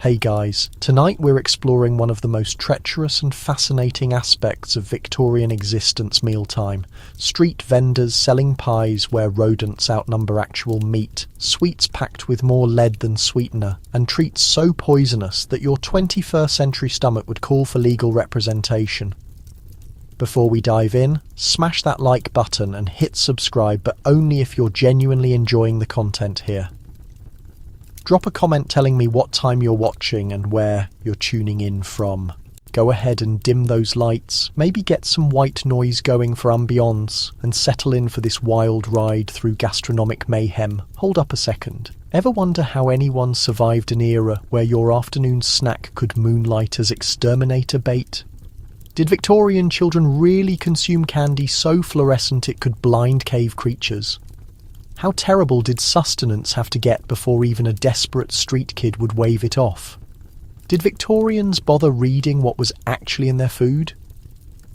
Hey guys, tonight we're exploring one of the most treacherous and fascinating aspects of Victorian existence: mealtime. Street vendors selling pies where rodents outnumber actual meat, sweets packed with more lead than sweetener, and treats so poisonous that your 21st century stomach would call for legal representation. Before we dive in, smash that like button and hit subscribe, but only if you're genuinely enjoying the content here. Drop a comment telling me what time you're watching and where you're tuning in from. Go ahead and dim those lights, maybe get some white noise going for ambience, and settle in for this wild ride through gastronomic mayhem. Hold up a second. Ever wonder how anyone survived an era where your afternoon snack could moonlight as exterminator bait? Did Victorian children really consume candy so fluorescent it could blind cave creatures? How terrible did sustenance have to get before even a desperate street kid would wave it off? Did Victorians bother reading what was actually in their food?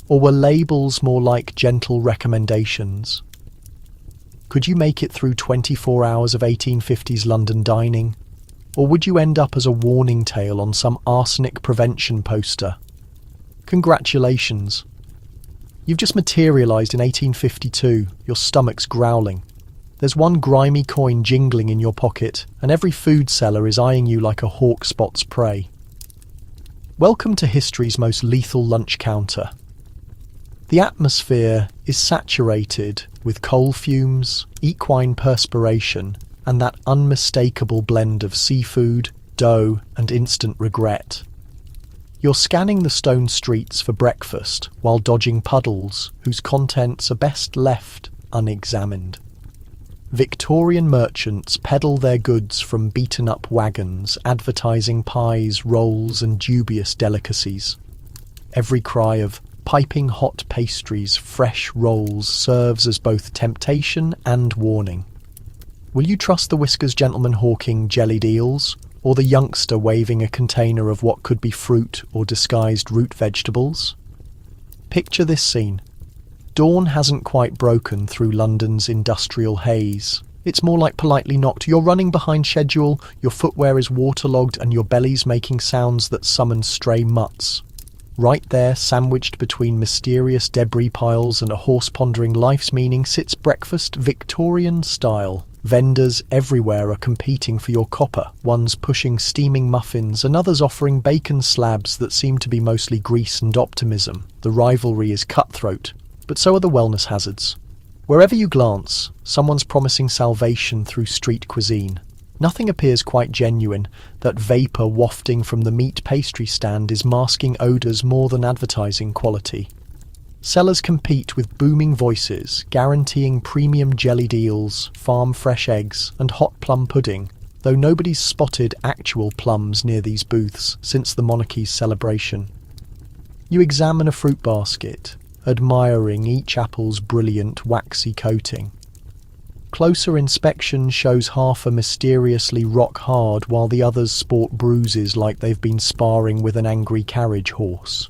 Or were labels more like gentle recommendations? Could you make it through 24 hours of 1850s London dining? Or would you end up as a warning tale on some arsenic prevention poster? Congratulations. You've just materialised in 1852, your stomach's growling. There's one grimy coin jingling in your pocket, and every food seller is eyeing you like a hawk spots prey. Welcome to history's most lethal lunch counter. The atmosphere is saturated with coal fumes, equine perspiration, and that unmistakable blend of seafood, dough, and instant regret. You're scanning the stone streets for breakfast while dodging puddles whose contents are best left unexamined. Victorian merchants peddle their goods from beaten-up wagons, advertising pies, rolls, and dubious delicacies. Every cry of piping hot pastries, fresh rolls serves as both temptation and warning. Will you trust the Whiskers gentleman hawking jellied eels, or the youngster waving a container of what could be fruit or disguised root vegetables? Picture this scene. Dawn hasn't quite broken through London's industrial haze. It's more like politely knocked. You're running behind schedule, your footwear is waterlogged, and your belly's making sounds that summon stray mutts. Right there, sandwiched between mysterious debris piles and a horse pondering life's meaning, sits breakfast Victorian style. Vendors everywhere are competing for your copper, one's pushing steaming muffins and others offering bacon slabs that seem to be mostly grease and optimism. The rivalry is cutthroat, but so are the wellness hazards. Wherever you glance, someone's promising salvation through street cuisine. Nothing appears quite genuine. That vapour wafting from the meat pastry stand is masking odours more than advertising quality. Sellers compete with booming voices, guaranteeing premium jellied eels, farm-fresh eggs, and hot plum pudding, though nobody's spotted actual plums near these booths since the monarchy's celebration. You examine a fruit basket, admiring each apple's brilliant waxy coating. Closer inspection shows half are mysteriously rock hard while the others sport bruises like they've been sparring with an angry carriage horse.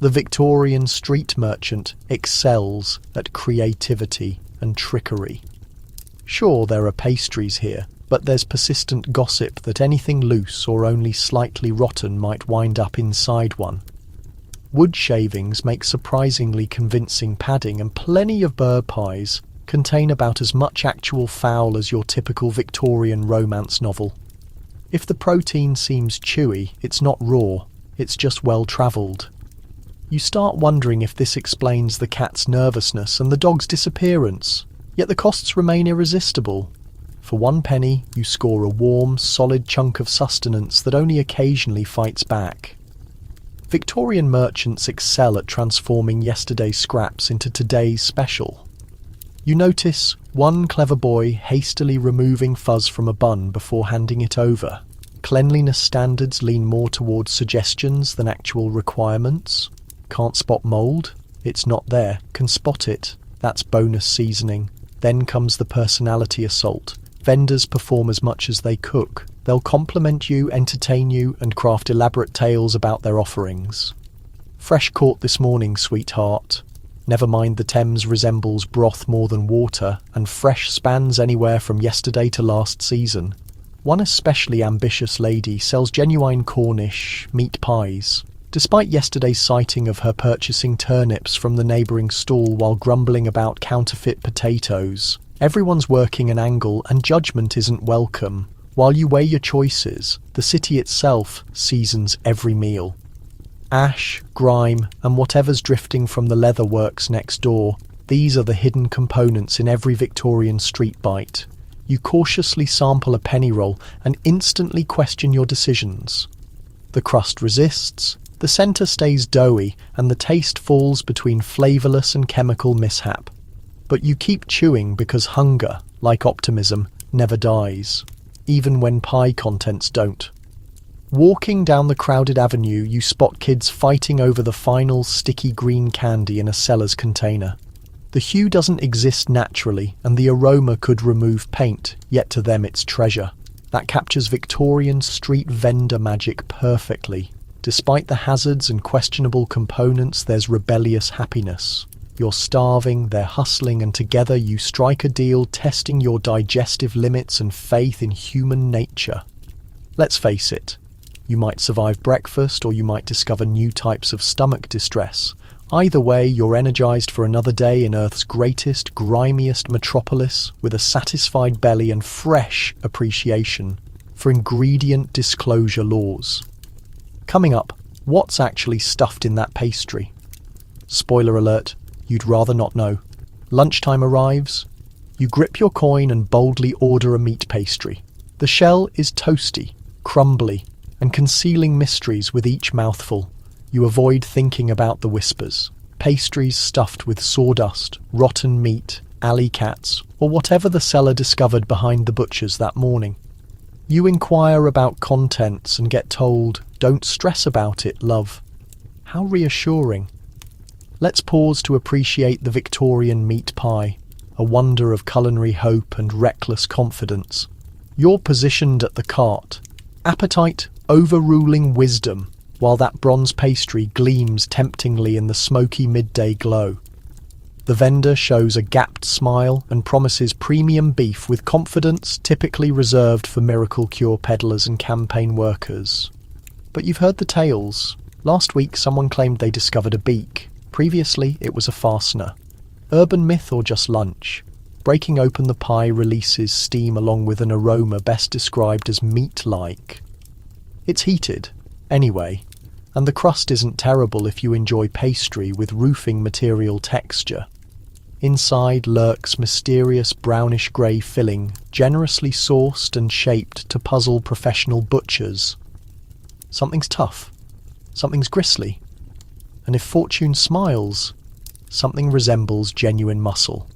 The Victorian street merchant excels at creativity and trickery. Sure, there are pastries here, but there's persistent gossip that anything loose or only slightly rotten might wind up inside one. Wood shavings make surprisingly convincing padding, and plenty of bird pies contain about as much actual fowl as your typical Victorian romance novel. If the protein seems chewy, it's not raw, it's just well-travelled. You start wondering if this explains the cat's nervousness and the dog's disappearance, yet the costs remain irresistible. For 1 penny, you score a warm, solid chunk of sustenance that only occasionally fights back. Victorian merchants excel at transforming yesterday's scraps into today's special. You notice one clever boy hastily removing fuzz from a bun before handing it over. Cleanliness standards lean more towards suggestions than actual requirements. Can't spot mould? It's not there. Can spot it? That's bonus seasoning. Then comes the personality assault. Vendors perform as much as they cook. They'll compliment you, entertain you, and craft elaborate tales about their offerings. Fresh caught this morning, sweetheart. Never mind the Thames resembles broth more than water, and fresh spans anywhere from yesterday to last season. One especially ambitious lady sells genuine Cornish meat pies. Despite yesterday's sighting of her purchasing turnips from the neighbouring stall while grumbling about counterfeit potatoes, everyone's working an angle and judgment isn't welcome. While you weigh your choices, the city itself seasons every meal. Ash, grime, and whatever's drifting from the leather works next door, these are the hidden components in every Victorian street bite. You cautiously sample a penny roll and instantly question your decisions. The crust resists, the centre stays doughy, and the taste falls between flavourless and chemical mishap. But you keep chewing because hunger, like optimism, never dies, even when pie contents don't. Walking down the crowded avenue, you spot kids fighting over the final sticky green candy in a seller's container. The hue doesn't exist naturally, and the aroma could remove paint, yet to them it's treasure. That captures Victorian street vendor magic perfectly. Despite the hazards and questionable components, there's rebellious happiness. You're starving, they're hustling, and together you strike a deal, testing your digestive limits and faith in human nature. Let's face it, you might survive breakfast or you might discover new types of stomach distress. Either way, you're energized for another day in Earth's greatest, grimiest metropolis, with a satisfied belly and fresh appreciation for ingredient disclosure laws. Coming up, what's actually stuffed in that pastry? Spoiler alert, you'd rather not know. Lunchtime arrives. You grip your coin and boldly order a meat pastry. The shell is toasty, crumbly, and concealing mysteries with each mouthful. You avoid thinking about the whispers. Pastries stuffed with sawdust, rotten meat, alley cats, or whatever the seller discovered behind the butcher's that morning. You inquire about contents and get told, "Don't stress about it, love." How reassuring. Let's pause to appreciate the Victorian meat pie, a wonder of culinary hope and reckless confidence. You're positioned at the cart, appetite overruling wisdom, while that bronze pastry gleams temptingly in the smoky midday glow. The vendor shows a gapped smile and promises premium beef with confidence typically reserved for miracle cure peddlers and campaign workers. But you've heard the tales. Last week someone claimed they discovered a beak. Previously it was a fastener. Urban myth or just lunch? Breaking open the pie releases steam along with an aroma best described as meat-like. It's heated, anyway, and the crust isn't terrible if you enjoy pastry with roofing material texture. Inside lurks mysterious brownish-grey filling, generously sourced and shaped to puzzle professional butchers. Something's tough, something's gristly, and if fortune smiles, something resembles genuine muscle.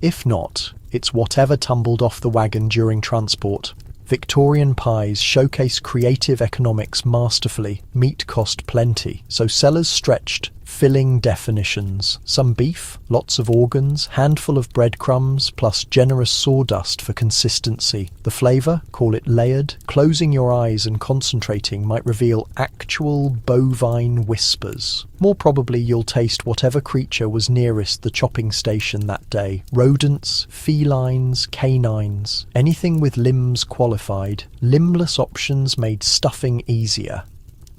If not, it's whatever tumbled off the wagon during transport. Victorian pies showcase creative economics masterfully. Meat cost plenty, so sellers stretched filling definitions. Some beef, lots of organs, handful of breadcrumbs, plus generous sawdust for consistency. The flavour, call it layered. Closing your eyes and concentrating might reveal actual bovine whispers. More probably you'll taste whatever creature was nearest the chopping station that day. Rodents, felines, canines, anything with limbs qualified. Limbless options made stuffing easier.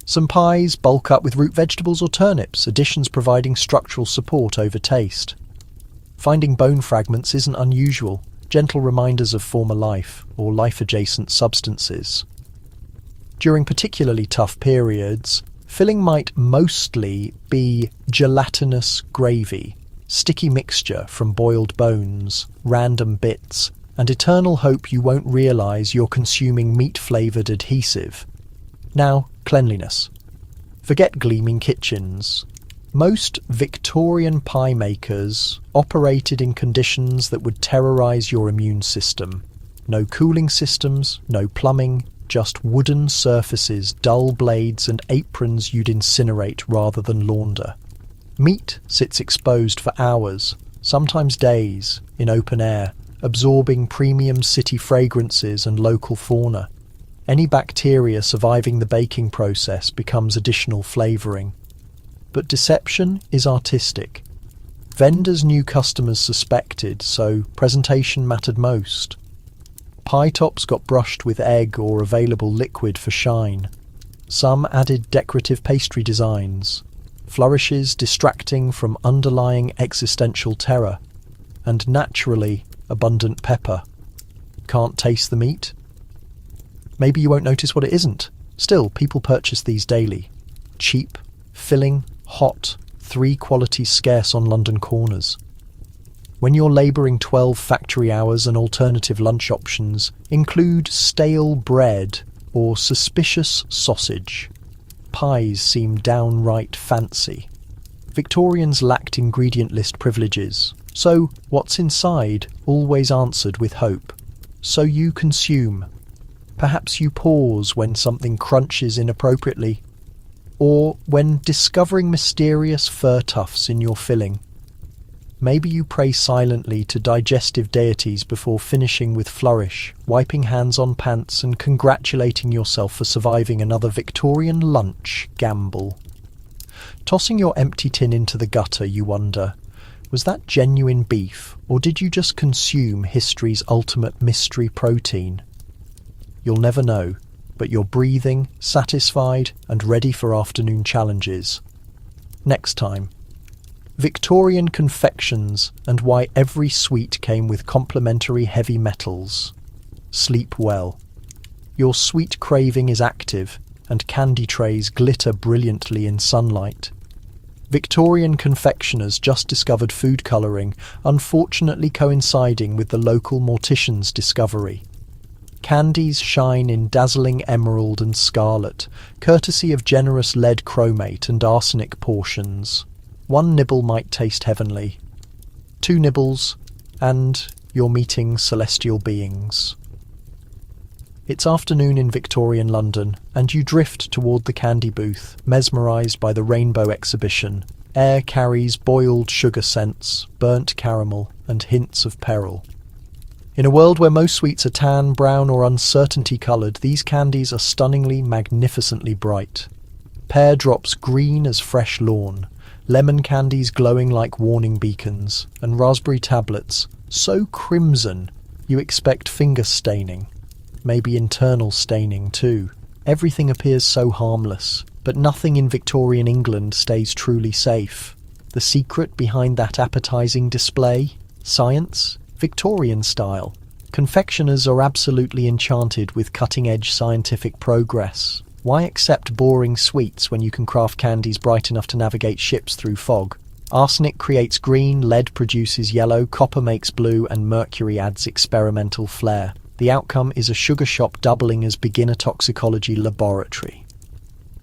Some pies bulk up with root vegetables or turnips, additions providing structural support over taste. Finding bone fragments isn't unusual, gentle reminders of former life or life-adjacent substances. During particularly tough periods, filling might mostly be gelatinous gravy, sticky mixture from boiled bones, random bits, and eternal hope you won't realise you're consuming meat-flavoured adhesive. Now, cleanliness. Forget gleaming kitchens. Most Victorian pie makers operated in conditions that would terrorise your immune system. No cooling systems, no plumbing, just wooden surfaces, dull blades and aprons you'd incinerate rather than launder. Meat sits exposed for hours, sometimes days, in open air, absorbing premium city fragrances and local fauna. Any bacteria surviving the baking process becomes additional flavouring. But deception is artistic. Vendors knew customers suspected, so presentation mattered most. Pie tops got brushed with egg or available liquid for shine. Some added decorative pastry designs, flourishes distracting from underlying existential terror, and naturally abundant pepper. Can't taste the meat? Maybe you won't notice what it isn't. Still, people purchase these daily. Cheap, filling, hot, 3 qualities scarce on London corners. When you're labouring 12 factory hours, and alternative lunch options include stale bread or suspicious sausage, pies seem downright fancy. Victorians lacked ingredient list privileges, so what's inside always answered with hope. So you consume. Perhaps you pause when something crunches inappropriately, or when discovering mysterious fur tufts in your filling. Maybe you pray silently to digestive deities before finishing with flourish, wiping hands on pants and congratulating yourself for surviving another Victorian lunch gamble. Tossing your empty tin into the gutter, you wonder, was that genuine beef, or did you just consume history's ultimate mystery protein? You'll never know, but you're breathing, satisfied, and ready for afternoon challenges. Next time, Victorian confections and why every sweet came with complimentary heavy metals. Sleep well. Your sweet craving is active, and candy trays glitter brilliantly in sunlight. Victorian confectioners just discovered food colouring, unfortunately coinciding with the local mortician's discovery. Candies shine in dazzling emerald and scarlet, courtesy of generous lead chromate and arsenic portions. 1 nibble might taste heavenly. 2 nibbles, and you're meeting celestial beings. It's afternoon in Victorian London, and you drift toward the candy booth, mesmerised by the rainbow exhibition. Air carries boiled sugar scents, burnt caramel, and hints of peril. In a world where most sweets are tan, brown, or uncertainty-coloured, these candies are stunningly, magnificently bright. Pear drops green as fresh lawn, lemon candies glowing like warning beacons, and raspberry tablets so crimson you expect finger staining. Maybe internal staining too. Everything appears so harmless, but nothing in Victorian England stays truly safe. The secret behind that appetizing display? Science? Victorian style. Confectioners are absolutely enchanted with cutting-edge scientific progress. Why accept boring sweets when you can craft candies bright enough to navigate ships through fog? Arsenic creates green, lead produces yellow, copper makes blue, and mercury adds experimental flair. The outcome is a sugar shop doubling as beginner toxicology laboratory.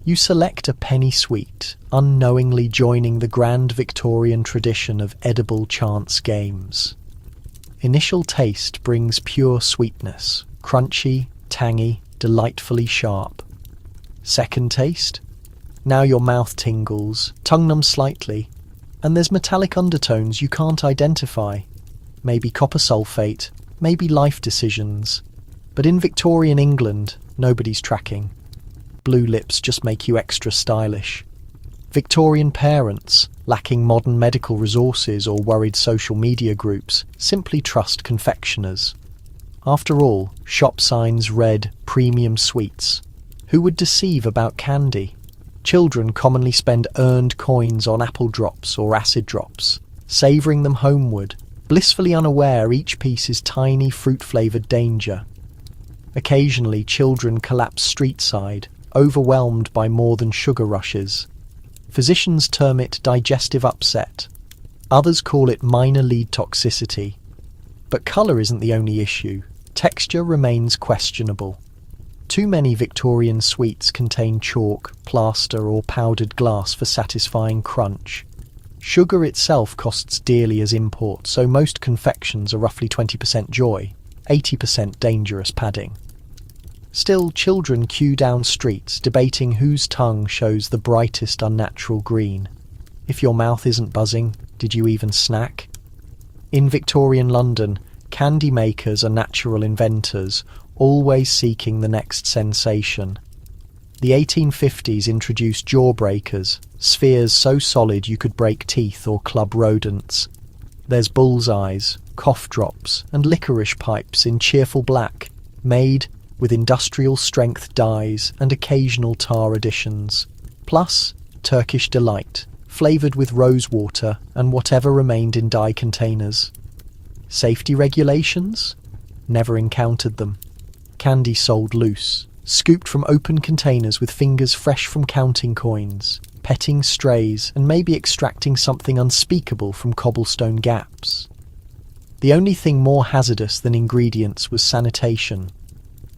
You select a penny sweet, unknowingly joining the grand Victorian tradition of edible chance games. Initial taste brings pure sweetness, crunchy, tangy, delightfully sharp. Second taste? Now your mouth tingles, tongue numbs slightly, and there's metallic undertones you can't identify. Maybe copper sulfate, maybe life decisions. But in Victorian England, nobody's tracking. Blue lips just make you extra stylish. Victorian parents, lacking modern medical resources or worried social media groups, simply trust confectioners. After all, shop signs read premium sweets. Who would deceive about candy? Children commonly spend earned coins on apple drops or acid drops, savouring them homeward, blissfully unaware each piece is tiny fruit-flavoured danger. Occasionally, children collapse street-side, overwhelmed by more than sugar rushes. Physicians term it digestive upset. Others call it minor lead toxicity. But colour isn't the only issue. Texture remains questionable. Too many Victorian sweets contain chalk, plaster, or powdered glass for satisfying crunch. Sugar itself costs dearly as import, so most confections are roughly 20% joy, 80% dangerous padding. Still, children queue down streets, debating whose tongue shows the brightest unnatural green. If your mouth isn't buzzing, did you even snack? In Victorian London, candy makers are natural inventors, always seeking the next sensation. The 1850s introduced jawbreakers, spheres so solid you could break teeth or club rodents. There's bullseyes, cough drops, and licorice pipes in cheerful black, made with industrial-strength dyes and occasional tar additions, plus Turkish delight, flavoured with rose water and whatever remained in dye containers. Safety regulations? Never encountered them. Candy sold loose, scooped from open containers with fingers fresh from counting coins, petting strays and maybe extracting something unspeakable from cobblestone gaps. The only thing more hazardous than ingredients was sanitation.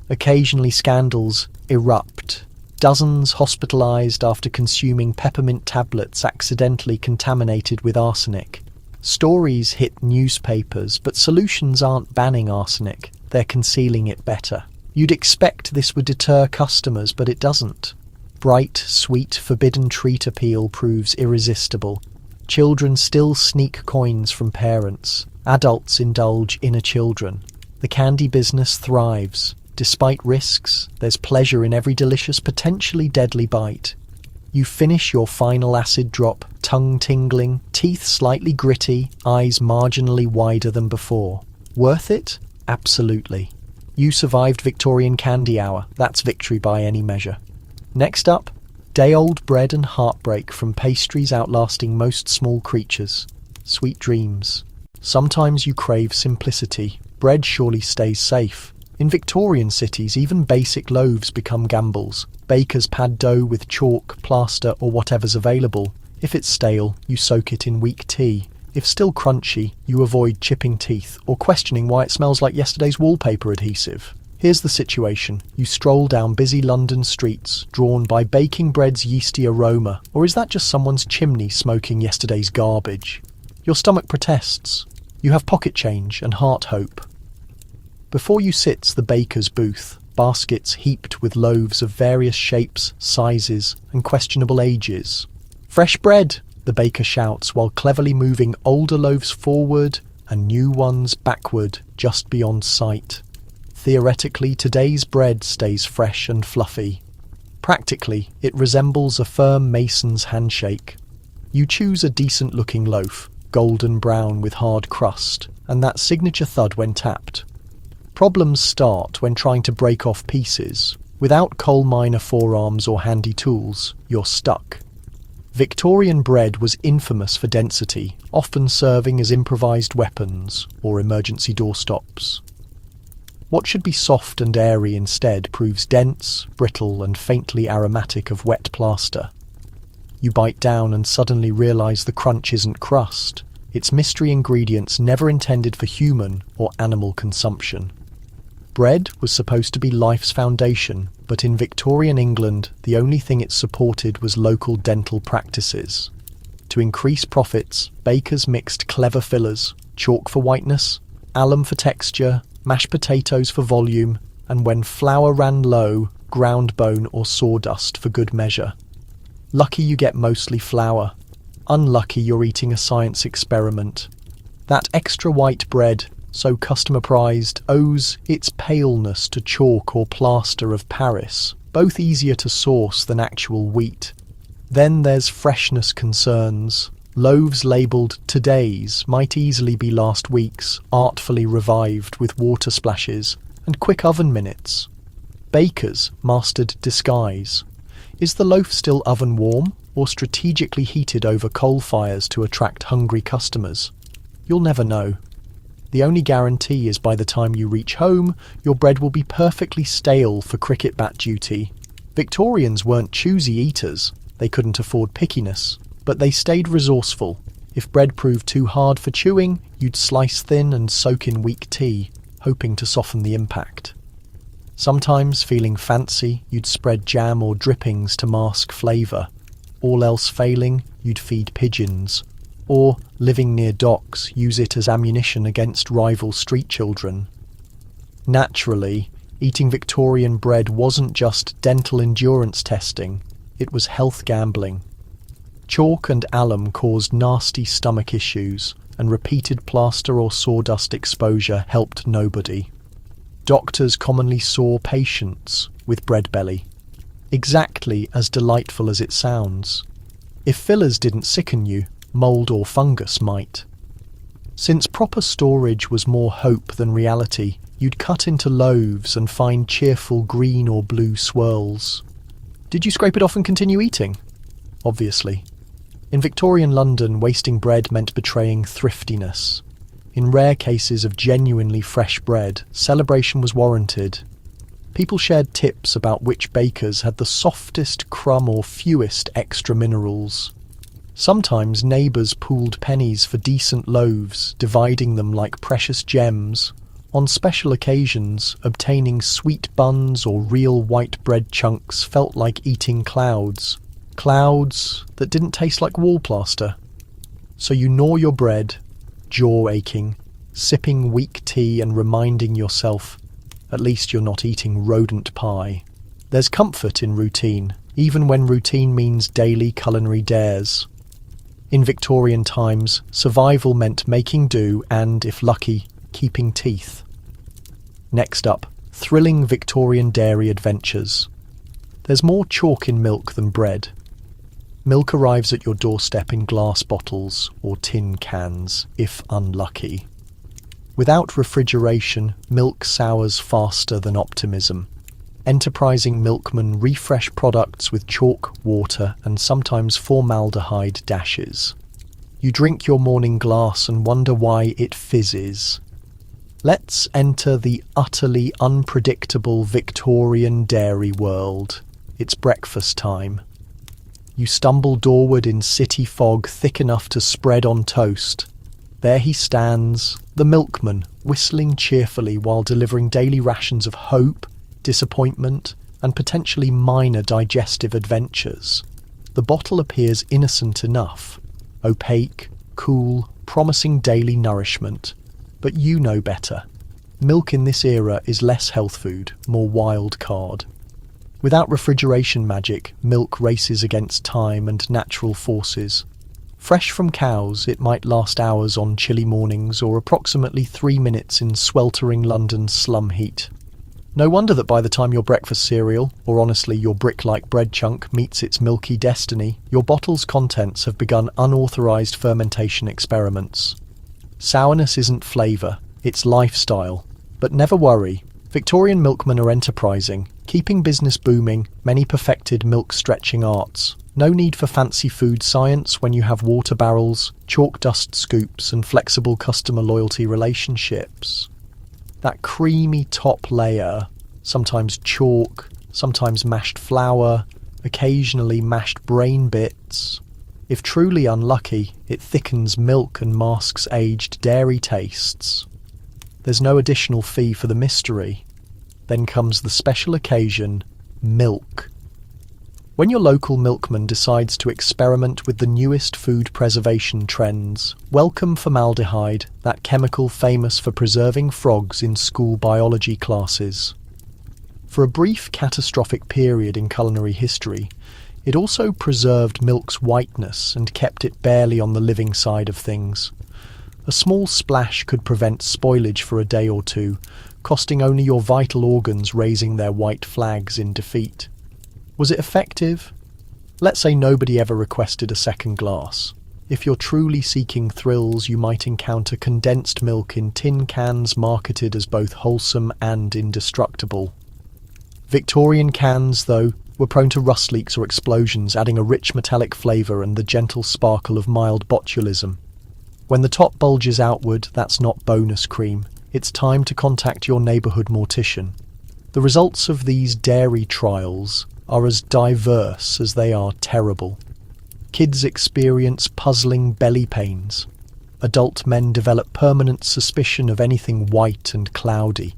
Occasionally scandals erupt. Dozens hospitalised after consuming peppermint tablets accidentally contaminated with arsenic. Stories hit newspapers, but solutions aren't banning arsenic, they're concealing it better. You'd expect this would deter customers, but it doesn't. Bright, sweet, forbidden treat appeal proves irresistible. Children still sneak coins from parents. Adults indulge inner children. The candy business thrives. Despite risks, there's pleasure in every delicious, potentially deadly bite. You finish your final acid drop, tongue tingling, teeth slightly gritty, eyes marginally wider than before. Worth it? Absolutely. You survived Victorian Candy Hour. That's victory by any measure. Next up, day-old bread and heartbreak from pastries outlasting most small creatures. Sweet dreams. Sometimes you crave simplicity. Bread surely stays safe. In Victorian cities, even basic loaves become gambles. Bakers pad dough with chalk, plaster, or whatever's available. If it's stale, you soak it in weak tea. If still crunchy, you avoid chipping teeth or questioning why it smells like yesterday's wallpaper adhesive. Here's the situation. You stroll down busy London streets, drawn by baking bread's yeasty aroma, or is that just someone's chimney smoking yesterday's garbage? Your stomach protests. You have pocket change and heart hope. Before you sits the baker's booth, baskets heaped with loaves of various shapes, sizes, and questionable ages. "Fresh bread!" the baker shouts while cleverly moving older loaves forward and new ones backward just beyond sight. Theoretically, today's bread stays fresh and fluffy. Practically, it resembles a firm mason's handshake. You choose a decent-looking loaf, golden brown with hard crust, and that signature thud when tapped. Problems start when trying to break off pieces. Without coal miner forearms or handy tools, you're stuck. Victorian bread was infamous for density, often serving as improvised weapons or emergency doorstops. What should be soft and airy instead proves dense, brittle, and faintly aromatic of wet plaster. You bite down and suddenly realise the crunch isn't crust. It's mystery ingredients never intended for human or animal consumption. Bread was supposed to be life's foundation, but in Victorian England, the only thing it supported was local dental practices. To increase profits, bakers mixed clever fillers, chalk for whiteness, alum for texture, mashed potatoes for volume, and when flour ran low, ground bone or sawdust for good measure. Lucky you get mostly flour. Unlucky you're eating a science experiment. That extra white bread, so customer prized, owes its paleness to chalk or plaster of Paris, both easier to source than actual wheat. Then there's freshness concerns. Loaves labelled today's might easily be last week's, artfully revived with water splashes and quick oven minutes. Bakers mastered disguise. Is the loaf still oven warm or strategically heated over coal fires to attract hungry customers? You'll never know. The only guarantee is by the time you reach home, your bread will be perfectly stale for cricket bat duty. Victorians weren't choosy eaters. They couldn't afford pickiness, but they stayed resourceful. If bread proved too hard for chewing, you'd slice thin and soak in weak tea, hoping to soften the impact. Sometimes, feeling fancy, you'd spread jam or drippings to mask flavour. All else failing, you'd feed pigeons. Or, living near docks, use it as ammunition against rival street children. Naturally, eating Victorian bread wasn't just dental endurance testing, it was health gambling. Chalk and alum caused nasty stomach issues, and repeated plaster or sawdust exposure helped nobody. Doctors commonly saw patients with bread belly, exactly as delightful as it sounds. If fillers didn't sicken you, mould or fungus might. Since proper storage was more hope than reality, You'd cut into loaves and find cheerful green or blue swirls. Did you scrape it off and continue eating? Obviously. In Victorian London, wasting bread meant betraying thriftiness. In rare cases of genuinely fresh bread, celebration was warranted. People shared tips about which bakers had the softest crumb or fewest extra minerals. Sometimes neighbours pooled pennies for decent loaves, dividing them like precious gems. On special occasions, obtaining sweet buns or real white bread chunks felt like eating clouds. Clouds that didn't taste like wall plaster. So you gnaw your bread, jaw aching, sipping weak tea and reminding yourself, at least you're not eating rodent pie. There's comfort in routine, even when routine means daily culinary dares. In Victorian times, survival meant making do and, if lucky, keeping teeth. Next up, thrilling Victorian dairy adventures. There's more chalk in milk than bread. Milk arrives at your doorstep in glass bottles or tin cans, if unlucky. Without refrigeration, milk sours faster than optimism. Enterprising milkmen refresh products with chalk, water, and sometimes formaldehyde dashes. You drink your morning glass and wonder why it fizzes. Let's enter the utterly unpredictable Victorian dairy world. It's breakfast time. You stumble doorward in city fog thick enough to spread on toast. There he stands, the milkman, whistling cheerfully while delivering daily rations of hope, disappointment, and potentially minor digestive adventures. The bottle appears innocent enough, opaque, cool, promising daily nourishment. But you know better. Milk in this era is less health food, more wild card. Without refrigeration magic, milk races against time and natural forces. Fresh from cows, it might last hours on chilly mornings or approximately 3 minutes in sweltering London slum heat. No wonder that by the time your breakfast cereal, or honestly your brick-like bread chunk, meets its milky destiny, your bottle's contents have begun unauthorized fermentation experiments. Sourness isn't flavour, it's lifestyle. But never worry, Victorian milkmen are enterprising, keeping business booming, many perfected milk-stretching arts. No need for fancy food science when you have water barrels, chalk dust scoops and flexible customer loyalty relationships. That creamy top layer, sometimes chalk, sometimes mashed flour, occasionally mashed brain bits. If truly unlucky, it thickens milk and masks aged dairy tastes. There's no additional fee for the mystery. Then comes the special occasion, milk. When your local milkman decides to experiment with the newest food preservation trends, welcome formaldehyde, that chemical famous for preserving frogs in school biology classes. For a brief catastrophic period in culinary history, it also preserved milk's whiteness and kept it barely on the living side of things. A small splash could prevent spoilage for a day or two, costing only your vital organs raising their white flags in defeat. Was it effective? Let's say nobody ever requested a second glass. If you're truly seeking thrills, you might encounter condensed milk in tin cans marketed as both wholesome and indestructible. Victorian cans, though, were prone to rust leaks or explosions, adding a rich metallic flavour and the gentle sparkle of mild botulism. When the top bulges outward, that's not bonus cream. It's time to contact your neighbourhood mortician. The results of these dairy trials are as diverse as they are terrible. Kids experience puzzling belly pains. Adult men develop permanent suspicion of anything white and cloudy.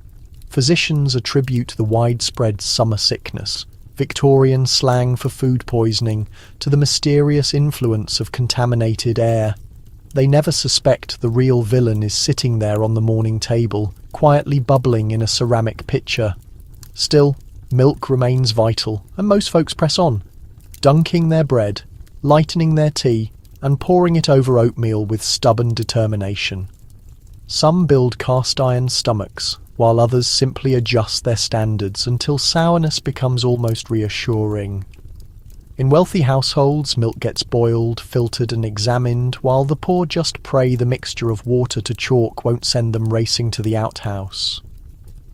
Physicians attribute the widespread summer sickness, Victorian slang for food poisoning, to the mysterious influence of contaminated air. They never suspect the real villain is sitting there on the morning table, quietly bubbling in a ceramic pitcher. Still, milk remains vital, and most folks press on, dunking their bread, lightening their tea, and pouring it over oatmeal with stubborn determination. Some build cast-iron stomachs, while others simply adjust their standards until sourness becomes almost reassuring. In wealthy households, milk gets boiled, filtered and examined, while the poor just pray the mixture of water to chalk won't send them racing to the outhouse.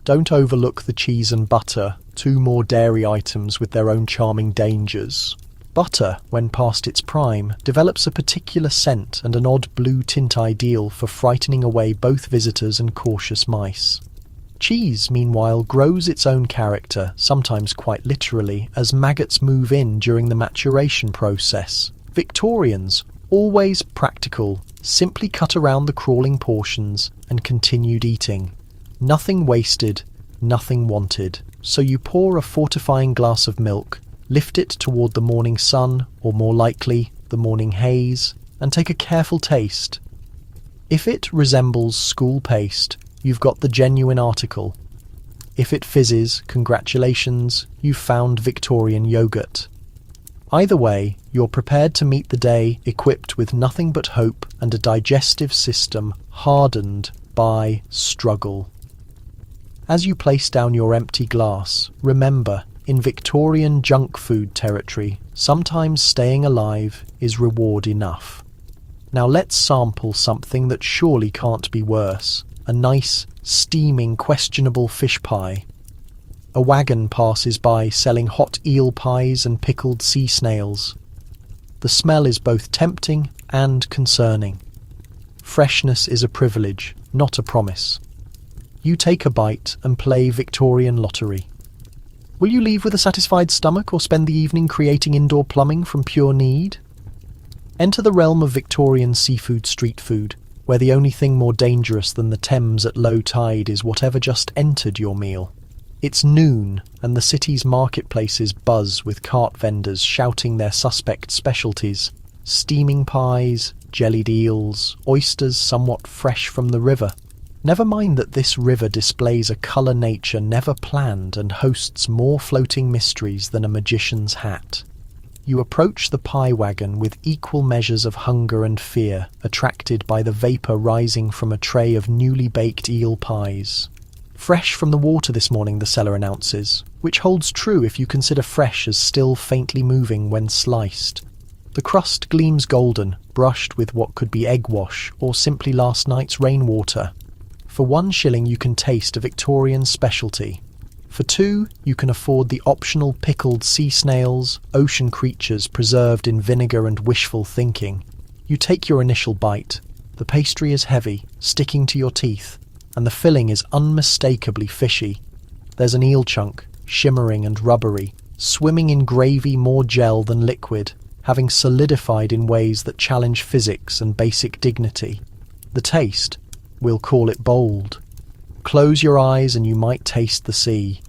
Don't overlook the cheese and butter, two more dairy items with their own charming dangers. Butter, when past its prime, develops a particular scent and an odd blue tint ideal for frightening away both visitors and cautious mice. Cheese, meanwhile, grows its own character, sometimes quite literally, as maggots move in during the maturation process. Victorians, always practical, simply cut around the crawling portions and continued eating. Nothing wasted, nothing wanted. So you pour a fortifying glass of milk, lift it toward the morning sun, or more likely, the morning haze, and take a careful taste. If it resembles school paste, you've got the genuine article. If it fizzes, congratulations, you've found Victorian yogurt. Either way, you're prepared to meet the day equipped with nothing but hope and a digestive system hardened by struggle. As you place down your empty glass, remember, in Victorian junk food territory, sometimes staying alive is reward enough. Now let's sample something that surely can't be worse. A nice, steaming, questionable fish pie. A wagon passes by selling hot eel pies and pickled sea snails. The smell is both tempting and concerning. Freshness is a privilege, not a promise. You take a bite and play Victorian lottery. Will you leave with a satisfied stomach or spend the evening creating indoor plumbing from pure need? Enter the realm of Victorian seafood street food, where the only thing more dangerous than the Thames at low tide is whatever just entered your meal. It's noon, and the city's marketplaces buzz with cart vendors shouting their suspect specialties: steaming pies, jellied eels, oysters somewhat fresh from the river. Never mind that this river displays a colour nature never planned and hosts more floating mysteries than a magician's hat. You approach the pie wagon with equal measures of hunger and fear, attracted by the vapour rising from a tray of newly baked eel pies. Fresh from the water this morning, the seller announces, which holds true if you consider fresh as still faintly moving when sliced. The crust gleams golden, brushed with what could be egg wash or simply last night's rainwater. For 1 shilling you can taste a Victorian specialty. For 2, you can afford the optional pickled sea snails, ocean creatures preserved in vinegar and wishful thinking. You take your initial bite. The pastry is heavy, sticking to your teeth, and the filling is unmistakably fishy. There's an eel chunk, shimmering and rubbery, swimming in gravy more gel than liquid, having solidified in ways that challenge physics and basic dignity. The taste, we'll call it bold. Close your eyes and you might taste the sea.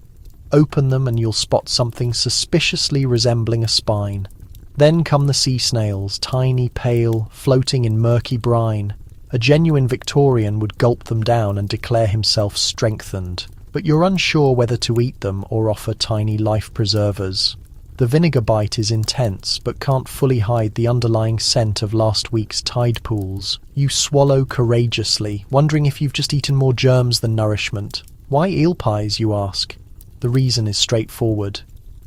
Open them and you'll spot something suspiciously resembling a spine. Then come the sea snails, tiny, pale, floating in murky brine. A genuine Victorian would gulp them down and declare himself strengthened, but you're unsure whether to eat them or offer tiny life preservers. The vinegar bite is intense, but can't fully hide the underlying scent of last week's tide pools. You swallow courageously, wondering if you've just eaten more germs than nourishment. Why eel pies, you ask? The reason is straightforward.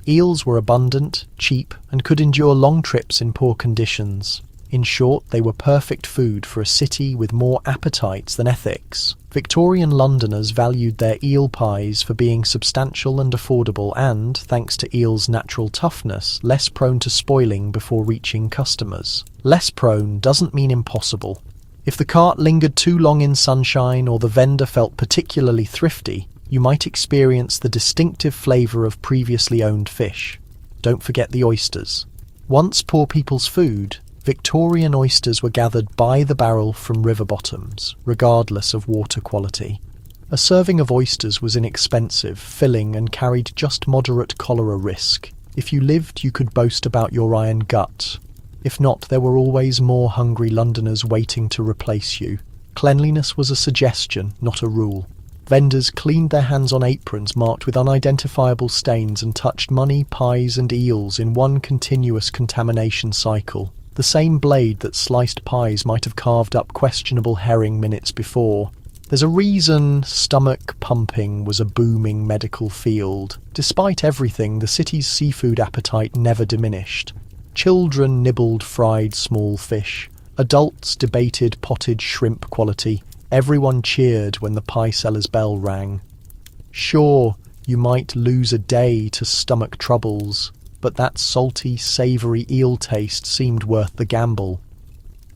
Eels were abundant, cheap, and could endure long trips in poor conditions. In short, they were perfect food for a city with more appetites than ethics. Victorian Londoners valued their eel pies for being substantial and affordable and, thanks to eels' natural toughness, less prone to spoiling before reaching customers. Less prone doesn't mean impossible. If the cart lingered too long in sunshine or the vendor felt particularly thrifty, you might experience the distinctive flavour of previously owned fish. Don't forget the oysters. Once poor people's food, Victorian oysters were gathered by the barrel from river bottoms, regardless of water quality. A serving of oysters was inexpensive, filling, and carried just moderate cholera risk. If you lived, you could boast about your iron gut. If not, there were always more hungry Londoners waiting to replace you. Cleanliness was a suggestion, not a rule. Vendors cleaned their hands on aprons marked with unidentifiable stains and touched money, pies, and eels in one continuous contamination cycle. The same blade that sliced pies might have carved up questionable herring minutes before. There's a reason stomach pumping was a booming medical field. Despite everything, the city's seafood appetite never diminished. Children nibbled fried small fish. Adults debated potted shrimp quality. Everyone cheered when the pie seller's bell rang. Sure, you might lose a day to stomach troubles, but that salty, savoury eel taste seemed worth the gamble.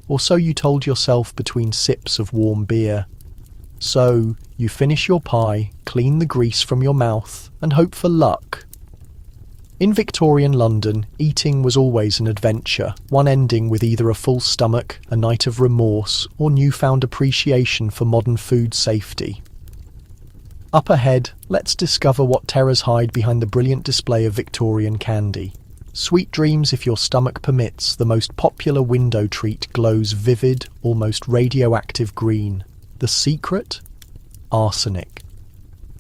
Or so you told yourself between sips of warm beer. So, you finish your pie, clean the grease from your mouth, and hope for luck. In Victorian London, eating was always an adventure, one ending with either a full stomach, a night of remorse, or newfound appreciation for modern food safety. Up ahead, let's discover what terrors hide behind the brilliant display of Victorian candy. Sweet dreams if your stomach permits, the most popular window treat glows vivid, almost radioactive green. The secret? Arsenic.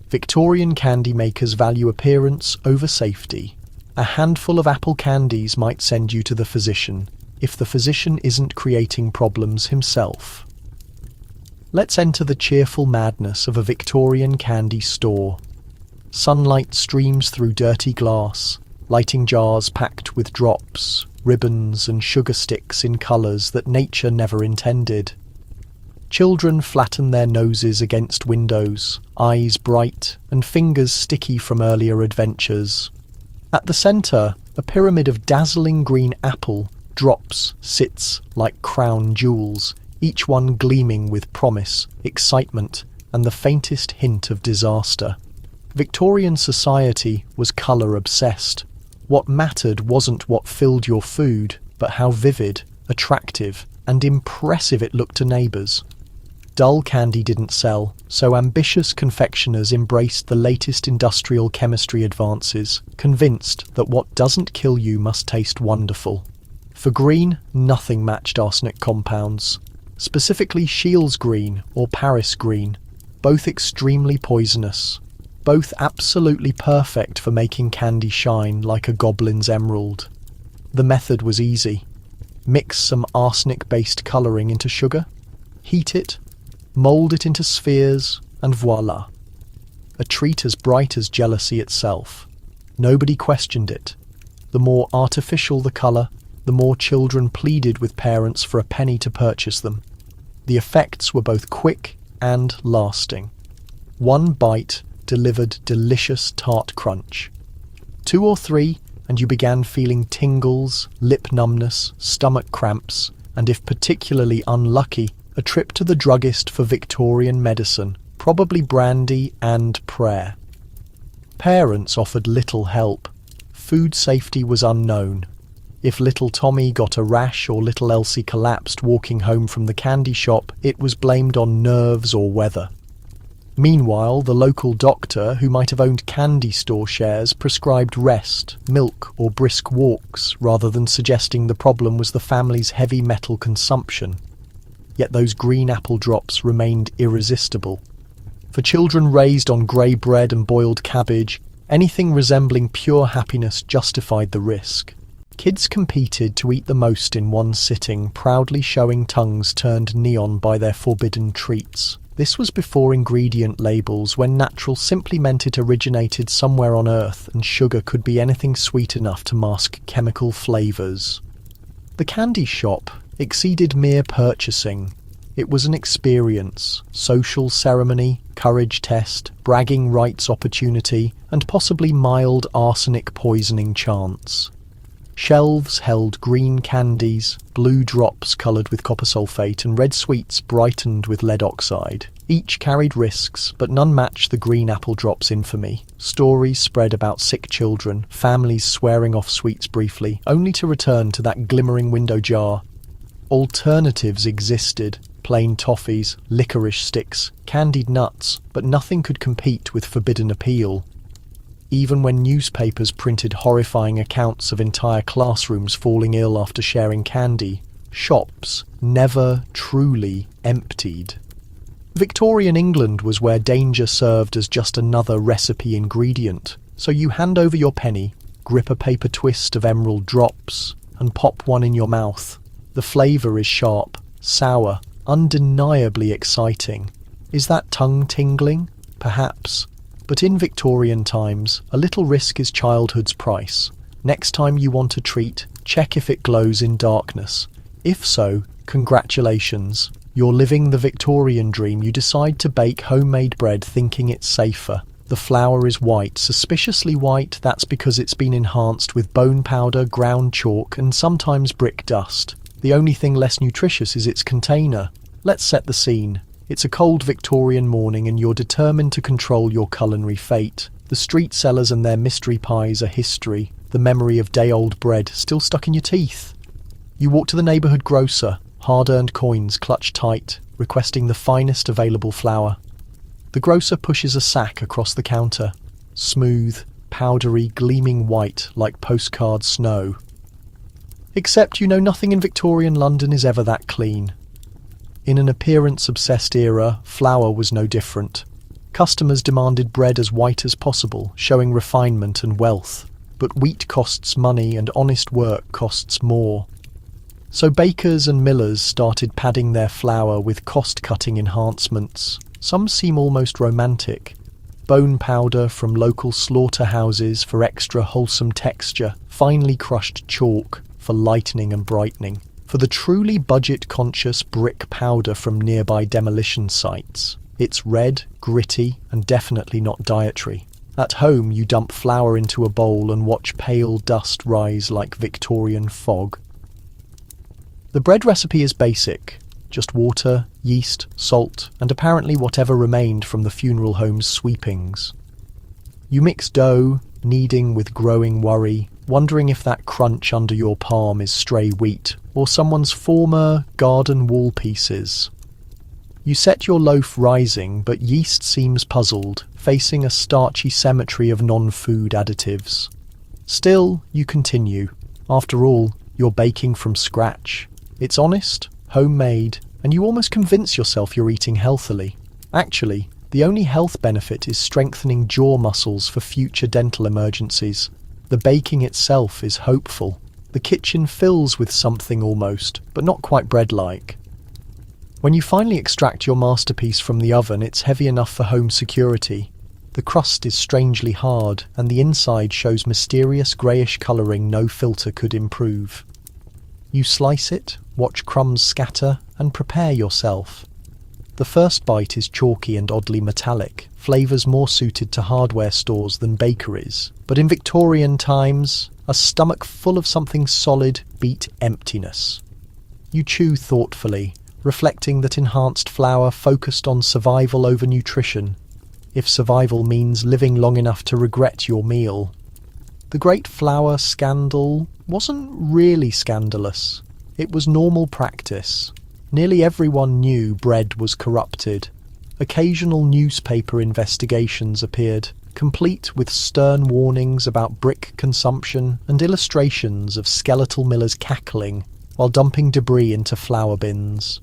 Victorian candy makers value appearance over safety. A handful of apple candies might send you to the physician, if the physician isn't creating problems himself. Let's enter the cheerful madness of a Victorian candy store. Sunlight streams through dirty glass, lighting jars packed with drops, ribbons and sugar sticks in colours that nature never intended. Children flatten their noses against windows, eyes bright and fingers sticky from earlier adventures. At the centre, a pyramid of dazzling green apple drops sits like crown jewels, each one gleaming with promise, excitement, and the faintest hint of disaster. Victorian society was colour-obsessed. What mattered wasn't what filled your food, but how vivid, attractive, and impressive it looked to neighbours. Dull candy didn't sell, so ambitious confectioners embraced the latest industrial chemistry advances, convinced that what doesn't kill you must taste wonderful. For green, nothing matched arsenic compounds. Specifically Shields green or Paris green, both extremely poisonous, both absolutely perfect for making candy shine like a goblin's emerald. The method was easy. Mix some arsenic-based colouring into sugar, heat it, mould it into spheres, and voila. A treat as bright as jealousy itself. Nobody questioned it. The more artificial the colour, the more children pleaded with parents for a penny to purchase them. The effects were both quick and lasting. One bite delivered delicious tart crunch. 2 or 3, and you began feeling tingles, lip numbness, stomach cramps, and if particularly unlucky, a trip to the druggist for Victorian medicine, probably brandy and prayer. Parents offered little help. Food safety was unknown. If little Tommy got a rash or little Elsie collapsed walking home from the candy shop, it was blamed on nerves or weather. Meanwhile, the local doctor, who might have owned candy store shares, prescribed rest, milk or brisk walks, rather than suggesting the problem was the family's heavy metal consumption. Yet those green apple drops remained irresistible. For children raised on grey bread and boiled cabbage, anything resembling pure happiness justified the risk. Kids competed to eat the most in one sitting, proudly showing tongues turned neon by their forbidden treats. This was before ingredient labels, when natural simply meant it originated somewhere on Earth and sugar could be anything sweet enough to mask chemical flavours. The candy shop exceeded mere purchasing. It was an experience, social ceremony, courage test, bragging rights opportunity, and possibly mild arsenic poisoning chance. Shelves held green candies, blue drops coloured with copper sulphate, and red sweets brightened with lead oxide. Each carried risks, but none matched the green apple drop's infamy. Stories spread about sick children, families swearing off sweets briefly, only to return to that glimmering window jar. Alternatives existed. Plain toffees, licorice sticks, candied nuts, but nothing could compete with forbidden appeal. Even when newspapers printed horrifying accounts of entire classrooms falling ill after sharing candy, shops never truly emptied. Victorian England was where danger served as just another recipe ingredient, so you hand over your penny, grip a paper twist of emerald drops, and pop one in your mouth. The flavour is sharp, sour, undeniably exciting. Is that tongue-tingling? Perhaps. But in Victorian times, a little risk is childhood's price. Next time you want a treat, check if it glows in darkness. If so, congratulations. You're living the Victorian dream. You decide to bake homemade bread thinking it's safer. The flour is white, suspiciously white. That's because it's been enhanced with bone powder, ground chalk, and sometimes brick dust. The only thing less nutritious is its container. Let's set the scene. It's a cold Victorian morning and you're determined to control your culinary fate. The street sellers and their mystery pies are history, the memory of day-old bread still stuck in your teeth. You walk to the neighbourhood grocer, hard-earned coins clutched tight, requesting the finest available flour. The grocer pushes a sack across the counter, smooth, powdery, gleaming white like postcard snow. Except you know nothing in Victorian London is ever that clean. In an appearance-obsessed era, flour was no different. Customers demanded bread as white as possible, showing refinement and wealth. But wheat costs money and honest work costs more. So bakers and millers started padding their flour with cost-cutting enhancements. Some seem almost romantic. Bone powder from local slaughterhouses for extra wholesome texture, finely crushed chalk for lightening and brightening. For the truly budget-conscious brick powder from nearby demolition sites. It's red, gritty, and definitely not dietary. At home, you dump flour into a bowl and watch pale dust rise like Victorian fog. The bread recipe is basic. Just water, yeast, salt, and apparently whatever remained from the funeral home's sweepings. You mix dough, kneading with growing worry, wondering if that crunch under your palm is stray wheat or someone's former garden wall pieces. You set your loaf rising, but yeast seems puzzled, facing a starchy cemetery of non-food additives. Still, you continue. After all, you're baking from scratch. It's honest, homemade, and you almost convince yourself you're eating healthily. Actually, the only health benefit is strengthening jaw muscles for future dental emergencies. The baking itself is hopeful. The kitchen fills with something almost, but not quite bread-like. When you finally extract your masterpiece from the oven, it's heavy enough for home security. The crust is strangely hard, and the inside shows mysterious greyish colouring no filter could improve. You slice it, watch crumbs scatter, and prepare yourself. The first bite is chalky and oddly metallic, flavours more suited to hardware stores than bakeries. But in Victorian times, a stomach full of something solid beat emptiness. You chew thoughtfully, reflecting that enhanced flour focused on survival over nutrition, if survival means living long enough to regret your meal. The Great Flour Scandal wasn't really scandalous. It was normal practice. Nearly everyone knew bread was corrupted. Occasional newspaper investigations appeared, complete with stern warnings about brick consumption and illustrations of skeletal millers cackling while dumping debris into flour bins.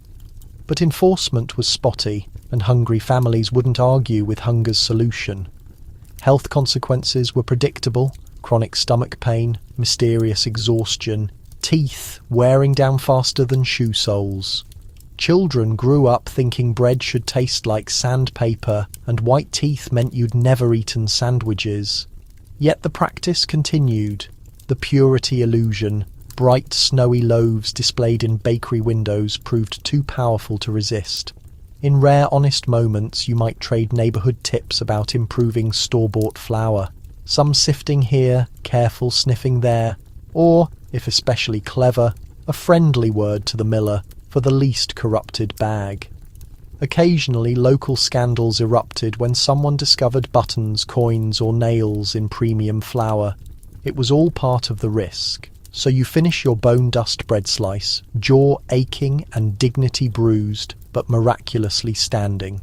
But enforcement was spotty, and hungry families wouldn't argue with hunger's solution. Health consequences were predictable: chronic stomach pain, mysterious exhaustion, teeth wearing down faster than shoe soles. Children grew up thinking bread should taste like sandpaper, and white teeth meant you'd never eaten sandwiches. Yet the practice continued. The purity illusion, bright snowy loaves displayed in bakery windows, proved too powerful to resist. In rare honest moments you might trade neighbourhood tips about improving store-bought flour, some sifting here, careful sniffing there, or, if especially clever, a friendly word to the miller for the least corrupted bag. Occasionally local scandals erupted when someone discovered buttons, coins or nails in premium flour. It was all part of the risk. So you finish your bone dust bread slice, jaw aching and dignity bruised, but miraculously standing.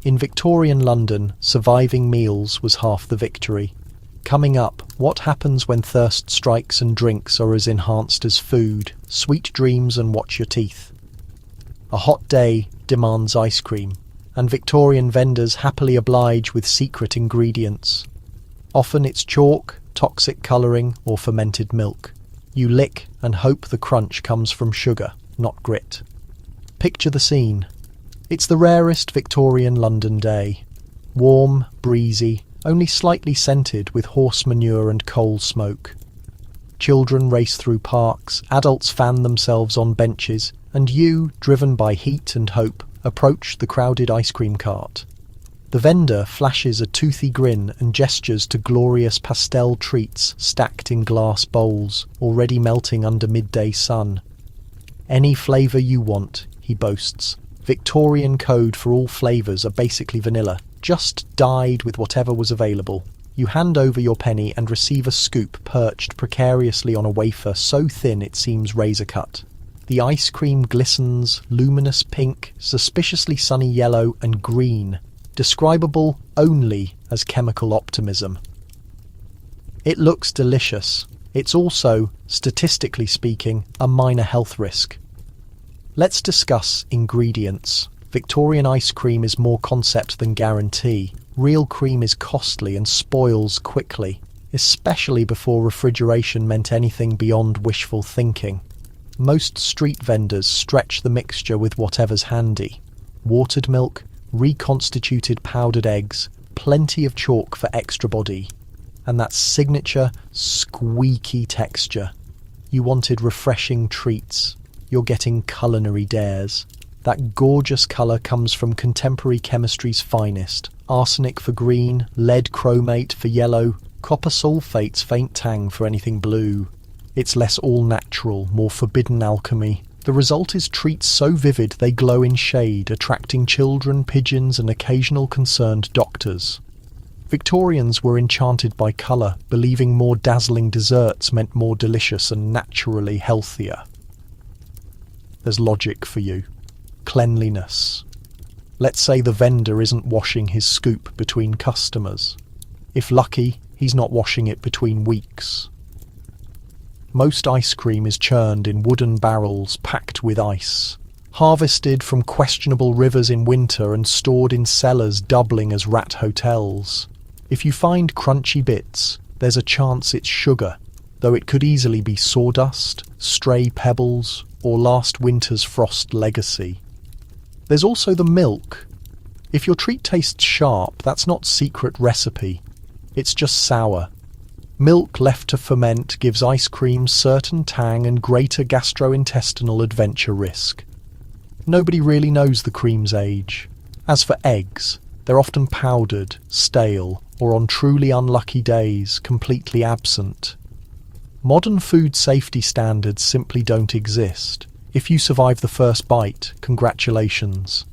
In Victorian London, surviving meals was half the victory. Coming up, what happens when thirst strikes and drinks are as enhanced as food, sweet dreams and watch your teeth. A hot day demands ice cream, and Victorian vendors happily oblige with secret ingredients. Often it's chalk, toxic colouring or fermented milk. You lick and hope the crunch comes from sugar, not grit. Picture the scene. It's the rarest Victorian London day. Warm, breezy, only slightly scented with horse manure and coal smoke. Children race through parks, adults fan themselves on benches, and you, driven by heat and hope, approach the crowded ice cream cart. The vendor flashes a toothy grin and gestures to glorious pastel treats stacked in glass bowls, already melting under midday sun. "Any flavour you want," he boasts. Victorian code for all flavours are basically vanilla, just dyed with whatever was available. You hand over your penny and receive a scoop perched precariously on a wafer so thin it seems razor-cut. The ice cream glistens, luminous pink, suspiciously sunny yellow and green, describable only as chemical optimism. It looks delicious. It's also, statistically speaking, a minor health risk. Let's discuss ingredients. Victorian ice cream is more concept than guarantee. Real cream is costly and spoils quickly, especially before refrigeration meant anything beyond wishful thinking. Most street vendors stretch the mixture with whatever's handy. Watered milk, reconstituted powdered eggs, plenty of chalk for extra body, and that signature squeaky texture. You wanted refreshing treats. You're getting culinary dares. That gorgeous colour comes from contemporary chemistry's finest. Arsenic for green, lead chromate for yellow, copper sulfate's faint tang for anything blue. It's less all-natural, more forbidden alchemy. The result is treats so vivid they glow in shade, attracting children, pigeons and occasional concerned doctors. Victorians were enchanted by colour, believing more dazzling desserts meant more delicious and naturally healthier. There's logic for you. Cleanliness. Let's say the vendor isn't washing his scoop between customers. If lucky, he's not washing it between weeks. Most ice cream is churned in wooden barrels packed with ice, harvested from questionable rivers in winter and stored in cellars doubling as rat hotels. If you find crunchy bits, there's a chance it's sugar, though it could easily be sawdust, stray pebbles, or last winter's frost legacy. There's also the milk. If your treat tastes sharp, that's not secret recipe. It's just sour. Milk left to ferment gives ice cream certain tang and greater gastrointestinal adventure risk. Nobody really knows the cream's age. As for eggs, they're often powdered, stale, or on truly unlucky days, completely absent. Modern food safety standards simply don't exist. If you survive the first bite, congratulations.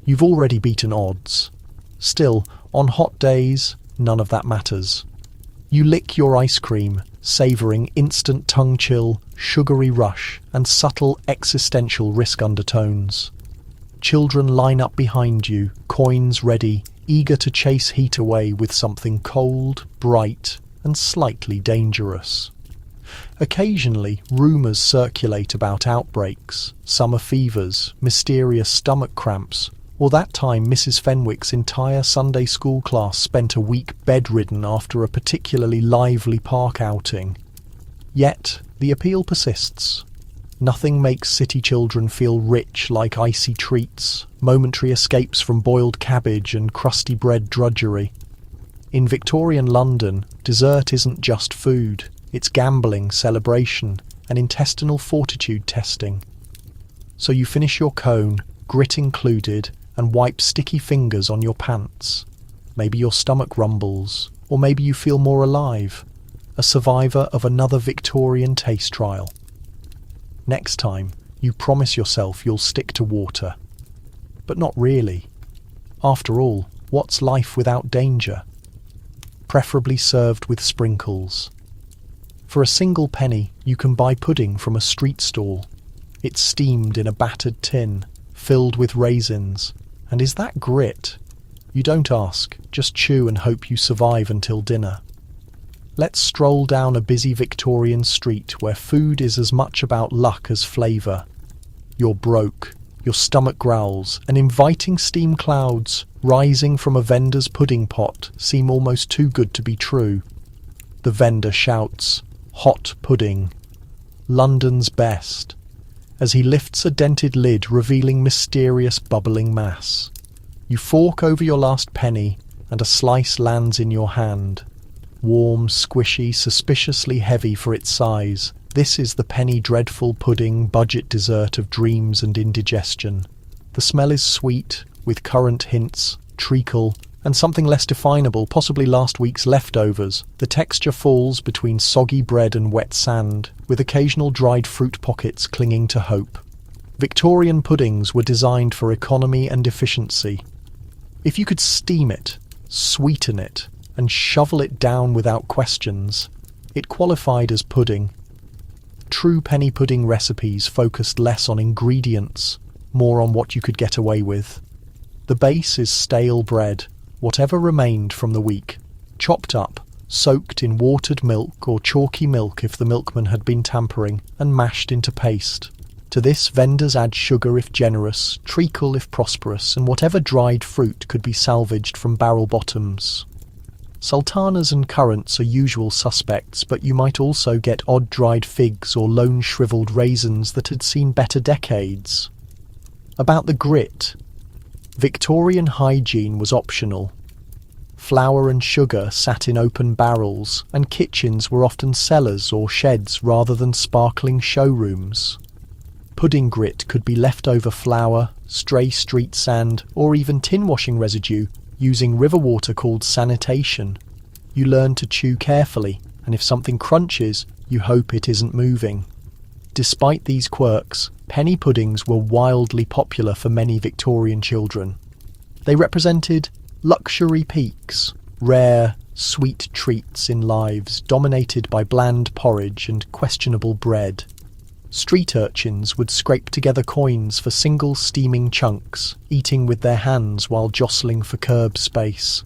You've already beaten odds. Still, on hot days, none of that matters. You lick your ice cream, savouring instant tongue chill, sugary rush, and subtle existential risk undertones. Children line up behind you, coins ready, eager to chase heat away with something cold, bright, and slightly dangerous. Occasionally, rumours circulate about outbreaks, summer fevers, mysterious stomach cramps, or that time Mrs. Fenwick's entire Sunday school class spent a week bedridden after a particularly lively park outing. Yet, the appeal persists. Nothing makes city children feel rich like icy treats, momentary escapes from boiled cabbage and crusty bread drudgery. In Victorian London, dessert isn't just food. It's gambling, celebration, and intestinal fortitude testing. So you finish your cone, grit included, and wipe sticky fingers on your pants. Maybe your stomach rumbles, or maybe you feel more alive, a survivor of another Victorian taste trial. Next time, you promise yourself you'll stick to water. But not really. After all, what's life without danger? Preferably served with sprinkles. For a single penny, you can buy pudding from a street stall. It's steamed in a battered tin, filled with raisins. And is that grit? You don't ask, just chew and hope you survive until dinner. Let's stroll down a busy Victorian street where food is as much about luck as flavour. You're broke, your stomach growls, and inviting steam clouds rising from a vendor's pudding pot seem almost too good to be true. The vendor shouts, "Hot pudding. London's best," as he lifts a dented lid revealing mysterious bubbling mass. You fork over your last penny, and a slice lands in your hand. Warm, squishy, suspiciously heavy for its size, this is the penny dreadful pudding budget dessert of dreams and indigestion. The smell is sweet, with currant hints, treacle, And something less definable, possibly last week's leftovers. The texture falls between soggy bread and wet sand, with occasional dried fruit pockets clinging to hope. Victorian puddings were designed for economy and efficiency. If you could steam it, sweeten it, and shovel it down without questions, it qualified as pudding. True penny pudding recipes focused less on ingredients, more on what you could get away with. The base is stale bread, whatever remained from the week, chopped up, soaked in watered milk or chalky milk if the milkman had been tampering, and mashed into paste. To this, vendors add sugar if generous, treacle if prosperous, and whatever dried fruit could be salvaged from barrel bottoms. Sultanas and currants are usual suspects, but you might also get odd dried figs or lone shriveled raisins that had seen better decades. About the grit, Victorian hygiene was optional. Flour and sugar sat in open barrels, and kitchens were often cellars or sheds rather than sparkling showrooms. Pudding grit could be leftover flour, stray street sand, or even tin washing residue, using river water called sanitation. You learn to chew carefully, and if something crunches, you hope it isn't moving. Despite these quirks, penny puddings were wildly popular for many Victorian children. They represented luxury peaks, rare, sweet treats in lives dominated by bland porridge and questionable bread. Street urchins would scrape together coins for single steaming chunks, eating with their hands while jostling for curb space.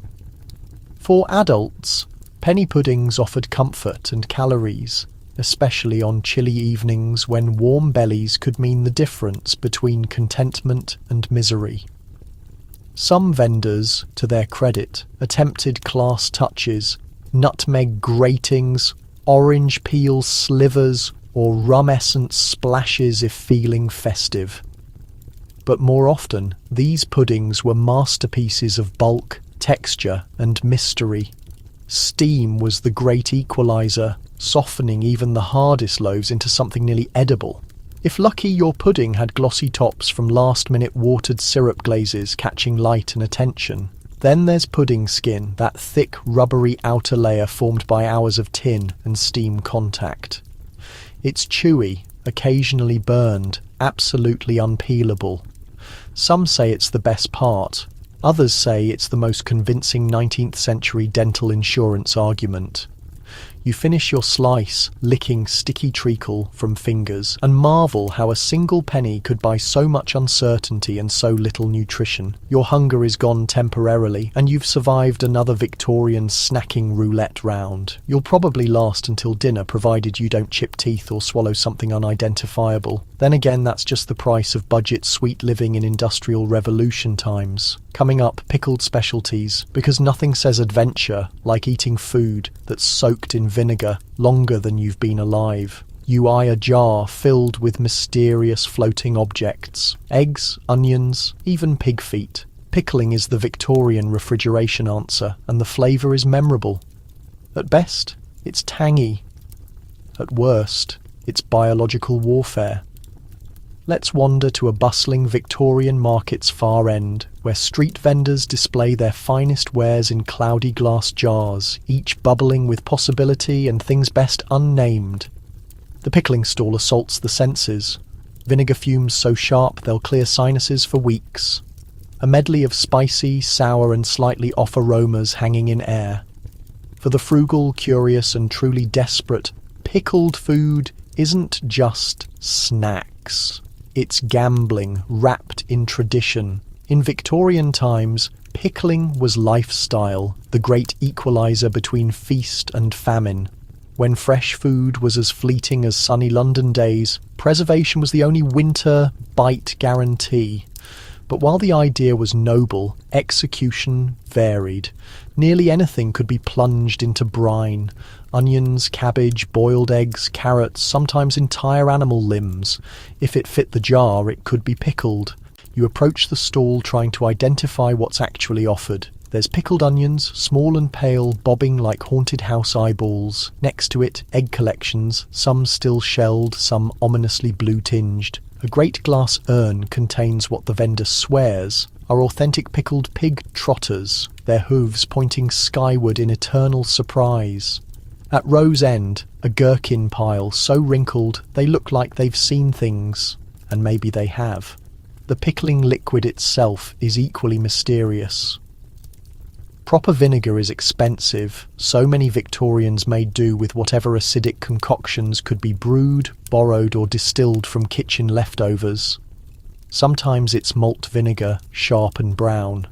For adults, penny puddings offered comfort and calories, especially on chilly evenings when warm bellies could mean the difference between contentment and misery. Some vendors, to their credit, attempted class touches, nutmeg gratings, orange peel slivers, or rum essence splashes if feeling festive. But more often, these puddings were masterpieces of bulk, texture, and mystery. Steam was the great equalizer, softening even the hardest loaves into something nearly edible. If lucky, your pudding had glossy tops from last-minute watered syrup glazes catching light and attention. Then there's pudding skin, that thick, rubbery outer layer formed by hours of tin and steam contact. It's chewy, occasionally burned, absolutely unpeelable. Some say it's the best part. Others say it's the most convincing 19th century dental insurance argument. You finish your slice, licking sticky treacle from fingers, and marvel how a single penny could buy so much uncertainty and so little nutrition. Your hunger is gone temporarily, and you've survived another Victorian snacking roulette round. You'll probably last until dinner, provided you don't chip teeth or swallow something unidentifiable. Then again, that's just the price of budget sweet living in Industrial Revolution times. Coming up, pickled specialties, because nothing says adventure like eating food that's soaked in vinegar longer than you've been alive. You eye a jar filled with mysterious floating objects. Eggs, onions, even pig feet. Pickling is the Victorian refrigeration answer, and the flavour is memorable. At best, it's tangy. At worst, it's biological warfare. Let's wander to a bustling Victorian market's far end, where street vendors display their finest wares in cloudy glass jars, each bubbling with possibility and things best unnamed. The pickling stall assaults the senses. Vinegar fumes so sharp they'll clear sinuses for weeks. A medley of spicy, sour and slightly off aromas hanging in air. For the frugal, curious and truly desperate, pickled food isn't just snacks. It's gambling wrapped in tradition. In Victorian times, pickling was lifestyle, the great equalizer between feast and famine. When fresh food was as fleeting as sunny London days, preservation was the only winter bite guarantee. But while the idea was noble, execution varied. Nearly anything could be plunged into brine. Onions, cabbage, boiled eggs, carrots, sometimes entire animal limbs. If it fit the jar, it could be pickled. You approach the stall trying to identify what's actually offered. There's pickled onions, small and pale, bobbing like haunted house eyeballs. Next to it, egg collections, some still shelled, some ominously blue-tinged. A great glass urn contains what the vendor swears are authentic pickled pig trotters, their hooves pointing skyward in eternal surprise. At Row's End, a gherkin pile so wrinkled they look like they've seen things, and maybe they have. The pickling liquid itself is equally mysterious. Proper vinegar is expensive, so many Victorians made do with whatever acidic concoctions could be brewed, borrowed or distilled from kitchen leftovers. Sometimes it's malt vinegar, sharp and brown.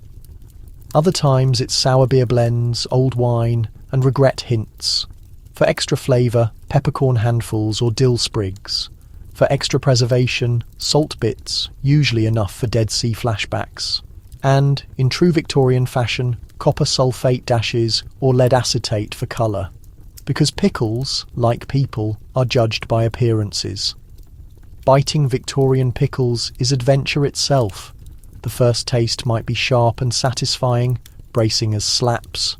Other times it's sour beer blends, old wine and regret hints. For extra flavour, peppercorn handfuls or dill sprigs. For extra preservation, salt bits, usually enough for Dead Sea flashbacks. And, in true Victorian fashion, copper sulfate dashes or lead acetate for colour. Because pickles, like people, are judged by appearances. Biting Victorian pickles is adventure itself. The first taste might be sharp and satisfying, bracing as slaps.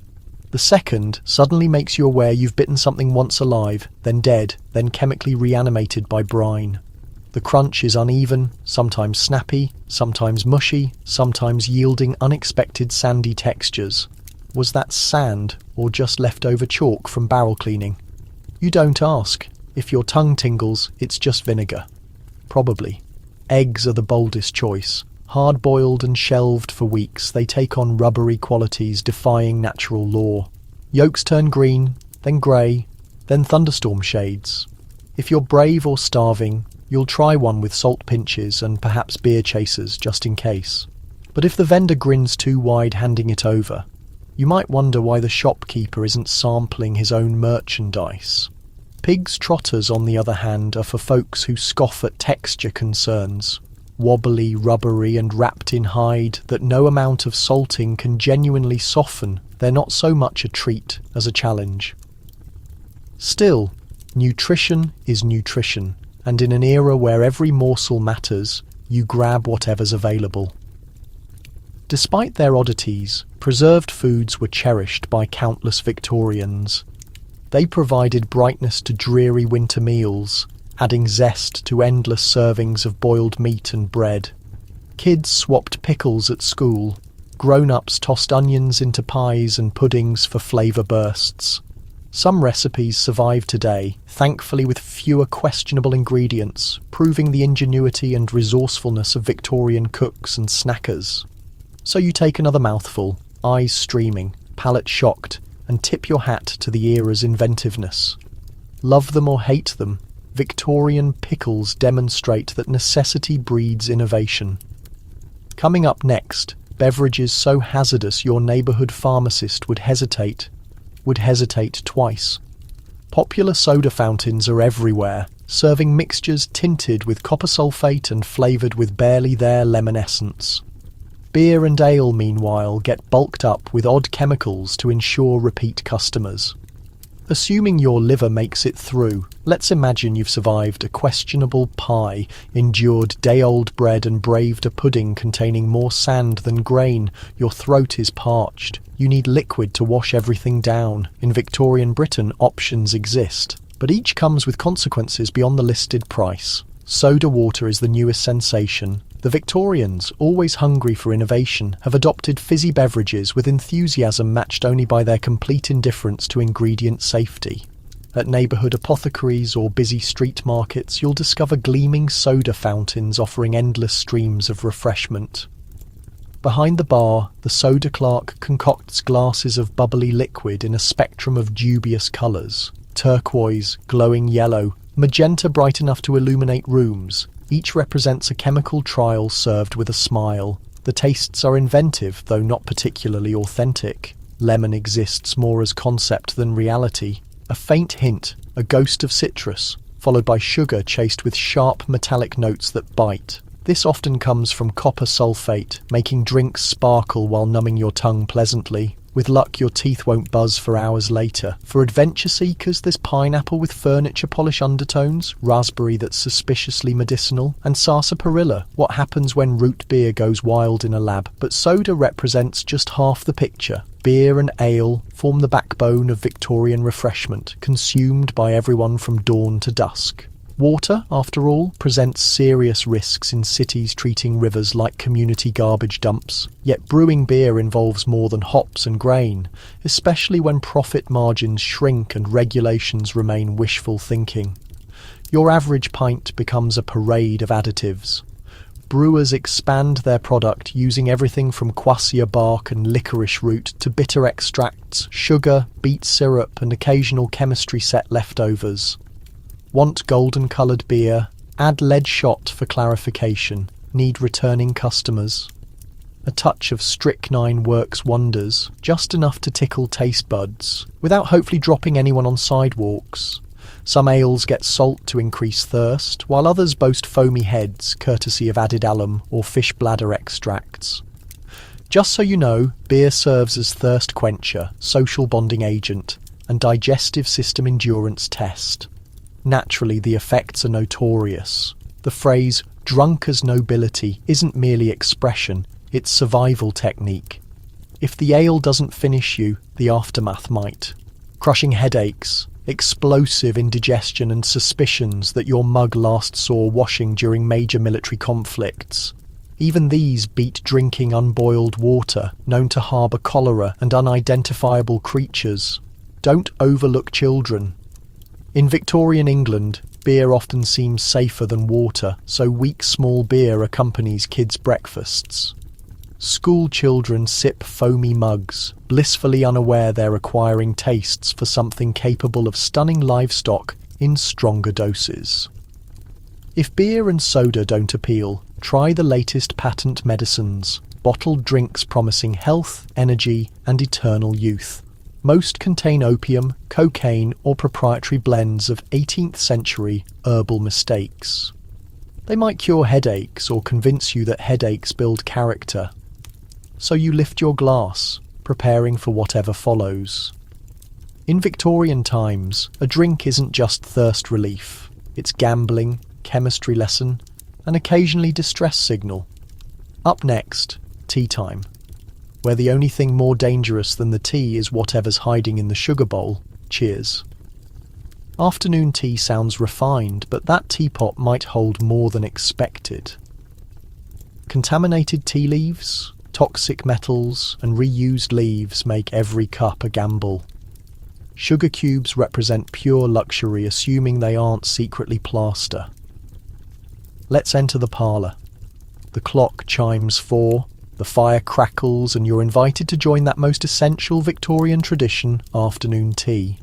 The second suddenly makes you aware you've bitten something once alive, then dead, then chemically reanimated by brine. The crunch is uneven, sometimes snappy, sometimes mushy, sometimes yielding unexpected sandy textures. Was that sand or just leftover chalk from barrel cleaning? You don't ask. If your tongue tingles, it's just vinegar. Probably. Eggs are the boldest choice. Hard-boiled and shelved for weeks, they take on rubbery qualities defying natural law. Yolks turn green, then grey, then thunderstorm shades. If you're brave or starving, you'll try one with salt pinches and perhaps beer chasers just in case. But if the vendor grins too wide handing it over, you might wonder why the shopkeeper isn't sampling his own merchandise. Pig's trotters, on the other hand, are for folks who scoff at texture concerns. Wobbly, rubbery and wrapped in hide that no amount of salting can genuinely soften, they're not so much a treat as a challenge. Still, nutrition is nutrition, and in an era where every morsel matters, you grab whatever's available. Despite their oddities, preserved foods were cherished by countless Victorians. They provided brightness to dreary winter meals, adding zest to endless servings of boiled meat and bread. Kids swapped pickles at school. Grown-ups tossed onions into pies and puddings for flavour bursts. Some recipes survive today, thankfully with fewer questionable ingredients, proving the ingenuity and resourcefulness of Victorian cooks and snackers. So you take another mouthful, eyes streaming, palate shocked, and tip your hat to the era's inventiveness. Love them or hate them, Victorian pickles demonstrate that necessity breeds innovation. Coming up next, beverages so hazardous your neighbourhood pharmacist would hesitate twice. Popular soda fountains are everywhere, serving mixtures tinted with copper sulfate and flavoured with barely there lemon essence. Beer and ale, meanwhile, get bulked up with odd chemicals to ensure repeat customers. Assuming your liver makes it through, let's imagine you've survived a questionable pie, endured day-old bread and braved a pudding containing more sand than grain. Your throat is parched. You need liquid to wash everything down. In Victorian Britain, options exist, but each comes with consequences beyond the listed price. Soda water is the newest sensation. The Victorians, always hungry for innovation, have adopted fizzy beverages with enthusiasm matched only by their complete indifference to ingredient safety. At neighbourhood apothecaries or busy street markets, you'll discover gleaming soda fountains offering endless streams of refreshment. Behind the bar, the soda clerk concocts glasses of bubbly liquid in a spectrum of dubious colours: turquoise, glowing yellow, magenta bright enough to illuminate rooms. Each represents a chemical trial served with a smile. The tastes are inventive, though not particularly authentic. Lemon exists more as concept than reality. A faint hint, a ghost of citrus, followed by sugar chased with sharp metallic notes that bite. This often comes from copper sulfate, making drinks sparkle while numbing your tongue pleasantly. With luck, your teeth won't buzz for hours later. For adventure seekers, there's pineapple with furniture polish undertones, raspberry that's suspiciously medicinal, and sarsaparilla, what happens when root beer goes wild in a lab. But soda represents just half the picture. Beer and ale form the backbone of Victorian refreshment, consumed by everyone from dawn to dusk. Water, after all, presents serious risks in cities treating rivers like community garbage dumps, yet brewing beer involves more than hops and grain, especially when profit margins shrink and regulations remain wishful thinking. Your average pint becomes a parade of additives. Brewers expand their product using everything from quassia bark and licorice root to bitter extracts, sugar, beet syrup, and occasional chemistry set leftovers. Want golden-coloured beer? Add lead shot for clarification. Need returning customers? A touch of strychnine works wonders, just enough to tickle taste buds, without hopefully dropping anyone on sidewalks. Some ales get salt to increase thirst, while others boast foamy heads, courtesy of added alum or fish bladder extracts. Just so you know, beer serves as thirst quencher, social bonding agent, and digestive system endurance test. Naturally, the effects are notorious. The phrase drunk as nobility isn't merely expression, it's survival technique. If the ale doesn't finish you, the aftermath might. Crushing headaches, explosive indigestion, and suspicions that your mug last saw washing during major military conflicts. Even these beat drinking unboiled water, known to harbour cholera and unidentifiable creatures. Don't overlook children. In Victorian England, beer often seems safer than water, so weak small beer accompanies kids' breakfasts. School children sip foamy mugs, blissfully unaware they're acquiring tastes for something capable of stunning livestock in stronger doses. If beer and soda don't appeal, try the latest patent medicines, bottled drinks promising health, energy, and eternal youth. Most contain opium, cocaine, or proprietary blends of 18th century herbal mistakes. They might cure headaches or convince you that headaches build character. So you lift your glass, preparing for whatever follows. In Victorian times, a drink isn't just thirst relief. It's gambling, chemistry lesson, and occasionally distress signal. Up next, tea time, where the only thing more dangerous than the tea is whatever's hiding in the sugar bowl. Cheers. Afternoon tea sounds refined, but that teapot might hold more than expected. Contaminated tea leaves, toxic metals, and reused leaves make every cup a gamble. Sugar cubes represent pure luxury, assuming they aren't secretly plaster. Let's enter the parlour. The clock chimes 4, the fire crackles, and you're invited to join that most essential Victorian tradition, afternoon tea.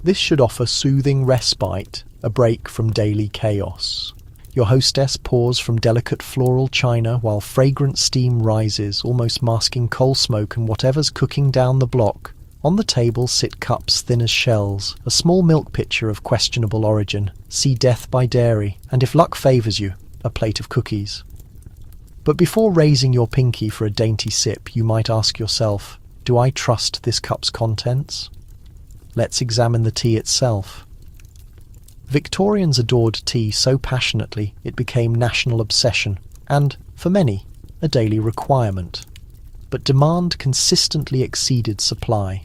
This should offer soothing respite, a break from daily chaos. Your hostess pours from delicate floral china while fragrant steam rises, almost masking coal smoke and whatever's cooking down the block. On the table sit cups thin as shells, a small milk pitcher of questionable origin, see death by dairy, and if luck favours you, a plate of cookies. But before raising your pinky for a dainty sip, you might ask yourself, do I trust this cup's contents? Let's examine the tea itself. Victorians adored tea so passionately it became national obsession, and, for many, a daily requirement. But demand consistently exceeded supply.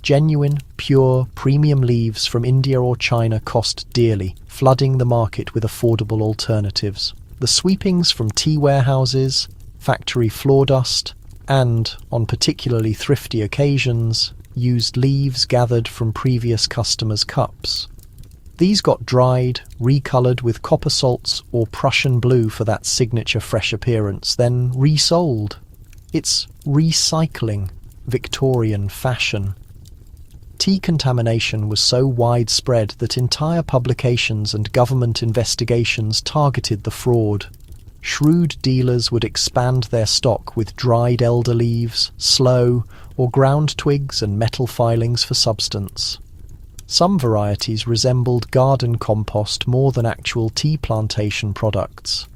Genuine, pure, premium leaves from India or China cost dearly, flooding the market with affordable alternatives. The sweepings from tea warehouses, factory floor dust, and, on particularly thrifty occasions, used leaves gathered from previous customers' cups. These got dried, recoloured with copper salts or Prussian blue for that signature fresh appearance, then resold. It's recycling, Victorian fashion. Tea contamination was so widespread that entire publications and government investigations targeted the fraud. Shrewd dealers would expand their stock with dried elder leaves, sloe, or ground twigs and metal filings for substance. Some varieties resembled garden compost more than actual tea plantation products.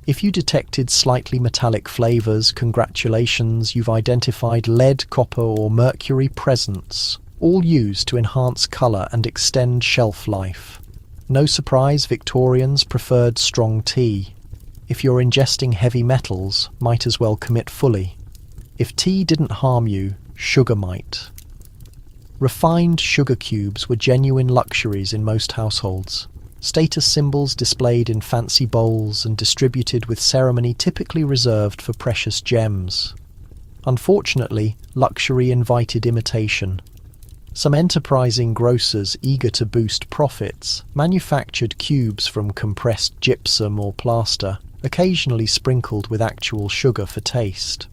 If you detected slightly metallic flavours, congratulations, you've identified lead, copper, or mercury presence, all used to enhance colour and extend shelf life. No surprise, Victorians preferred strong tea. If you're ingesting heavy metals, might as well commit fully. If tea didn't harm you, sugar might. Refined sugar cubes were genuine luxuries in most households. status symbols displayed in fancy bowls and distributed with ceremony typically reserved for precious gems. Unfortunately, luxury invited imitation. Some enterprising grocers eager to boost profits manufactured cubes from compressed gypsum or plaster, occasionally sprinkled with actual sugar for taste.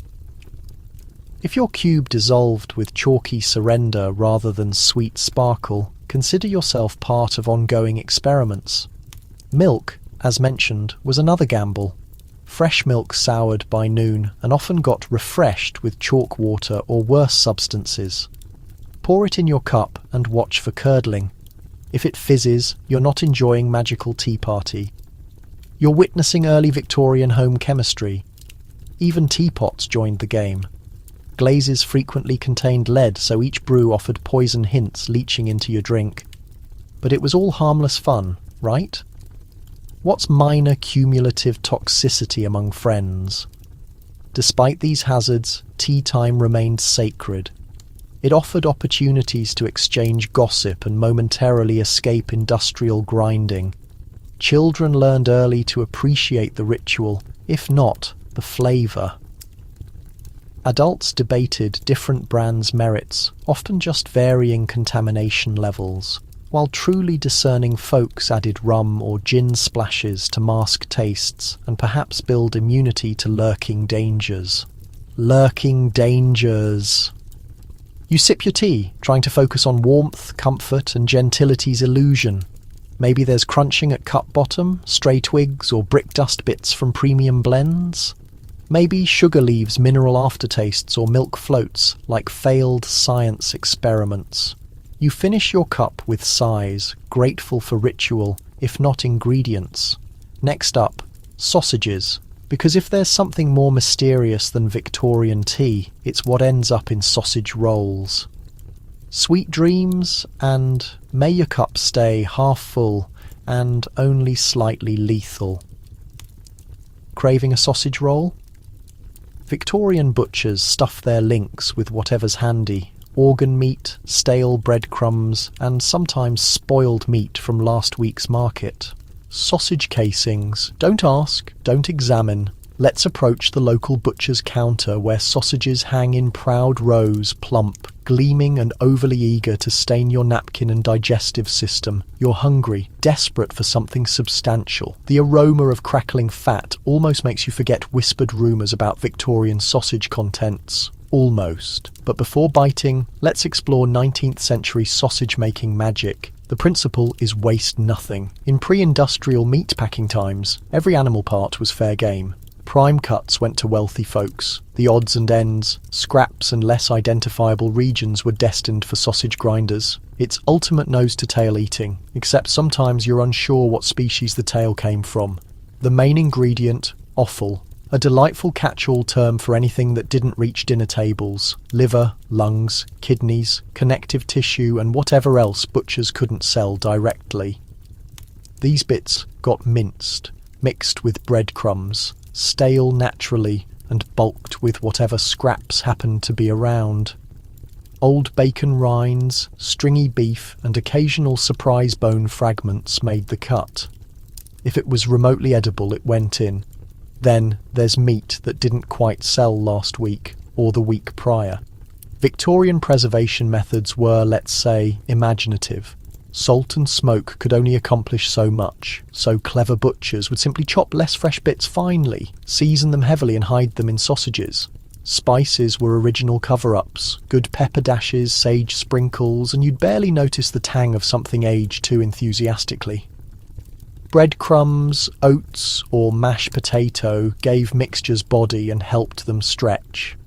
If your cube dissolved with chalky surrender rather than sweet sparkle, consider yourself part of ongoing experiments. Milk, as mentioned, was another gamble. Fresh milk soured by noon and often got refreshed with chalk water or worse substances. Pour it in your cup and watch for curdling. If it fizzes, you're not enjoying magical tea party. You're witnessing early Victorian home chemistry. Even teapots joined the game. Glazes frequently contained lead, so each brew offered poison hints leaching into your drink. But it was all harmless fun, right? What's minor cumulative toxicity among friends? Despite these hazards, tea time remained sacred. It offered opportunities to exchange gossip and momentarily escape industrial grinding. Children learned early to appreciate the ritual, if not the flavour. Adults debated different brands' merits, often just varying contamination levels, while truly discerning folks added rum or gin splashes to mask tastes and perhaps build immunity to lurking dangers. Lurking dangers! You sip your tea, trying to focus on warmth, comfort, and gentility's illusion. Maybe there's crunching at cup bottom, stray twigs, or brick dust bits from premium blends. Maybe sugar leaves mineral aftertastes or milk floats like failed science experiments. You finish your cup with sighs, grateful for ritual, if not ingredients. Next up, sausages. Because if there's something more mysterious than Victorian tea, it's what ends up in sausage rolls. Sweet dreams and may your cup stay half full and only slightly lethal. Craving a sausage roll? Victorian butchers stuff their links with whatever's handy. Organ meat, stale breadcrumbs, and sometimes spoiled meat from last week's market. Sausage casings. Don't ask, don't examine. Let's approach the local butcher's counter where sausages hang in proud rows, plump, gleaming and overly eager to stain your napkin and digestive system. You're hungry, desperate for something substantial. The aroma of crackling fat almost makes you forget whispered rumours about Victorian sausage contents. Almost. But before biting, let's explore 19th century sausage-making magic. The principle is waste nothing. In pre-industrial meat packing times, every animal part was fair game. Prime cuts went to wealthy folks. The odds and ends, scraps and less identifiable regions were destined for sausage grinders. It's ultimate nose-to-tail eating, except sometimes you're unsure what species the tail came from. The main ingredient, offal. A delightful catch-all term for anything that didn't reach dinner tables. Liver, lungs, kidneys, connective tissue and whatever else butchers couldn't sell directly. These bits got minced, mixed with breadcrumbs, stale naturally and bulked with whatever scraps happened to be around. Old bacon rinds, stringy beef and occasional surprise bone fragments made the cut. If it was remotely edible, it went in. Then there's meat that didn't quite sell last week or the week prior. Victorian preservation methods were, let's say, imaginative. Salt and smoke could only accomplish so much, so clever butchers would simply chop less fresh bits finely, season them heavily and hide them in sausages. Spices were original cover-ups, good pepper dashes, sage sprinkles, and you'd barely notice the tang of something aged too enthusiastically. Breadcrumbs, oats, or mashed potato gave mixtures body and helped them stretch.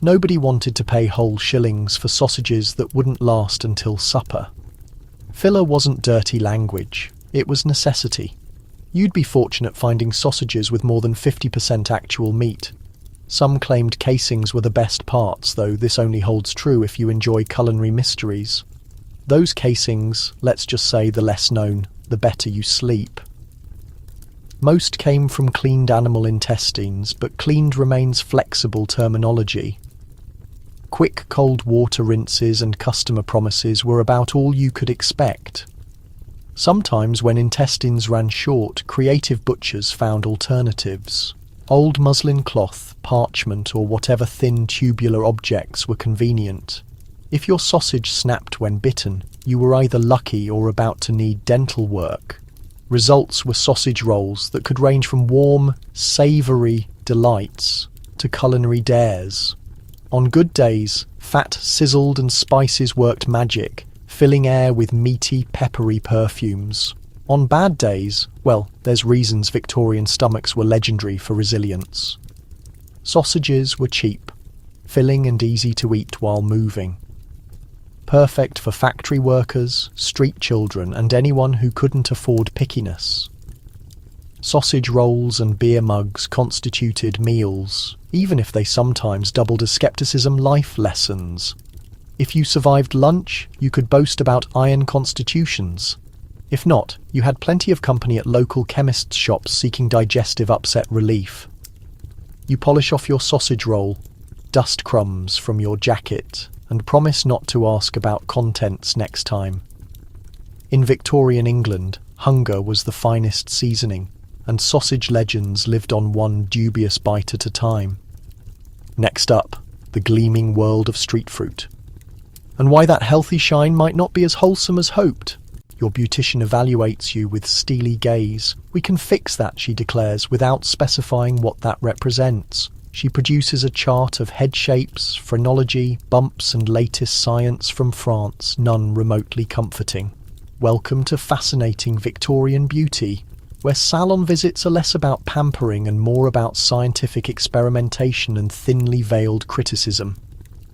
Nobody wanted to pay whole shillings for sausages that wouldn't last until supper. Filler wasn't dirty language, it was necessity. You'd be fortunate finding sausages with more than 50% actual meat. Some claimed casings were the best parts, though this only holds true if you enjoy culinary mysteries. Those casings, let's just say the less known, the better you sleep. Most came from cleaned animal intestines, but cleaned remains flexible terminology. Quick cold water rinses and customer promises were about all you could expect. Sometimes, when intestines ran short, creative butchers found alternatives. Old muslin cloth, parchment, or whatever thin tubular objects were convenient. If your sausage snapped when bitten, you were either lucky or about to need dental work. Results were sausage rolls that could range from warm, savoury delights to culinary dares. On good days, fat sizzled and spices worked magic, filling air with meaty, peppery perfumes. On bad days, well, there's reasons Victorian stomachs were legendary for resilience. Sausages were cheap, filling and easy to eat while moving. Perfect for factory workers, street children, and anyone who couldn't afford pickiness. Sausage rolls and beer mugs constituted meals, even if they sometimes doubled as skepticism life lessons. If you survived lunch, you could boast about iron constitutions. If not, you had plenty of company at local chemists' shops seeking digestive upset relief. You polish off your sausage roll, dust crumbs from your jacket, and promise not to ask about contents next time. In Victorian England, hunger was the finest seasoning, and sausage legends lived on one dubious bite at a time. Next up, the gleaming world of street fruit. And why that healthy shine might not be as wholesome as hoped. Your beautician evaluates you with steely gaze. We can fix that, she declares, without specifying what that represents. She produces a chart of head shapes, phrenology, bumps, and latest science from France, none remotely comforting. Welcome to fascinating Victorian beauty, where salon visits are less about pampering and more about scientific experimentation and thinly veiled criticism.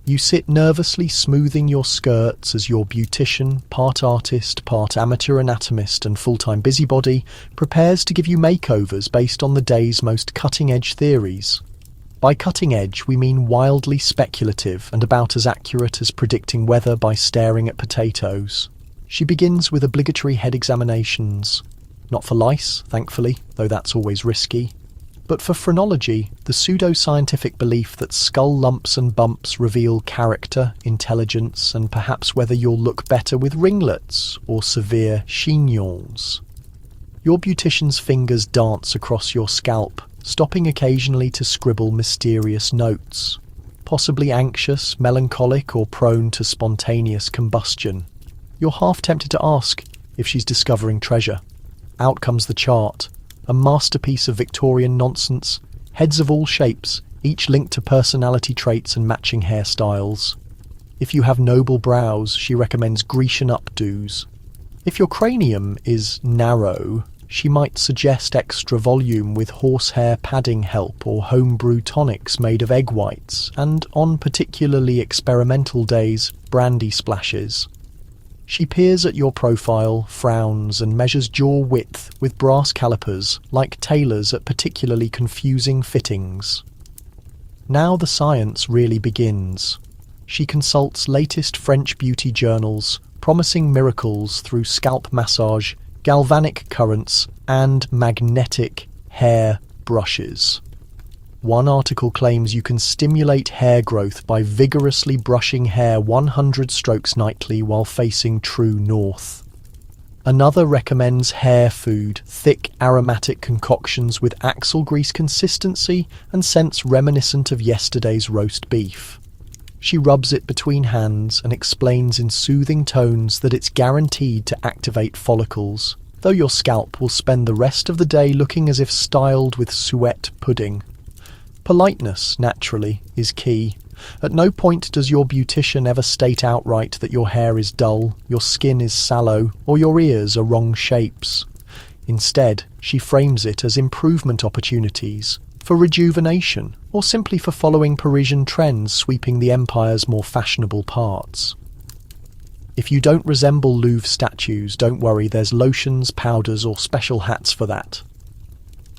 You sit nervously smoothing your skirts as your beautician, part artist, part amateur anatomist and full-time busybody, prepares to give you makeovers based on the day's most cutting-edge theories. By cutting edge, we mean wildly speculative and about as accurate as predicting weather by staring at potatoes. She begins with obligatory head examinations. Not for lice, thankfully, though that's always risky. But for phrenology, the pseudo-scientific belief that skull lumps and bumps reveal character, intelligence, and perhaps whether you'll look better with ringlets or severe chignons. Your beautician's fingers dance across your scalp, stopping occasionally to scribble mysterious notes, possibly anxious, melancholic, or prone to spontaneous combustion. You're half tempted to ask if she's discovering treasure. Out comes the chart. A masterpiece of Victorian nonsense, heads of all shapes, each linked to personality traits and matching hairstyles. If you have noble brows, she recommends Grecian updos. If your cranium is narrow, she might suggest extra volume with horsehair padding help or homebrew tonics made of egg whites, and on particularly experimental days, brandy splashes. She peers at your profile, frowns, and measures jaw width with brass calipers, like tailors at particularly confusing fittings. Now the science really begins. She consults latest French beauty journals, promising miracles through scalp massage, galvanic currents, and magnetic hair brushes. One article claims you can stimulate hair growth by vigorously brushing hair 100 strokes nightly while facing true north. Another recommends hair food, thick aromatic concoctions with axle grease consistency and scents reminiscent of yesterday's roast beef. She rubs it between hands and explains in soothing tones that it's guaranteed to activate follicles, though your scalp will spend the rest of the day looking as if styled with suet pudding. Politeness, naturally, is key. At no point does your beautician ever state outright that your hair is dull, your skin is sallow, or your ears are wrong shapes. Instead, she frames it as improvement opportunities, for rejuvenation, or simply for following Parisian trends sweeping the empire's more fashionable parts. If you don't resemble Louvre statues, don't worry, there's lotions, powders, or special hats for that.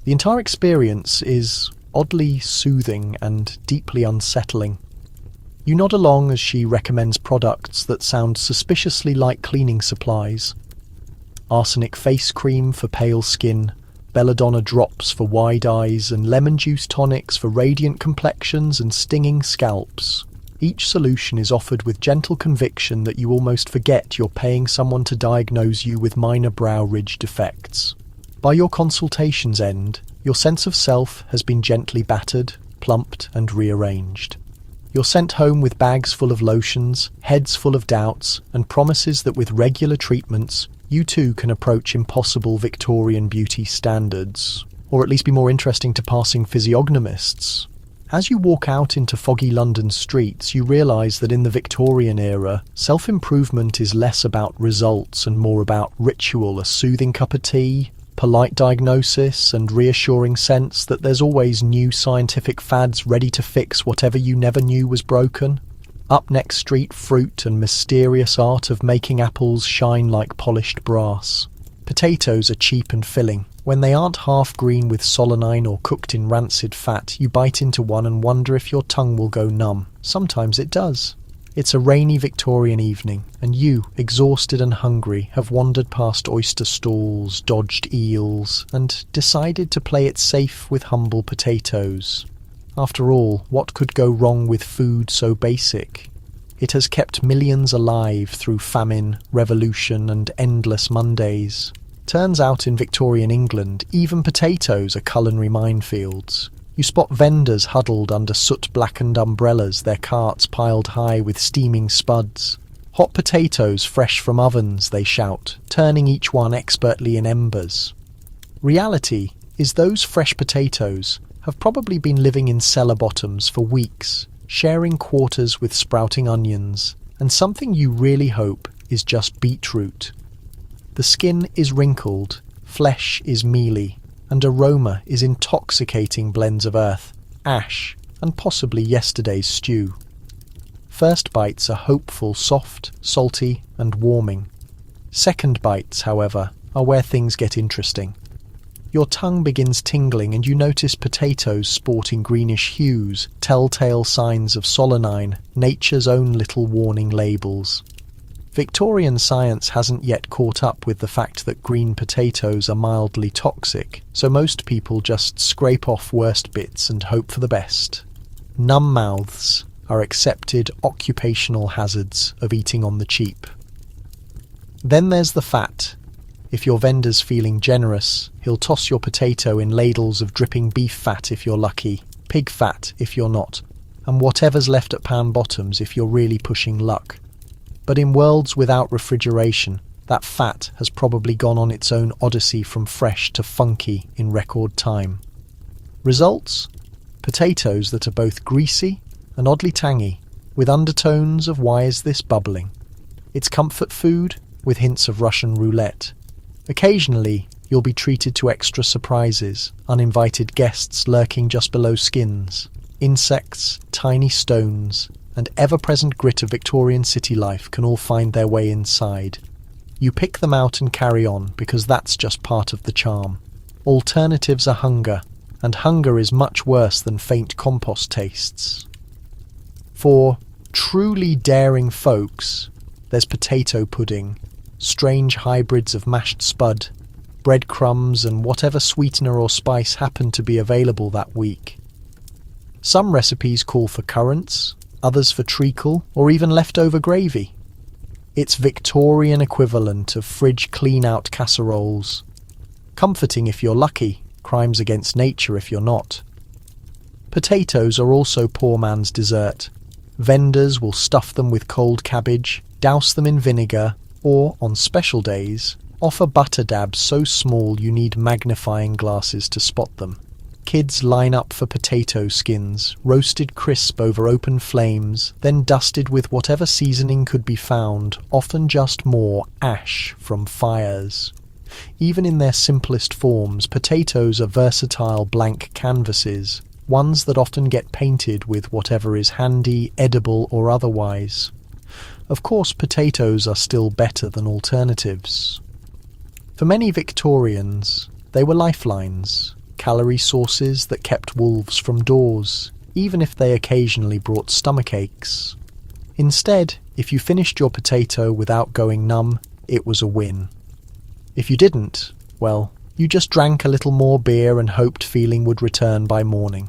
The entire experience is oddly soothing and deeply unsettling. You nod along as she recommends products that sound suspiciously like cleaning supplies. Arsenic face cream for pale skin, belladonna drops for wide eyes, and lemon juice tonics for radiant complexions and stinging scalps. Each solution is offered with gentle conviction that you almost forget you're paying someone to diagnose you with minor brow ridge defects. By your consultation's end, your sense of self has been gently battered, plumped, and rearranged. You're sent home with bags full of lotions, heads full of doubts, and promises that with regular treatments, you too can approach impossible Victorian beauty standards, or at least be more interesting to passing physiognomists. As you walk out into foggy London streets, you realise that in the Victorian era, self-improvement is less about results and more about ritual, a soothing cup of tea, polite diagnosis, and reassuring sense that there's always new scientific fads ready to fix whatever you never knew was broken. Up next street, fruit and mysterious art of making apples shine like polished brass. Potatoes are cheap and filling. When they aren't half green with solanine or cooked in rancid fat, you bite into one and wonder if your tongue will go numb. Sometimes it does. It's a rainy Victorian evening, and you, exhausted and hungry, have wandered past oyster stalls, dodged eels, and decided to play it safe with humble potatoes. After all, what could go wrong with food so basic? It has kept millions alive through famine, revolution, and endless Mondays. Turns out in Victorian England, even potatoes are culinary minefields. You spot vendors huddled under soot-blackened umbrellas, their carts piled high with steaming spuds. Hot potatoes fresh from ovens, they shout, turning each one expertly in embers. Reality is those fresh potatoes have probably been living in cellar bottoms for weeks, sharing quarters with sprouting onions, and something you really hope is just beetroot. The skin is wrinkled, flesh is mealy, and aroma is intoxicating blends of earth, ash, and possibly yesterday's stew. First bites are hopeful, soft, salty, and warming. Second bites, however, are where things get interesting. Your tongue begins tingling and you notice potatoes sporting greenish hues, telltale signs of solanine, nature's own little warning labels. Victorian science hasn't yet caught up with the fact that green potatoes are mildly toxic, so most people just scrape off worst bits and hope for the best. Numb mouths are accepted occupational hazards of eating on the cheap. Then there's the fat. If your vendor's feeling generous, he'll toss your potato in ladles of dripping beef fat if you're lucky, pig fat if you're not, and whatever's left at pan bottoms if you're really pushing luck. But in worlds without refrigeration, that fat has probably gone on its own odyssey from fresh to funky in record time. Results? Potatoes that are both greasy and oddly tangy, with undertones of why is this bubbling? It's comfort food with hints of Russian roulette. Occasionally, you'll be treated to extra surprises, uninvited guests lurking just below skins, insects, tiny stones, and ever-present grit of Victorian city life can all find their way inside. You pick them out and carry on because that's just part of the charm. Alternatives are hunger, and hunger is much worse than faint compost tastes. For truly daring folks, there's potato pudding, strange hybrids of mashed spud, breadcrumbs, and whatever sweetener or spice happened to be available that week. Some recipes call for currants, others for treacle, or even leftover gravy. It's Victorian equivalent of fridge clean-out casseroles. Comforting if you're lucky, crimes against nature if you're not. Potatoes are also poor man's dessert. Vendors will stuff them with cold cabbage, douse them in vinegar, or, on special days, offer butter dabs so small you need magnifying glasses to spot them. Kids line up for potato skins, roasted crisp over open flames, then dusted with whatever seasoning could be found, often just more ash from fires. Even in their simplest forms, potatoes are versatile blank canvases, ones that often get painted with whatever is handy, edible, or otherwise. Of course, potatoes are still better than alternatives. For many Victorians, they were lifelines, calorie sources that kept wolves from doors, even if they occasionally brought stomach aches. Instead, if you finished your potato without going numb, it was a win. If you didn't, well, you just drank a little more beer and hoped feeling would return by morning.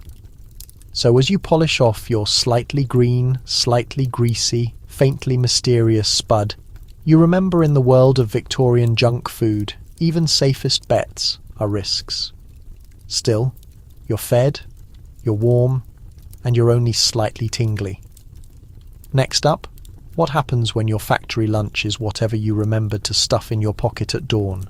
So as you polish off your slightly green, slightly greasy, faintly mysterious spud, you remember in the world of Victorian junk food, even safest bets are risks. Still, you're fed, you're warm, and you're only slightly tingly. Next up, what happens when your factory lunch is whatever you remembered to stuff in your pocket at dawn?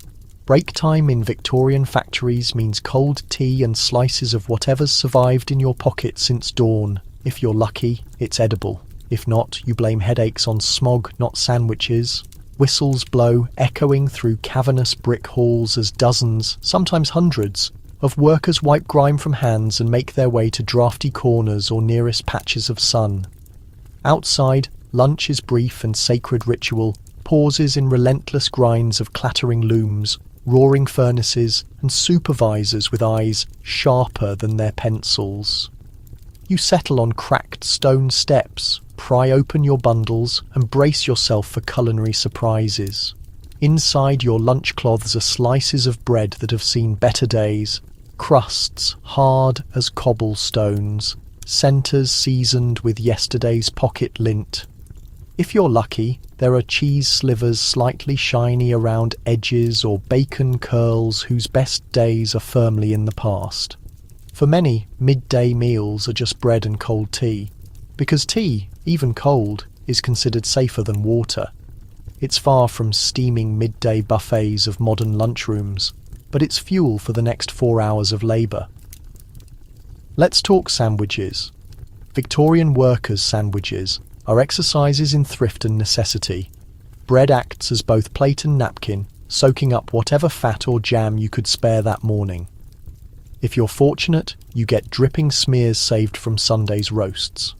Break time in Victorian factories means cold tea and slices of whatever's survived in your pocket since dawn. If you're lucky, it's edible. If not, you blame headaches on smog, not sandwiches. Whistles blow, echoing through cavernous brick halls as dozens, sometimes hundreds, of workers wipe grime from hands and make their way to drafty corners or nearest patches of sun. Outside, lunch is brief and sacred ritual, pauses in relentless grinds of clattering looms, roaring furnaces, and supervisors with eyes sharper than their pencils. You settle on cracked stone steps, pry open your bundles, and brace yourself for culinary surprises. Inside your lunch cloths are slices of bread that have seen better days, crusts hard as cobblestones, centres seasoned with yesterday's pocket lint. If you're lucky, there are cheese slivers slightly shiny around edges or bacon curls whose best days are firmly in the past. For many, midday meals are just bread and cold tea, because tea, even cold, is considered safer than water. It's far from steaming midday buffets of modern lunchrooms, but it's fuel for the next 4 hours of labour. Let's talk sandwiches. Victorian workers' sandwiches are exercises in thrift and necessity. Bread acts as both plate and napkin, soaking up whatever fat or jam you could spare that morning. If you're fortunate, you get dripping smears saved from Sunday's roasts.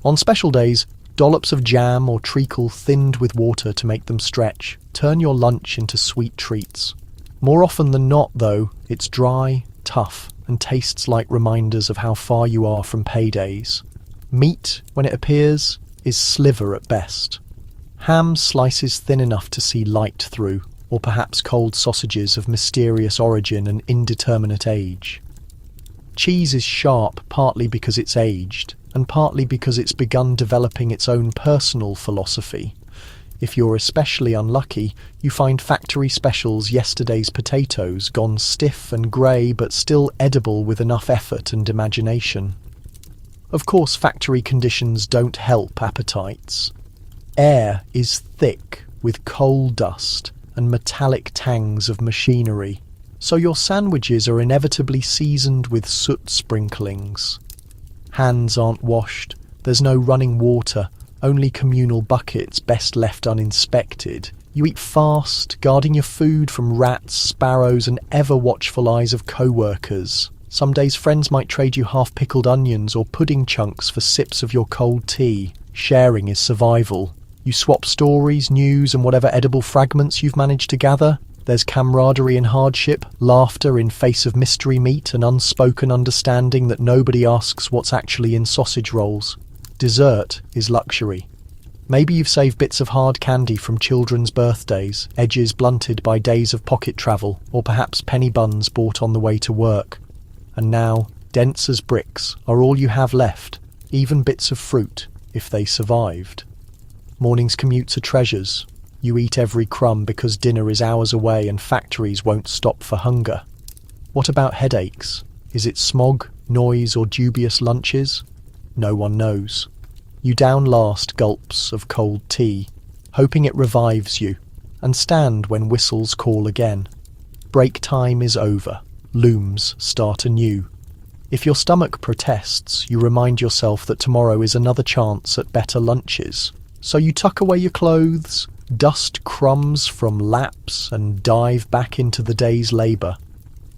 On special days, dollops of jam or treacle thinned with water to make them stretch turn your lunch into sweet treats. More often than not, though, it's dry, tough, and tastes like reminders of how far you are from paydays. Meat, when it appears, is sliver at best. Ham slices thin enough to see light through, or perhaps cold sausages of mysterious origin and indeterminate age. Cheese is sharp partly because it's aged, and partly because it's begun developing its own personal philosophy. If you're especially unlucky, you find factory specials yesterday's potatoes gone stiff and grey but still edible with enough effort and imagination. Of course, factory conditions don't help appetites. Air is thick with coal dust and metallic tangs of machinery, so your sandwiches are inevitably seasoned with soot sprinklings. Hands aren't washed, there's no running water, only communal buckets best left uninspected. You eat fast, guarding your food from rats, sparrows, and ever-watchful eyes of co-workers. Some days friends might trade you half-pickled onions or pudding chunks for sips of your cold tea. Sharing is survival. You swap stories, news, and whatever edible fragments you've managed to gather. There's camaraderie in hardship, laughter in face of mystery meat, and unspoken understanding that nobody asks what's actually in sausage rolls. Dessert is luxury. Maybe you've saved bits of hard candy from children's birthdays, edges blunted by days of pocket travel, or perhaps penny buns bought on the way to work. And now, dense as bricks, are all you have left, even bits of fruit, if they survived. Morning's commutes are treasures. You eat every crumb because dinner is hours away and factories won't stop for hunger. What about headaches? Is it smog, noise, or dubious lunches? No one knows. You down last gulps of cold tea, hoping it revives you, and stand when whistles call again. Break time is over. Looms start anew. If your stomach protests, you remind yourself that tomorrow is another chance at better lunches. So you tuck away your clothes, dust crumbs from laps, and dive back into the day's labour.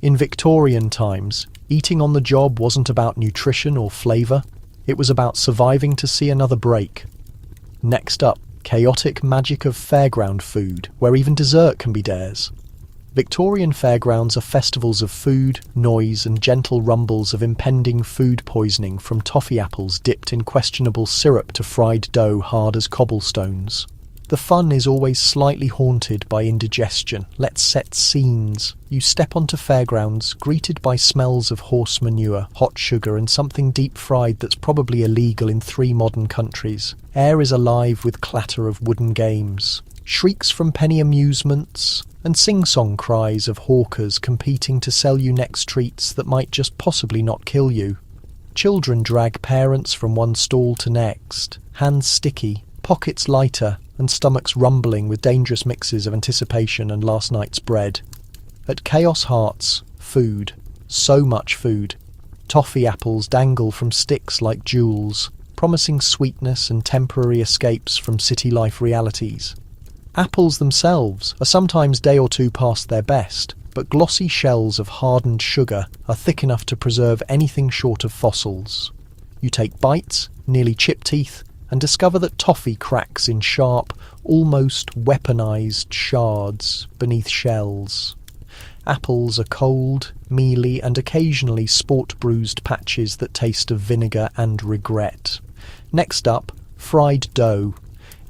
In Victorian times, eating on the job wasn't about nutrition or flavour. It was about surviving to see another break. Next up, chaotic magic of fairground food, where even dessert can be dares. Victorian fairgrounds are festivals of food, noise, and gentle rumbles of impending food poisoning, from toffee apples dipped in questionable syrup to fried dough hard as cobblestones. The fun is always slightly haunted by indigestion. Let's set scenes. You step onto fairgrounds, greeted by smells of horse manure, hot sugar, and something deep-fried that's probably illegal in 3 modern countries. Air is alive with clatter of wooden games, shrieks from penny amusements, and sing-song cries of hawkers competing to sell you next treats that might just possibly not kill you. Children drag parents from one stall to next, hands sticky, pockets lighter, and stomachs rumbling with dangerous mixes of anticipation and last night's bread. At Chaos Hearts, food. So much food. Toffee apples dangle from sticks like jewels, promising sweetness and temporary escapes from city life realities. Apples themselves are sometimes day or two past their best, but glossy shells of hardened sugar are thick enough to preserve anything short of fossils. You take bites, nearly chip teeth, and discover that toffee cracks in sharp, almost weaponized shards beneath shells. Apples are cold, mealy, and occasionally sport-bruised patches that taste of vinegar and regret. Next up, fried dough.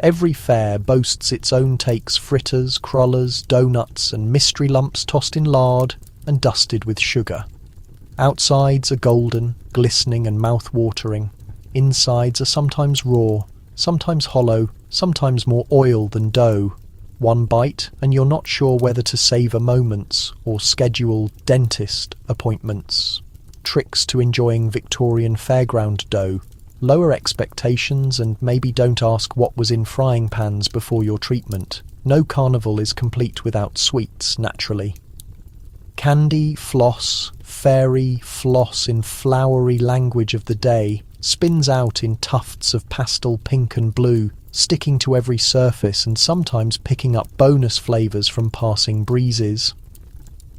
Every fair boasts its own takes: fritters, crullers, doughnuts, and mystery lumps tossed in lard and dusted with sugar. Outsides are golden, glistening, and mouth-watering. Insides are sometimes raw, sometimes hollow, sometimes more oil than dough. One bite and you're not sure whether to savour moments or schedule dentist appointments. Tricks to enjoying Victorian fairground dough. Lower expectations and maybe don't ask what was in frying pans before your treatment. No carnival is complete without sweets, naturally. Candy, floss, fairy, floss in flowery language of the day, spins out in tufts of pastel pink and blue, sticking to every surface and sometimes picking up bonus flavours from passing breezes.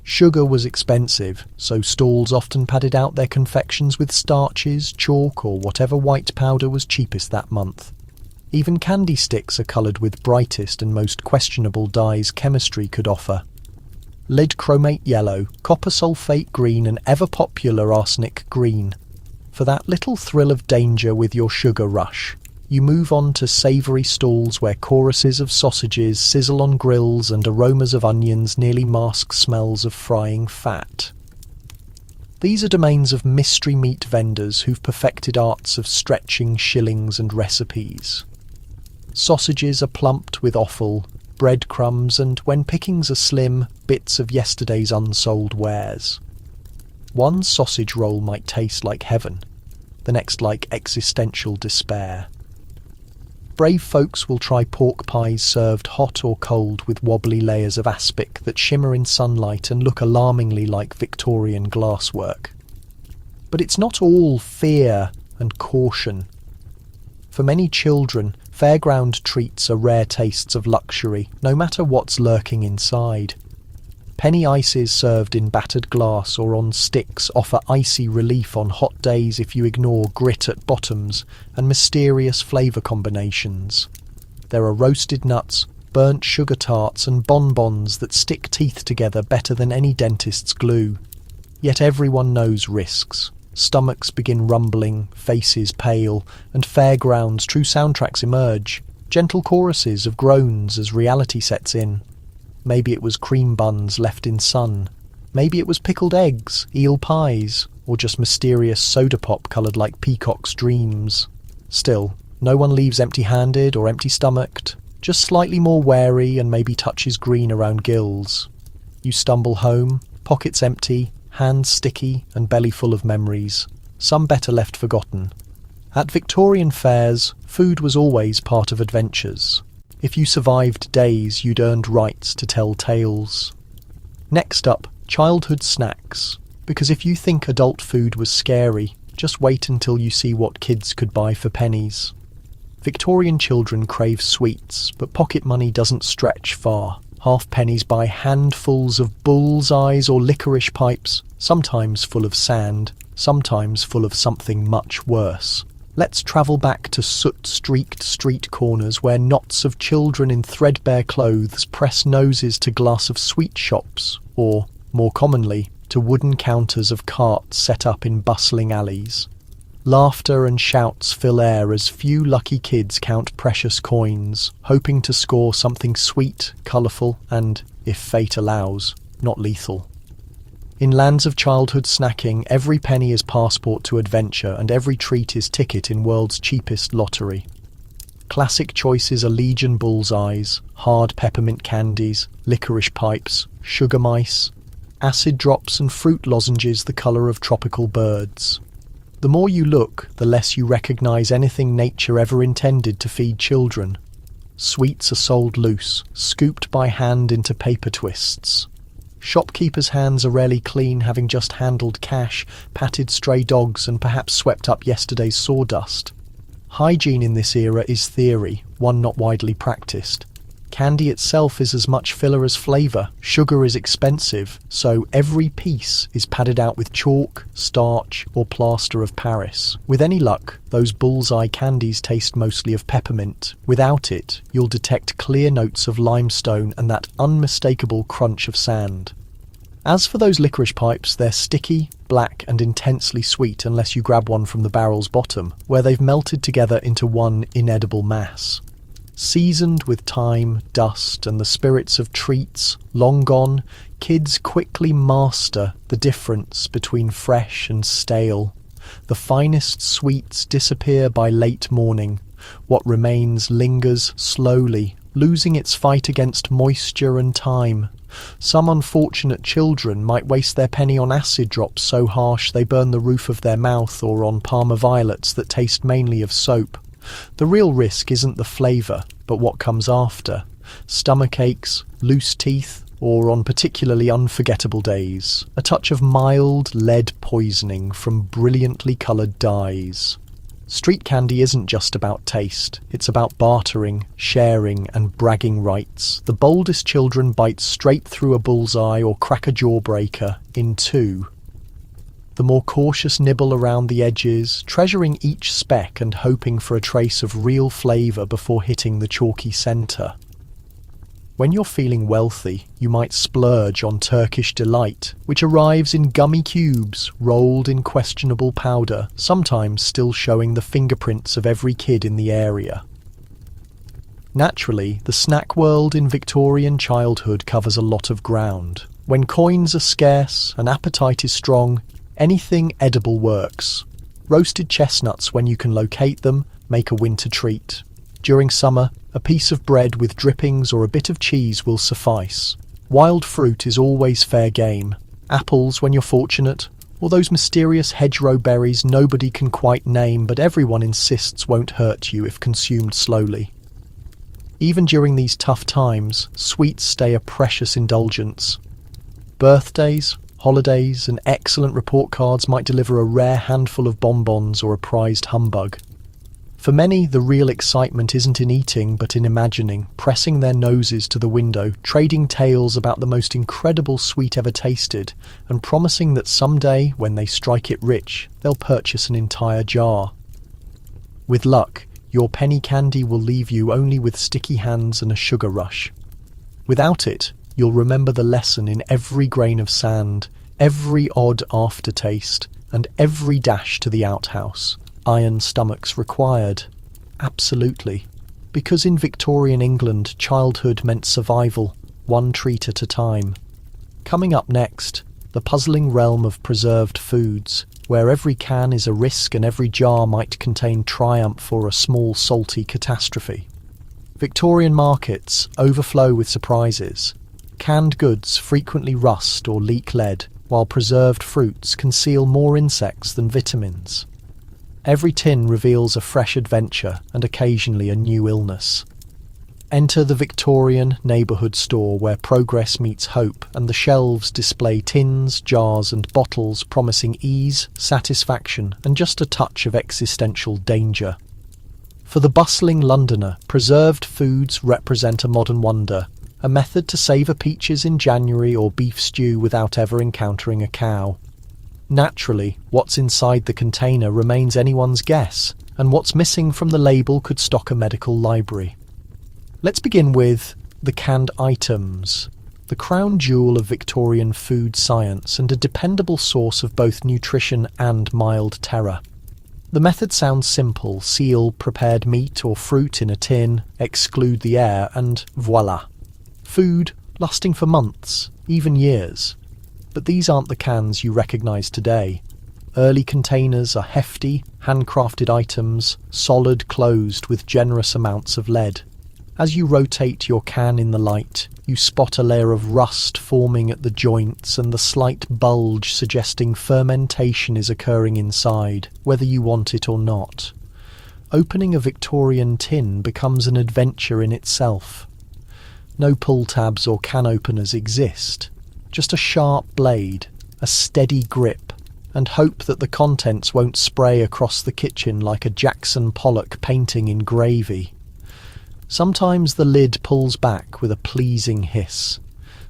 Sugar was expensive, so stalls often padded out their confections with starches, chalk, or whatever white powder was cheapest that month. Even candy sticks are coloured with brightest and most questionable dyes chemistry could offer. Lead chromate yellow, copper sulphate green, and ever-popular arsenic green. For that little thrill of danger with your sugar rush, you move on to savoury stalls where choruses of sausages sizzle on grills and aromas of onions nearly mask smells of frying fat. These are domains of mystery meat vendors who've perfected arts of stretching shillings and recipes. Sausages are plumped with offal, breadcrumbs, and, when pickings are slim, bits of yesterday's unsold wares. One sausage roll might taste like heaven, the next like existential despair. Brave folks will try pork pies served hot or cold with wobbly layers of aspic that shimmer in sunlight and look alarmingly like Victorian glasswork. But it's not all fear and caution. For many children, fairground treats are rare tastes of luxury, no matter what's lurking inside. Penny ices served in battered glass or on sticks offer icy relief on hot days if you ignore grit at bottoms and mysterious flavour combinations. There are roasted nuts, burnt sugar tarts, and bonbons that stick teeth together better than any dentist's glue. Yet everyone knows risks. Stomachs begin rumbling, faces pale, and fairgrounds' true soundtracks emerge, gentle choruses of groans as reality sets in. Maybe it was cream buns left in sun. Maybe it was pickled eggs, eel pies, or just mysterious soda pop coloured like peacock's dreams. Still, no one leaves empty-handed or empty-stomached, just slightly more wary and maybe touches green around gills. You stumble home, pockets empty, hands sticky and belly full of memories, some better left forgotten. At Victorian fairs, food was always part of adventures. If you survived days, you'd earned rights to tell tales. Next up, childhood snacks. Because if you think adult food was scary, just wait until you see what kids could buy for pennies. Victorian children crave sweets, but pocket money doesn't stretch far. Halfpennies buy handfuls of bullseyes or licorice pipes, sometimes full of sand, sometimes full of something much worse. Let's travel back to soot-streaked street corners where knots of children in threadbare clothes press noses to glass of sweet shops, or, more commonly, to wooden counters of carts set up in bustling alleys. Laughter and shouts fill air as few lucky kids count precious coins, hoping to score something sweet, colourful, and, if fate allows, not lethal. In lands of childhood snacking, every penny is passport to adventure and every treat is ticket in world's cheapest lottery. Classic choices are Legion bullseyes, hard peppermint candies, licorice pipes, sugar mice, acid drops and fruit lozenges the colour of tropical birds. The more you look, the less you recognise anything nature ever intended to feed children. Sweets are sold loose, scooped by hand into paper twists. Shopkeepers' hands are rarely clean, having just handled cash, patted stray dogs and perhaps swept up yesterday's sawdust. Hygiene in this era is theory, one not widely practiced. Candy itself is as much filler as flavour. Sugar is expensive, so every piece is padded out with chalk, starch, or plaster of Paris. With any luck, those bullseye candies taste mostly of peppermint. Without it, you'll detect clear notes of limestone and that unmistakable crunch of sand. As for those licorice pipes, they're sticky, black, and intensely sweet unless you grab one from the barrel's bottom, where they've melted together into one inedible mass. Seasoned with time, dust, and the spirits of treats long gone, kids quickly master the difference between fresh and stale. The finest sweets disappear by late morning. What remains lingers slowly, losing its fight against moisture and time. Some unfortunate children might waste their penny on acid drops so harsh they burn the roof of their mouth, or on Parma violets that taste mainly of soap. The real risk isn't the flavour, but what comes after. Stomach aches, loose teeth, or on particularly unforgettable days, a touch of mild lead poisoning from brilliantly coloured dyes. Street candy isn't just about taste, it's about bartering, sharing, and bragging rights. The boldest children bite straight through a bullseye or crack a jawbreaker in two. The more cautious nibble around the edges, treasuring each speck and hoping for a trace of real flavour before hitting the chalky centre. When you're feeling wealthy, you might splurge on Turkish Delight, which arrives in gummy cubes rolled in questionable powder, sometimes still showing the fingerprints of every kid in the area. Naturally, the snack world in Victorian childhood covers a lot of ground. When coins are scarce and appetite is strong, anything edible works. Roasted chestnuts, when you can locate them, make a winter treat. During summer, a piece of bread with drippings or a bit of cheese will suffice. Wild fruit is always fair game. Apples, when you're fortunate, or those mysterious hedgerow berries nobody can quite name but everyone insists won't hurt you if consumed slowly. Even during these tough times, sweets stay a precious indulgence. Birthdays, holidays, and excellent report cards might deliver a rare handful of bonbons or a prized humbug. For many, the real excitement isn't in eating but in imagining, pressing their noses to the window, trading tales about the most incredible sweet ever tasted, and promising that someday, when they strike it rich, they'll purchase an entire jar. With luck, your penny candy will leave you only with sticky hands and a sugar rush. Without it, you'll remember the lesson in every grain of sand, every odd aftertaste, and every dash to the outhouse. Iron stomachs required. Absolutely. Because in Victorian England, childhood meant survival, one treat at a time. Coming up next, the puzzling realm of preserved foods, where every can is a risk and every jar might contain triumph or a small salty catastrophe. Victorian markets overflow with surprises. Canned goods frequently rust or leak lead, while preserved fruits conceal more insects than vitamins. Every tin reveals a fresh adventure and occasionally a new illness. Enter the Victorian neighbourhood store where progress meets hope and the shelves display tins, jars and bottles promising ease, satisfaction and just a touch of existential danger. For the bustling Londoner, preserved foods represent a modern wonder, a method to savour peaches in January or beef stew without ever encountering a cow. Naturally, what's inside the container remains anyone's guess, and what's missing from the label could stock a medical library. Let's begin with the canned items, the crown jewel of Victorian food science and a dependable source of both nutrition and mild terror. The method sounds simple: seal prepared meat or fruit in a tin, exclude the air, and voila. Food lasting for months, even years. But these aren't the cans you recognise today. Early containers are hefty, handcrafted items, solid, closed with generous amounts of lead. As you rotate your can in the light, you spot a layer of rust forming at the joints and the slight bulge suggesting fermentation is occurring inside, whether you want it or not. Opening a Victorian tin becomes an adventure in itself. No pull tabs or can openers exist, just a sharp blade, a steady grip, and hope that the contents won't spray across the kitchen like a Jackson Pollock painting in gravy. Sometimes the lid pulls back with a pleasing hiss.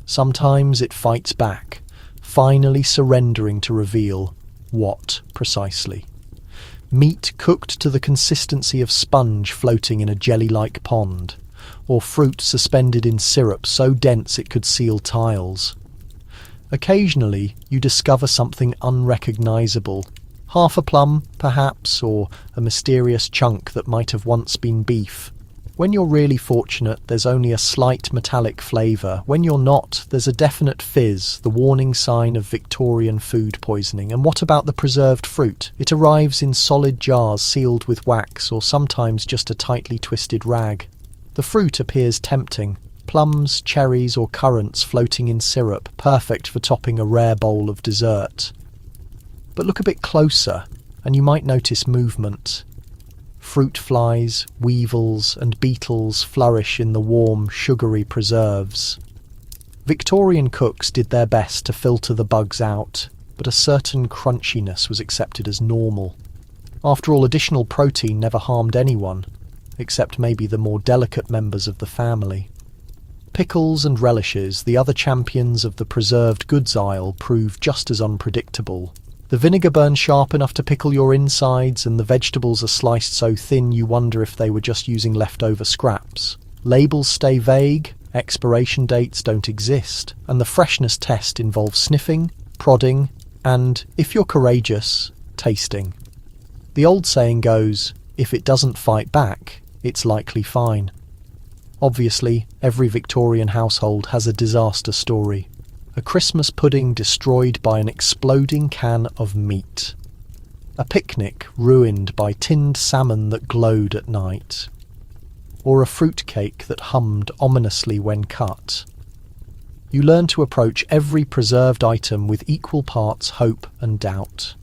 Sometimes it fights back, finally surrendering to reveal what precisely. Meat cooked to the consistency of sponge floating in a jelly-like pond, or fruit suspended in syrup so dense it could seal tiles. Occasionally, you discover something unrecognisable, half a plum, perhaps, or a mysterious chunk that might have once been beef. When you're really fortunate, there's only a slight metallic flavour. When you're not, there's a definite fizz, the warning sign of Victorian food poisoning. And what about the preserved fruit? It arrives in solid jars sealed with wax, or sometimes just a tightly twisted rag. The fruit appears tempting. Plums, cherries, or currants floating in syrup, perfect for topping a rare bowl of dessert. But look a bit closer, and you might notice movement. Fruit flies, weevils, and beetles flourish in the warm, sugary preserves. Victorian cooks did their best to filter the bugs out, but a certain crunchiness was accepted as normal. After all, additional protein never harmed anyone, except maybe the more delicate members of the family. Pickles and relishes, the other champions of the preserved goods aisle, prove just as unpredictable. The vinegar burns sharp enough to pickle your insides, and the vegetables are sliced so thin you wonder if they were just using leftover scraps. Labels stay vague, expiration dates don't exist, and the freshness test involves sniffing, prodding, and, if you're courageous, tasting. The old saying goes, if it doesn't fight back, it's likely fine. Obviously, every Victorian household has a disaster story. A Christmas pudding destroyed by an exploding can of meat. A picnic ruined by tinned salmon that glowed at night. Or a fruitcake that hummed ominously when cut. You learn to approach every preserved item with equal parts hope and doubt.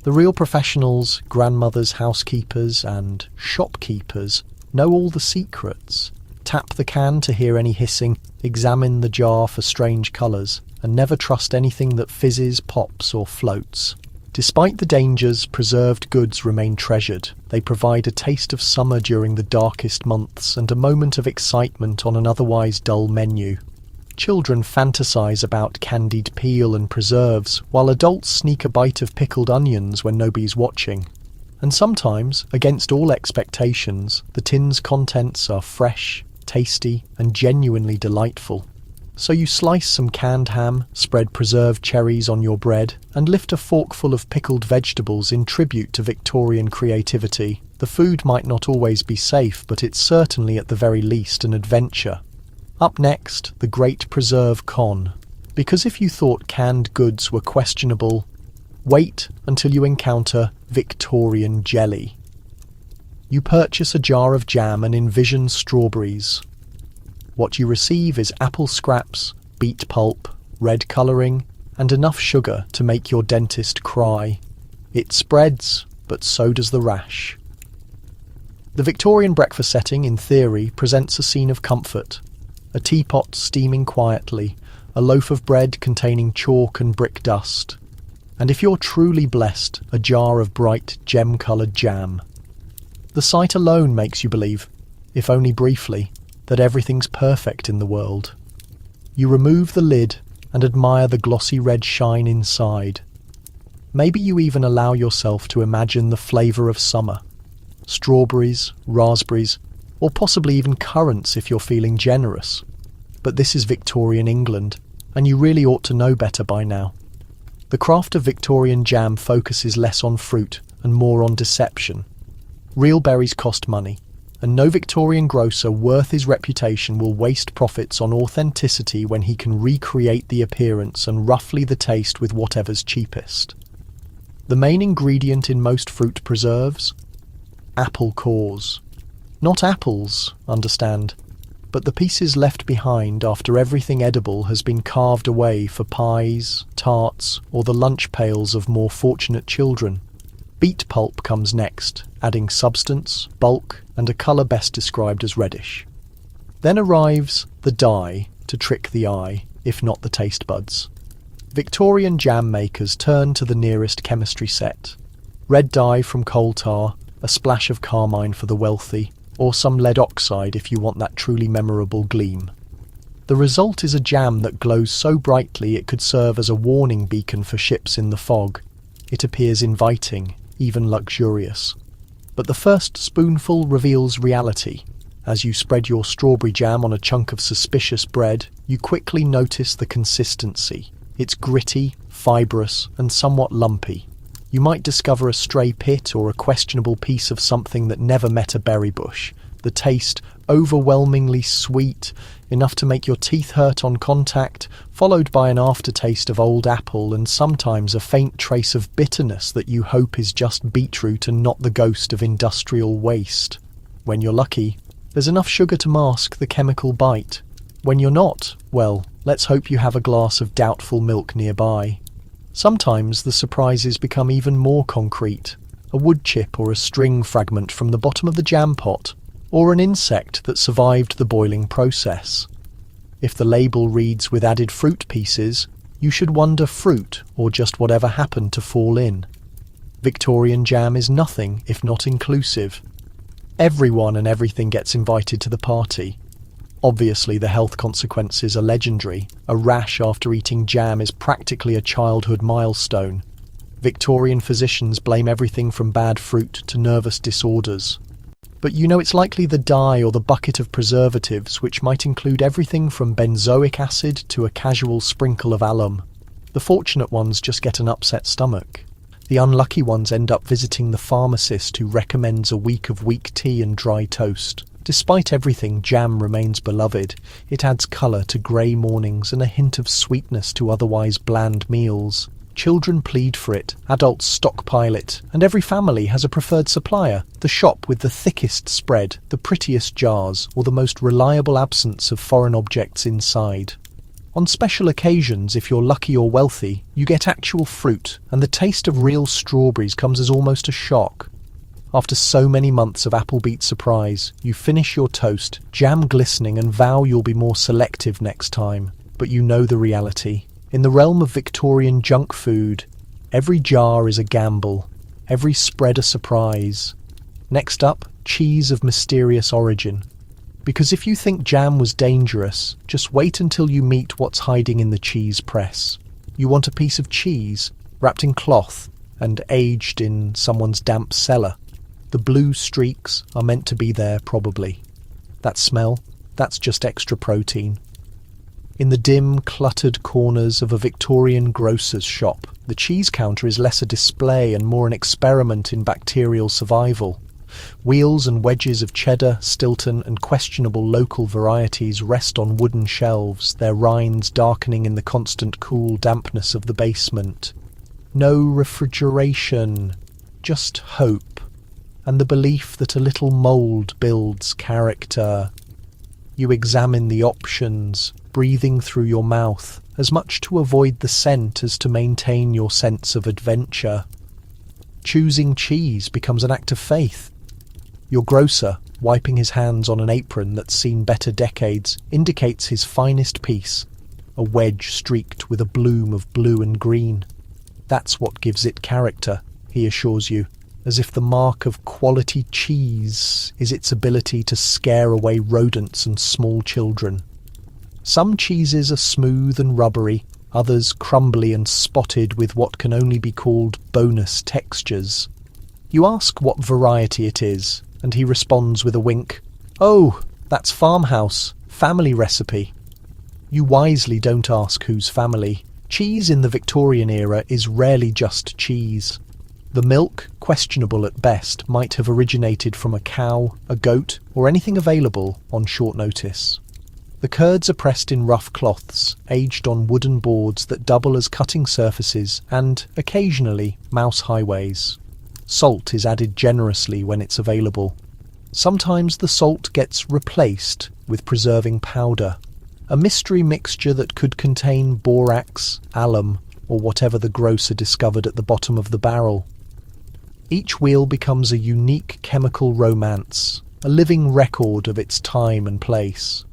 The real professionals, grandmothers, housekeepers, and shopkeepers know all the secrets. Tap the can to hear any hissing, examine the jar for strange colours, and never trust anything that fizzes, pops, or floats. Despite the dangers, preserved goods remain treasured. They provide a taste of summer during the darkest months and a moment of excitement on an otherwise dull menu. Children fantasize about candied peel and preserves, while adults sneak a bite of pickled onions when nobody's watching. And sometimes, against all expectations, the tin's contents are fresh, tasty, and genuinely delightful. So you slice some canned ham, spread preserved cherries on your bread, and lift a forkful of pickled vegetables in tribute to Victorian creativity. The food might not always be safe, but it's certainly at the very least an adventure. Up next, the Great Preserve Con. Because if you thought canned goods were questionable, wait until you encounter Victorian jelly. You purchase a jar of jam and envision strawberries. What you receive is apple scraps, beet pulp, red colouring, and enough sugar to make your dentist cry. It spreads, but so does the rash. The Victorian breakfast setting, in theory, presents a scene of comfort. A teapot steaming quietly, a loaf of bread containing chalk and brick dust, and if you're truly blessed, a jar of bright, gem-coloured jam. The sight alone makes you believe, if only briefly, that everything's perfect in the world. You remove the lid and admire the glossy red shine inside. Maybe you even allow yourself to imagine the flavour of summer. Strawberries, raspberries, or possibly even currants if you're feeling generous. But this is Victorian England, and you really ought to know better by now. The craft of Victorian jam focuses less on fruit and more on deception. Real berries cost money, and no Victorian grocer worth his reputation will waste profits on authenticity when he can recreate the appearance and roughly the taste with whatever's cheapest. The main ingredient in most fruit preserves? Apple cores. Not apples, understand, but the pieces left behind after everything edible has been carved away for pies, tarts, or the lunch pails of more fortunate children. Beet pulp comes next, adding substance, bulk, and a colour best described as reddish. Then arrives the dye to trick the eye, if not the taste buds. Victorian jam makers turn to the nearest chemistry set. Red dye from coal tar, a splash of carmine for the wealthy, or some lead oxide if you want that truly memorable gleam. The result is a jam that glows so brightly it could serve as a warning beacon for ships in the fog. It appears inviting, even luxurious. But the first spoonful reveals reality. As you spread your strawberry jam on a chunk of suspicious bread, you quickly notice the consistency. It's gritty, fibrous, and somewhat lumpy. You might discover a stray pit or a questionable piece of something that never met a berry bush. The taste, overwhelmingly sweet, enough to make your teeth hurt on contact, followed by an aftertaste of old apple and sometimes a faint trace of bitterness that you hope is just beetroot and not the ghost of industrial waste. When you're lucky, there's enough sugar to mask the chemical bite. When you're not, well, let's hope you have a glass of doubtful milk nearby. Sometimes the surprises become even more concrete. A wood chip or a string fragment from the bottom of the jam pot, or an insect that survived the boiling process. If the label reads with added fruit pieces, you should wonder fruit or just whatever happened to fall in. Victorian jam is nothing if not inclusive. Everyone and everything gets invited to the party. Obviously, the health consequences are legendary. A rash after eating jam is practically a childhood milestone. Victorian physicians blame everything from bad fruit to nervous disorders. But it's likely the dye or the bucket of preservatives, which might include everything from benzoic acid to a casual sprinkle of alum. The fortunate ones just get an upset stomach. The unlucky ones end up visiting the pharmacist who recommends a week of weak tea and dry toast. Despite everything, jam remains beloved. It adds colour to grey mornings and a hint of sweetness to otherwise bland meals. Children plead for it, adults stockpile it, and every family has a preferred supplier. The shop with the thickest spread, the prettiest jars, or the most reliable absence of foreign objects inside. On special occasions, if you're lucky or wealthy, you get actual fruit, and the taste of real strawberries comes as almost a shock. After so many months of apple-beet surprise, you finish your toast, jam glistening, and vow you'll be more selective next time. But you know the reality. In the realm of Victorian junk food, every jar is a gamble, every spread a surprise. Next up, cheese of mysterious origin. Because if you think jam was dangerous, just wait until you meet what's hiding in the cheese press. You want a piece of cheese, wrapped in cloth, and aged in someone's damp cellar. The blue streaks are meant to be there, probably. That smell, that's just extra protein. In the dim, cluttered corners of a Victorian grocer's shop, the cheese counter is less a display and more an experiment in bacterial survival. Wheels and wedges of cheddar, Stilton, and questionable local varieties rest on wooden shelves, their rinds darkening in the constant cool dampness of the basement. No refrigeration, just hope. And the belief that a little mould builds character. You examine the options, breathing through your mouth, as much to avoid the scent as to maintain your sense of adventure. Choosing cheese becomes an act of faith. Your grocer, wiping his hands on an apron that's seen better decades, indicates his finest piece, a wedge streaked with a bloom of blue and green. That's what gives it character, he assures you, as if the mark of quality cheese is its ability to scare away rodents and small children. Some cheeses are smooth and rubbery, others crumbly and spotted with what can only be called bonus textures. You ask what variety it is, and he responds with a wink, "Oh, that's farmhouse, family recipe." You wisely don't ask whose family. Cheese in the Victorian era is rarely just cheese. The milk, questionable at best, might have originated from a cow, a goat, or anything available on short notice. The curds are pressed in rough cloths, aged on wooden boards that double as cutting surfaces and, occasionally, mouse highways. Salt is added generously when it's available. Sometimes the salt gets replaced with preserving powder, a mystery mixture that could contain borax, alum, or whatever the grocer discovered at the bottom of the barrel. Each wheel becomes a unique chemical romance, a living record of its time and place.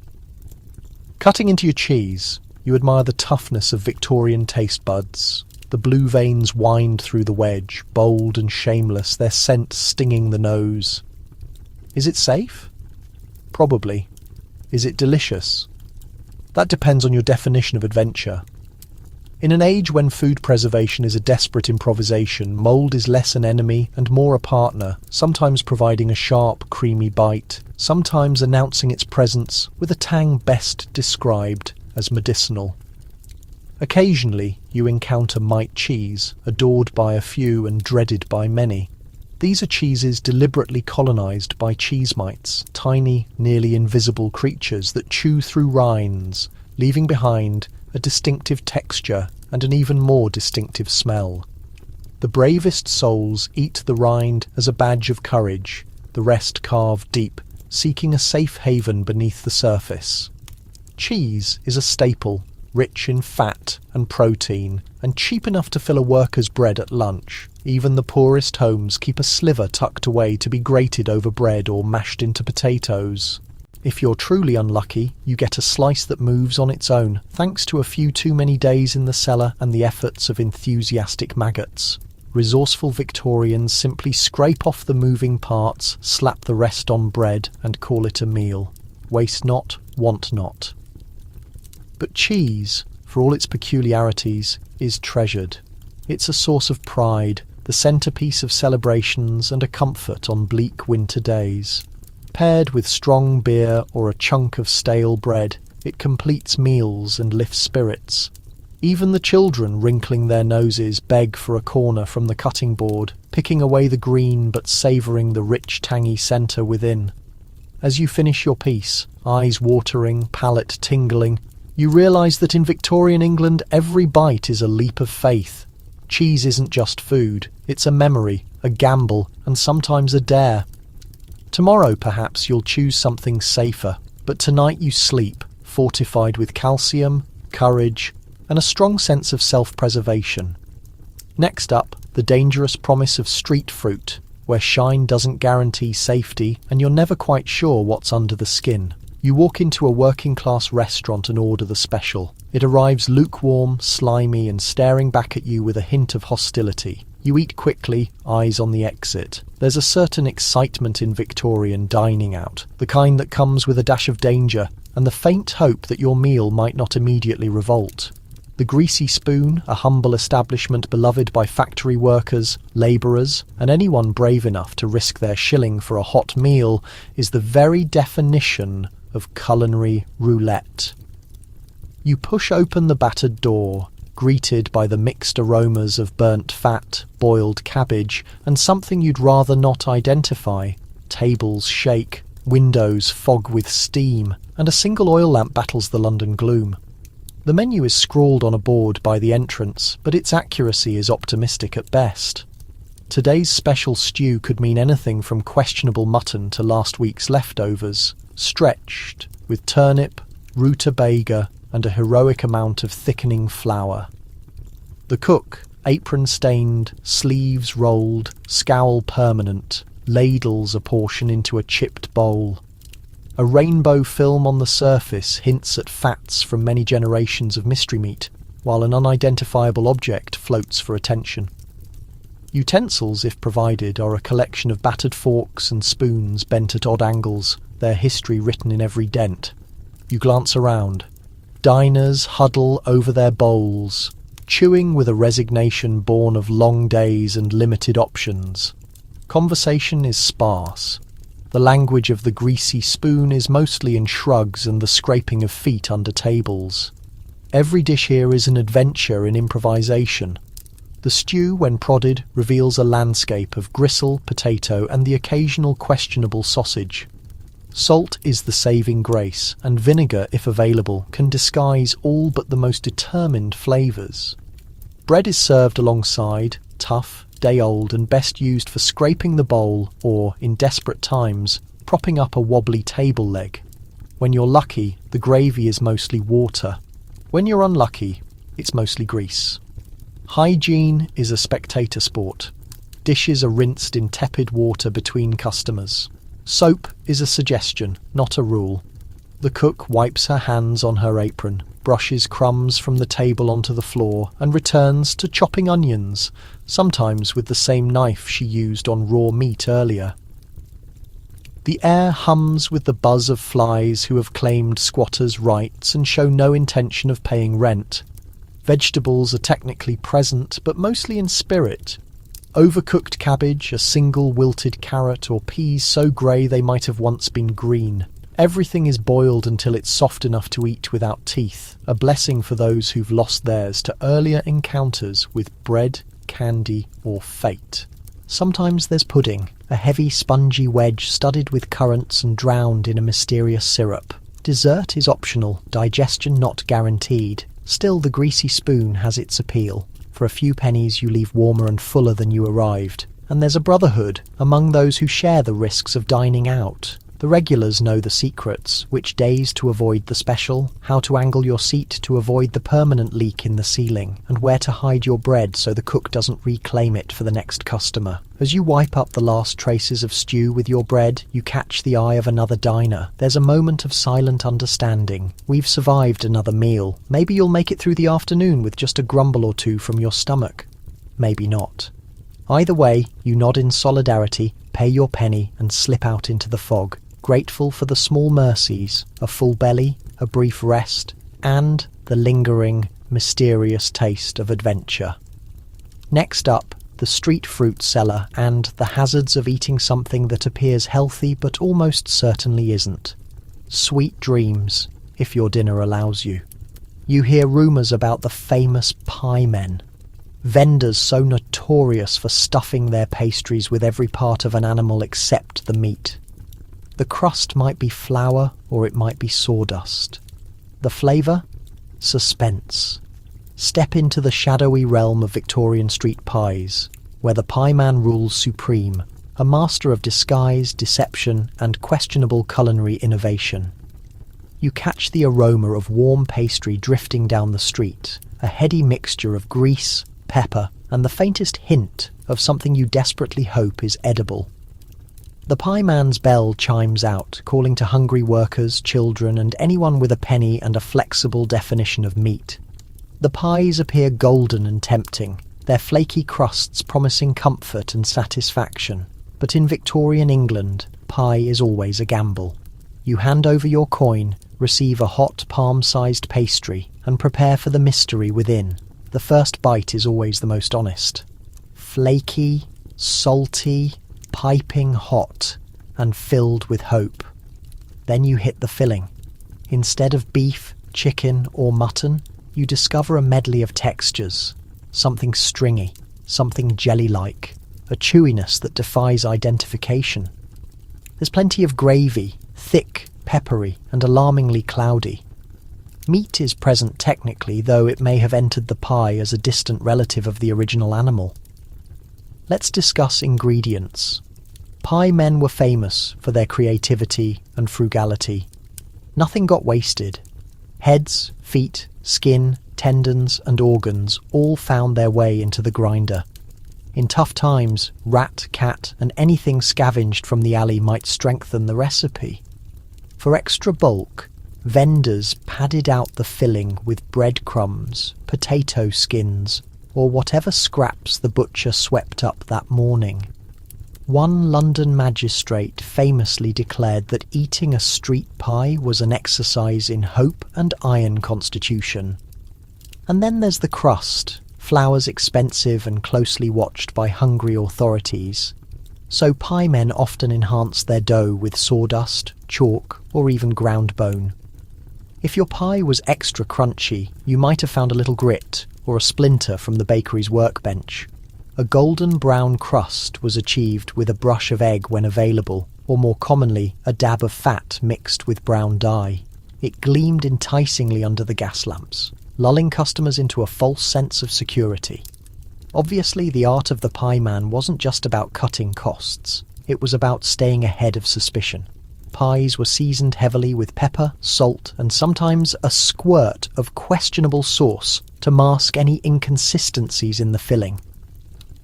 Cutting into your cheese, you admire the toughness of Victorian taste buds. The blue veins wind through the wedge, bold and shameless, their scent stinging the nose. Is it safe? Probably. Is it delicious? That depends on your definition of adventure. In an age when food preservation is a desperate improvisation, mould is less an enemy and more a partner, sometimes providing a sharp, creamy bite, sometimes announcing its presence with a tang best described as medicinal. Occasionally, you encounter mite cheese, adored by a few and dreaded by many. These are cheeses deliberately colonised by cheese mites, tiny, nearly invisible creatures that chew through rinds, leaving behind a distinctive texture and an even more distinctive smell. The bravest souls eat the rind as a badge of courage, the rest carve deep, seeking a safe haven beneath the surface. Cheese is a staple, rich in fat and protein, and cheap enough to fill a worker's bread at lunch. Even the poorest homes keep a sliver tucked away to be grated over bread or mashed into potatoes. If you're truly unlucky, you get a slice that moves on its own, thanks to a few too many days in the cellar and the efforts of enthusiastic maggots. Resourceful Victorians simply scrape off the moving parts, slap the rest on bread, and call it a meal. Waste not, want not. But cheese, for all its peculiarities, is treasured. It's a source of pride, the centrepiece of celebrations, and a comfort on bleak winter days. Paired with strong beer or a chunk of stale bread, it completes meals and lifts spirits. Even the children, wrinkling their noses, beg for a corner from the cutting board, picking away the green but savouring the rich tangy centre within. As you finish your piece, eyes watering, palate tingling, you realise that in Victorian England every bite is a leap of faith. Cheese isn't just food, it's a memory, a gamble, and sometimes a dare. Tomorrow, perhaps, you'll choose something safer, but tonight you sleep, fortified with calcium, courage, and a strong sense of self-preservation. Next up, the dangerous promise of street fruit, where shine doesn't guarantee safety and you're never quite sure what's under the skin. You walk into a working-class restaurant and order the special. It arrives lukewarm, slimy, and staring back at you with a hint of hostility. You eat quickly, eyes on the exit. There's a certain excitement in Victorian dining out, the kind that comes with a dash of danger, and the faint hope that your meal might not immediately revolt. The Greasy Spoon, a humble establishment beloved by factory workers, labourers, and anyone brave enough to risk their shilling for a hot meal, is the very definition of culinary roulette. You push open the battered door, greeted by the mixed aromas of burnt fat, boiled cabbage, and something you'd rather not identify. Tables shake, windows fog with steam, and a single oil lamp battles the London gloom. The menu is scrawled on a board by the entrance, but its accuracy is optimistic at best. Today's special stew could mean anything from questionable mutton to last week's leftovers, stretched with turnip, rutabaga, and a heroic amount of thickening flour. The cook, apron-stained, sleeves rolled, scowl permanent, ladles a portion into a chipped bowl. A rainbow film on the surface hints at fats from many generations of mystery meat, while an unidentifiable object floats for attention. Utensils, if provided, are a collection of battered forks and spoons bent at odd angles, their history written in every dent. You glance around. Diners huddle over their bowls, chewing with a resignation born of long days and limited options. Conversation is sparse. The language of the Greasy Spoon is mostly in shrugs and the scraping of feet under tables. Every dish here is an adventure in improvisation. The stew, when prodded, reveals a landscape of gristle, potato, and the occasional questionable sausage. Salt is the saving grace, and vinegar, if available, can disguise all but the most determined flavours. Bread is served alongside, tough, day-old, and best used for scraping the bowl or, in desperate times, propping up a wobbly table leg. When you're lucky, the gravy is mostly water. When you're unlucky, it's mostly grease. Hygiene is a spectator sport. Dishes are rinsed in tepid water between customers. Soap is a suggestion, not a rule. The cook wipes her hands on her apron, brushes crumbs from the table onto the floor, and returns to chopping onions, sometimes with the same knife she used on raw meat earlier. The air hums with the buzz of flies who have claimed squatters' rights and show no intention of paying rent. Vegetables are technically present, but mostly in spirit. Overcooked cabbage, a single wilted carrot, or peas so grey they might have once been green. Everything is boiled until it's soft enough to eat without teeth, a blessing for those who've lost theirs to earlier encounters with bread, candy, or fate. Sometimes there's pudding, a heavy spongy wedge studded with currants and drowned in a mysterious syrup. Dessert is optional, digestion not guaranteed. Still, the greasy spoon has its appeal. For a few pennies you leave warmer and fuller than you arrived. And there's a brotherhood among those who share the risks of dining out. The regulars know the secrets, which days to avoid the special, how to angle your seat to avoid the permanent leak in the ceiling, and where to hide your bread so the cook doesn't reclaim it for the next customer. As you wipe up the last traces of stew with your bread, you catch the eye of another diner. There's a moment of silent understanding. We've survived another meal. Maybe you'll make it through the afternoon with just a grumble or two from your stomach. Maybe not. Either way, you nod in solidarity, pay your penny, and slip out into the fog, grateful for the small mercies, a full belly, a brief rest, and the lingering, mysterious taste of adventure. Next up, the street fruit seller and the hazards of eating something that appears healthy but almost certainly isn't. Sweet dreams, if your dinner allows you. You hear rumours about the famous pie men, vendors so notorious for stuffing their pastries with every part of an animal except the meat. The crust might be flour or it might be sawdust. The flavour? Suspense. Step into the shadowy realm of Victorian street pies, where the pie man rules supreme, a master of disguise, deception, and questionable culinary innovation. You catch the aroma of warm pastry drifting down the street, a heady mixture of grease, pepper, and the faintest hint of something you desperately hope is edible. The pie man's bell chimes out, calling to hungry workers, children, and anyone with a penny and a flexible definition of meat. The pies appear golden and tempting, their flaky crusts promising comfort and satisfaction. But in Victorian England, pie is always a gamble. You hand over your coin, receive a hot palm-sized pastry, and prepare for the mystery within. The first bite is always the most honest. Flaky, salty, piping hot, and filled with hope. Then you hit the filling. Instead of beef, chicken, or mutton, you discover a medley of textures. Something stringy, something jelly-like, a chewiness that defies identification. There's plenty of gravy, thick, peppery, and alarmingly cloudy. Meat is present technically, though it may have entered the pie as a distant relative of the original animal. Let's discuss ingredients. Pie men were famous for their creativity and frugality. Nothing got wasted. Heads, feet, skin, tendons, and organs all found their way into the grinder. In tough times, rat, cat, and anything scavenged from the alley might strengthen the recipe. For extra bulk, vendors padded out the filling with breadcrumbs, potato skins, or whatever scraps the butcher swept up that morning. One London magistrate famously declared that eating a street pie was an exercise in hope and iron constitution. And then there's the crust, flours expensive and closely watched by hungry authorities. So pie men often enhance their dough with sawdust, chalk, or even ground bone. If your pie was extra crunchy, you might have found a little grit, or a splinter from the bakery's workbench. A golden brown crust was achieved with a brush of egg when available, or more commonly, a dab of fat mixed with brown dye. It gleamed enticingly under the gas lamps, lulling customers into a false sense of security. Obviously, the art of the pie man wasn't just about cutting costs. It was about staying ahead of suspicion. Pies were seasoned heavily with pepper, salt, and sometimes a squirt of questionable sauce to mask any inconsistencies in the filling.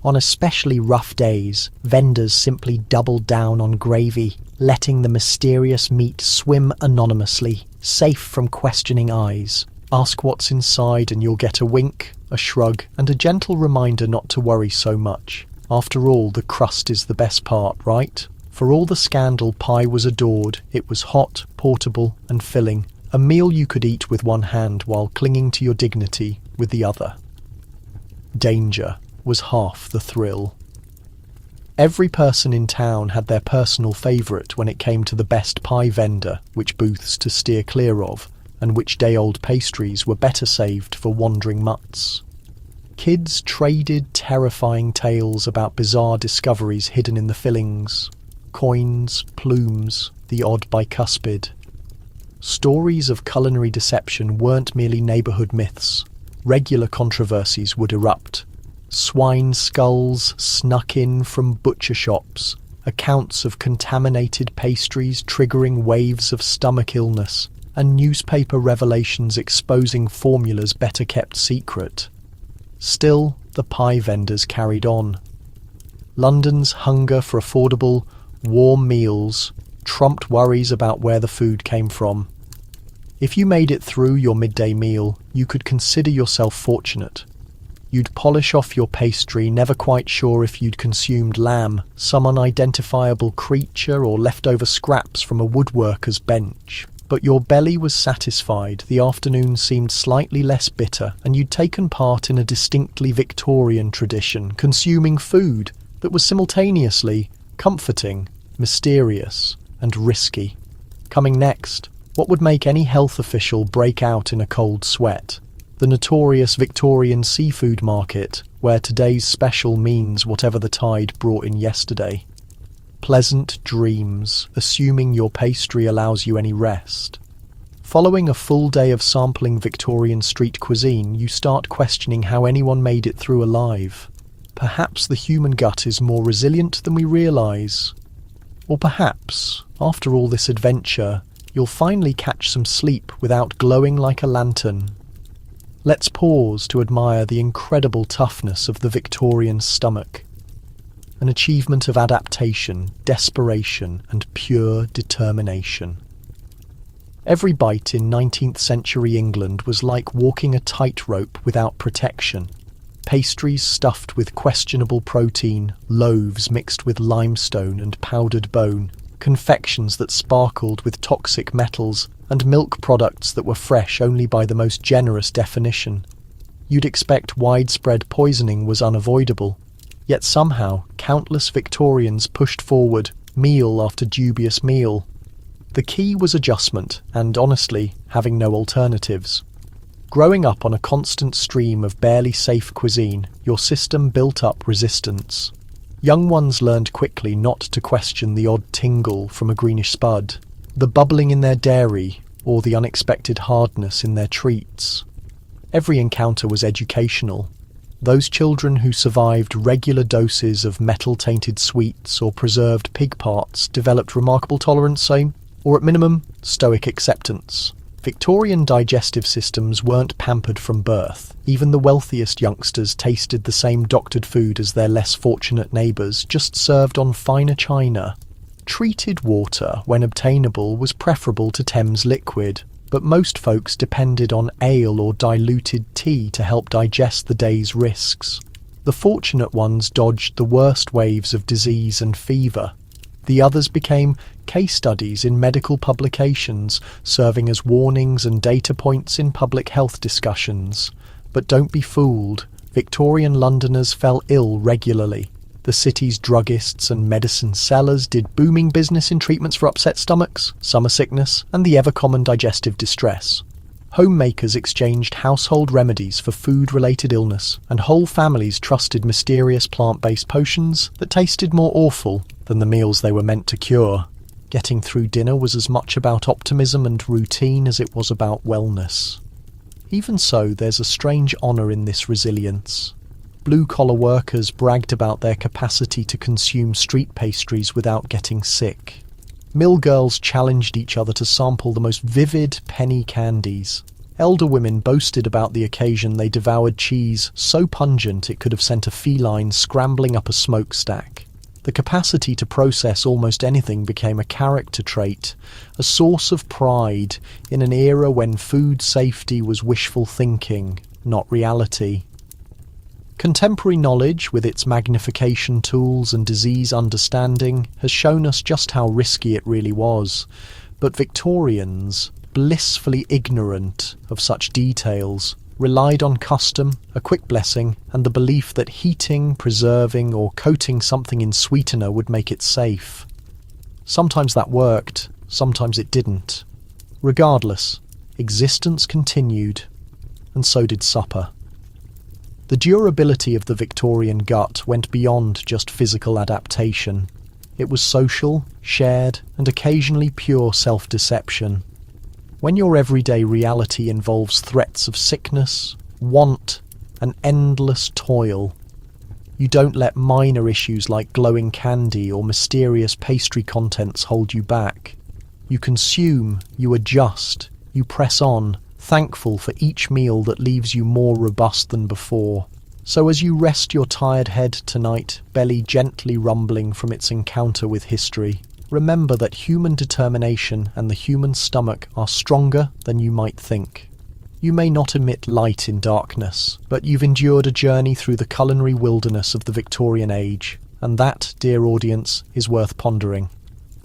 On especially rough days, vendors simply doubled down on gravy, letting the mysterious meat swim anonymously, safe from questioning eyes. Ask what's inside and you'll get a wink, a shrug, and a gentle reminder not to worry so much. After all, the crust is the best part, right? For all the scandal, pie was adored. It was hot, portable, and filling. A meal you could eat with one hand while clinging to your dignity with the other. Danger was half the thrill. Every person in town had their personal favourite when it came to the best pie vendor, which booths to steer clear of, and which day-old pastries were better saved for wandering mutts. Kids traded terrifying tales about bizarre discoveries hidden in the fillings. Coins, plumes, the odd bicuspid. Stories of culinary deception weren't merely neighbourhood myths. Regular controversies would erupt. Swine skulls snuck in from butcher shops, accounts of contaminated pastries triggering waves of stomach illness, and newspaper revelations exposing formulas better kept secret. Still, the pie vendors carried on. London's hunger for affordable, warm meals trumped worries about where the food came from. If you made it through your midday meal, you could consider yourself fortunate. You'd polish off your pastry, never quite sure if you'd consumed lamb, some unidentifiable creature, or leftover scraps from a woodworker's bench. But your belly was satisfied, the afternoon seemed slightly less bitter, and you'd taken part in a distinctly Victorian tradition, consuming food that was simultaneously comforting, mysterious, and risky. Coming next, what would make any health official break out in a cold sweat? The notorious Victorian seafood market, where today's special means whatever the tide brought in yesterday. Pleasant dreams, assuming your pastry allows you any rest. Following a full day of sampling Victorian street cuisine, you start questioning how anyone made it through alive. Perhaps the human gut is more resilient than we realise. Or perhaps, after all this adventure, you'll finally catch some sleep without glowing like a lantern. Let's pause to admire the incredible toughness of the Victorian stomach. An achievement of adaptation, desperation, and pure determination. Every bite in 19th century England was like walking a tightrope without protection. Pastries stuffed with questionable protein, loaves mixed with limestone and powdered bone, confections that sparkled with toxic metals, and milk products that were fresh only by the most generous definition. You'd expect widespread poisoning was unavoidable, yet somehow countless Victorians pushed forward, meal after dubious meal. The key was adjustment and, honestly, having no alternatives. Growing up on a constant stream of barely safe cuisine, your system built up resistance. Young ones learned quickly not to question the odd tingle from a greenish spud, the bubbling in their dairy, or the unexpected hardness in their treats. Every encounter was educational. Those children who survived regular doses of metal-tainted sweets or preserved pig parts developed remarkable tolerance, or at minimum, stoic acceptance. Victorian digestive systems weren't pampered from birth. Even the wealthiest youngsters tasted the same doctored food as their less fortunate neighbours, just served on finer china. Treated water, when obtainable, was preferable to Thames liquid, but most folks depended on ale or diluted tea to help digest the day's risks. The fortunate ones dodged the worst waves of disease and fever. The others became case studies in medical publications, serving as warnings and data points in public health discussions. But don't be fooled, Victorian Londoners fell ill regularly. The city's druggists and medicine sellers did booming business in treatments for upset stomachs, summer sickness, and the ever-common digestive distress. Homemakers exchanged household remedies for food-related illness, and whole families trusted mysterious plant-based potions that tasted more awful than the meals they were meant to cure. Getting through dinner was as much about optimism and routine as it was about wellness. Even so, there's a strange honour in this resilience. Blue-collar workers bragged about their capacity to consume street pastries without getting sick. Mill girls challenged each other to sample the most vivid penny candies. Elder women boasted about the occasion they devoured cheese so pungent it could have sent a feline scrambling up a smokestack. The capacity to process almost anything became a character trait, a source of pride in an era when food safety was wishful thinking, not reality. Contemporary knowledge, with its magnification tools and disease understanding, has shown us just how risky it really was. But Victorians, blissfully ignorant of such details, relied on custom, a quick blessing, and the belief that heating, preserving, or coating something in sweetener would make it safe. Sometimes that worked, sometimes it didn't. Regardless, existence continued, and so did supper. The durability of the Victorian gut went beyond just physical adaptation. It was social, shared, and occasionally pure self-deception. When your everyday reality involves threats of sickness, want, and endless toil, you don't let minor issues like glowing candy or mysterious pastry contents hold you back. You consume, you adjust, you press on, thankful for each meal that leaves you more robust than before. So as you rest your tired head tonight, belly gently rumbling from its encounter with history, remember that human determination and the human stomach are stronger than you might think. You may not emit light in darkness, but you've endured a journey through the culinary wilderness of the Victorian age, and that, dear audience, is worth pondering.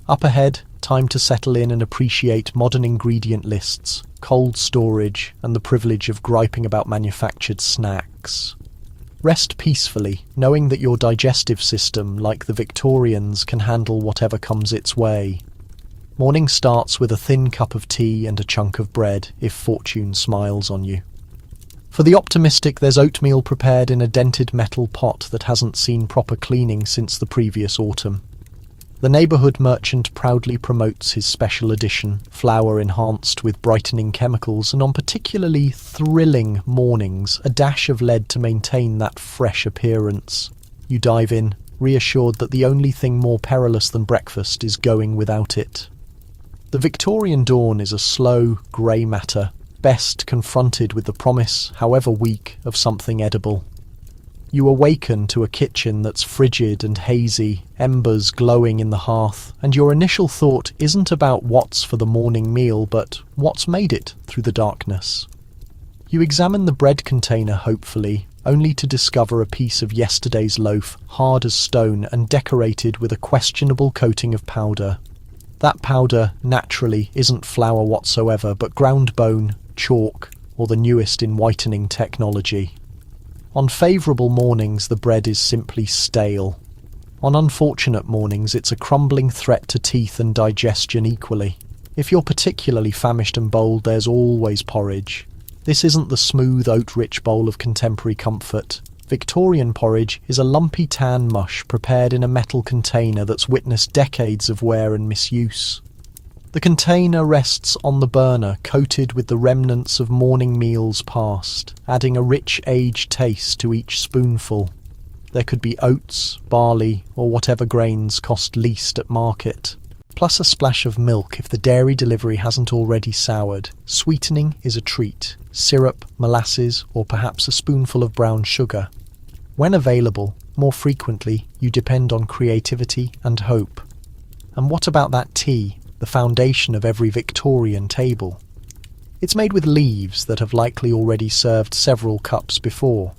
Up ahead, time to settle in and appreciate modern ingredient lists, cold storage, and the privilege of griping about manufactured snacks. Rest peacefully, knowing that your digestive system, like the Victorians, can handle whatever comes its way. Morning starts with a thin cup of tea and a chunk of bread, if fortune smiles on you. For the optimistic, there's oatmeal prepared in a dented metal pot that hasn't seen proper cleaning since the previous autumn. The neighbourhood merchant proudly promotes his special edition, flour enhanced with brightening chemicals, and on particularly thrilling mornings, a dash of lead to maintain that fresh appearance. You dive in, reassured that the only thing more perilous than breakfast is going without it. The Victorian dawn is a slow, grey matter, best confronted with the promise, however weak, of something edible. You awaken to a kitchen that's frigid and hazy, embers glowing in the hearth, and your initial thought isn't about what's for the morning meal, but what's made it through the darkness. You examine the bread container hopefully, only to discover a piece of yesterday's loaf, hard as stone and decorated with a questionable coating of powder. That powder, naturally, isn't flour whatsoever, but ground bone, chalk, or the newest in whitening technology. On favourable mornings, the bread is simply stale. On unfortunate mornings, it's a crumbling threat to teeth and digestion equally. If you're particularly famished and bold, there's always porridge. This isn't the smooth, oat-rich bowl of contemporary comfort. Victorian porridge is a lumpy tan mush prepared in a metal container that's witnessed decades of wear and misuse. The container rests on the burner, coated with the remnants of morning meals past, adding a rich aged taste to each spoonful. There could be oats, barley, or whatever grains cost least at market, plus a splash of milk if the dairy delivery hasn't already soured. Sweetening is a treat: syrup, molasses, or perhaps a spoonful of brown sugar. When available, more frequently, you depend on creativity and hope. And what about that tea? The foundation of every Victorian table. It's made with leaves that have likely already served several cups before.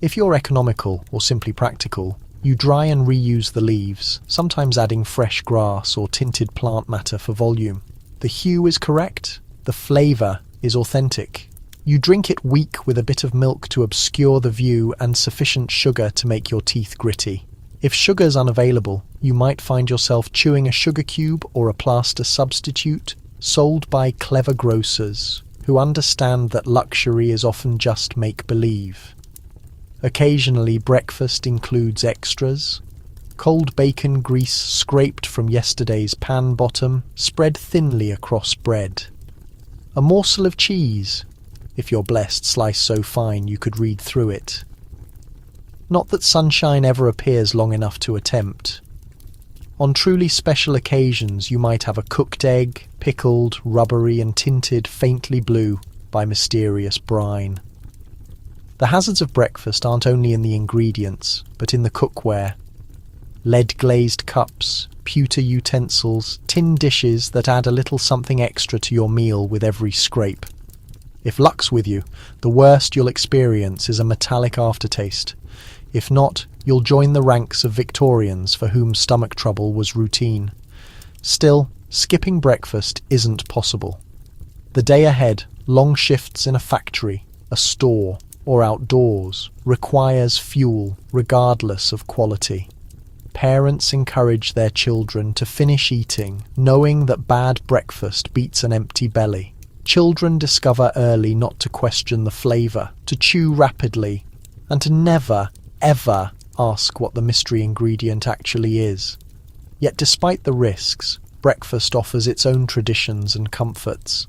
If you're economical or simply practical, you dry and reuse the leaves, sometimes adding fresh grass or tinted plant matter for volume. The hue is correct, the flavour is authentic. You drink it weak with a bit of milk to obscure the view and sufficient sugar to make your teeth gritty. If sugar's unavailable, you might find yourself chewing a sugar cube or a plaster substitute sold by clever grocers who understand that luxury is often just make-believe. Occasionally, breakfast includes extras. Cold bacon grease scraped from yesterday's pan bottom, spread thinly across bread. A morsel of cheese, if you're blessed, sliced so fine you could read through it. Not that sunshine ever appears long enough to attempt. On truly special occasions you might have a cooked egg, pickled, rubbery and tinted faintly blue by mysterious brine. The hazards of breakfast aren't only in the ingredients, but in the cookware. Lead-glazed cups, pewter utensils, tin dishes that add a little something extra to your meal with every scrape. If luck's with you, the worst you'll experience is a metallic aftertaste. If not, you'll join the ranks of Victorians for whom stomach trouble was routine. Still, skipping breakfast isn't possible. The day ahead, long shifts in a factory, a store, or outdoors, requires fuel regardless of quality. Parents encourage their children to finish eating, knowing that bad breakfast beats an empty belly. Children discover early not to question the flavour, to chew rapidly, and to never, ever ask what the mystery ingredient actually is. Yet despite the risks, breakfast offers its own traditions and comforts.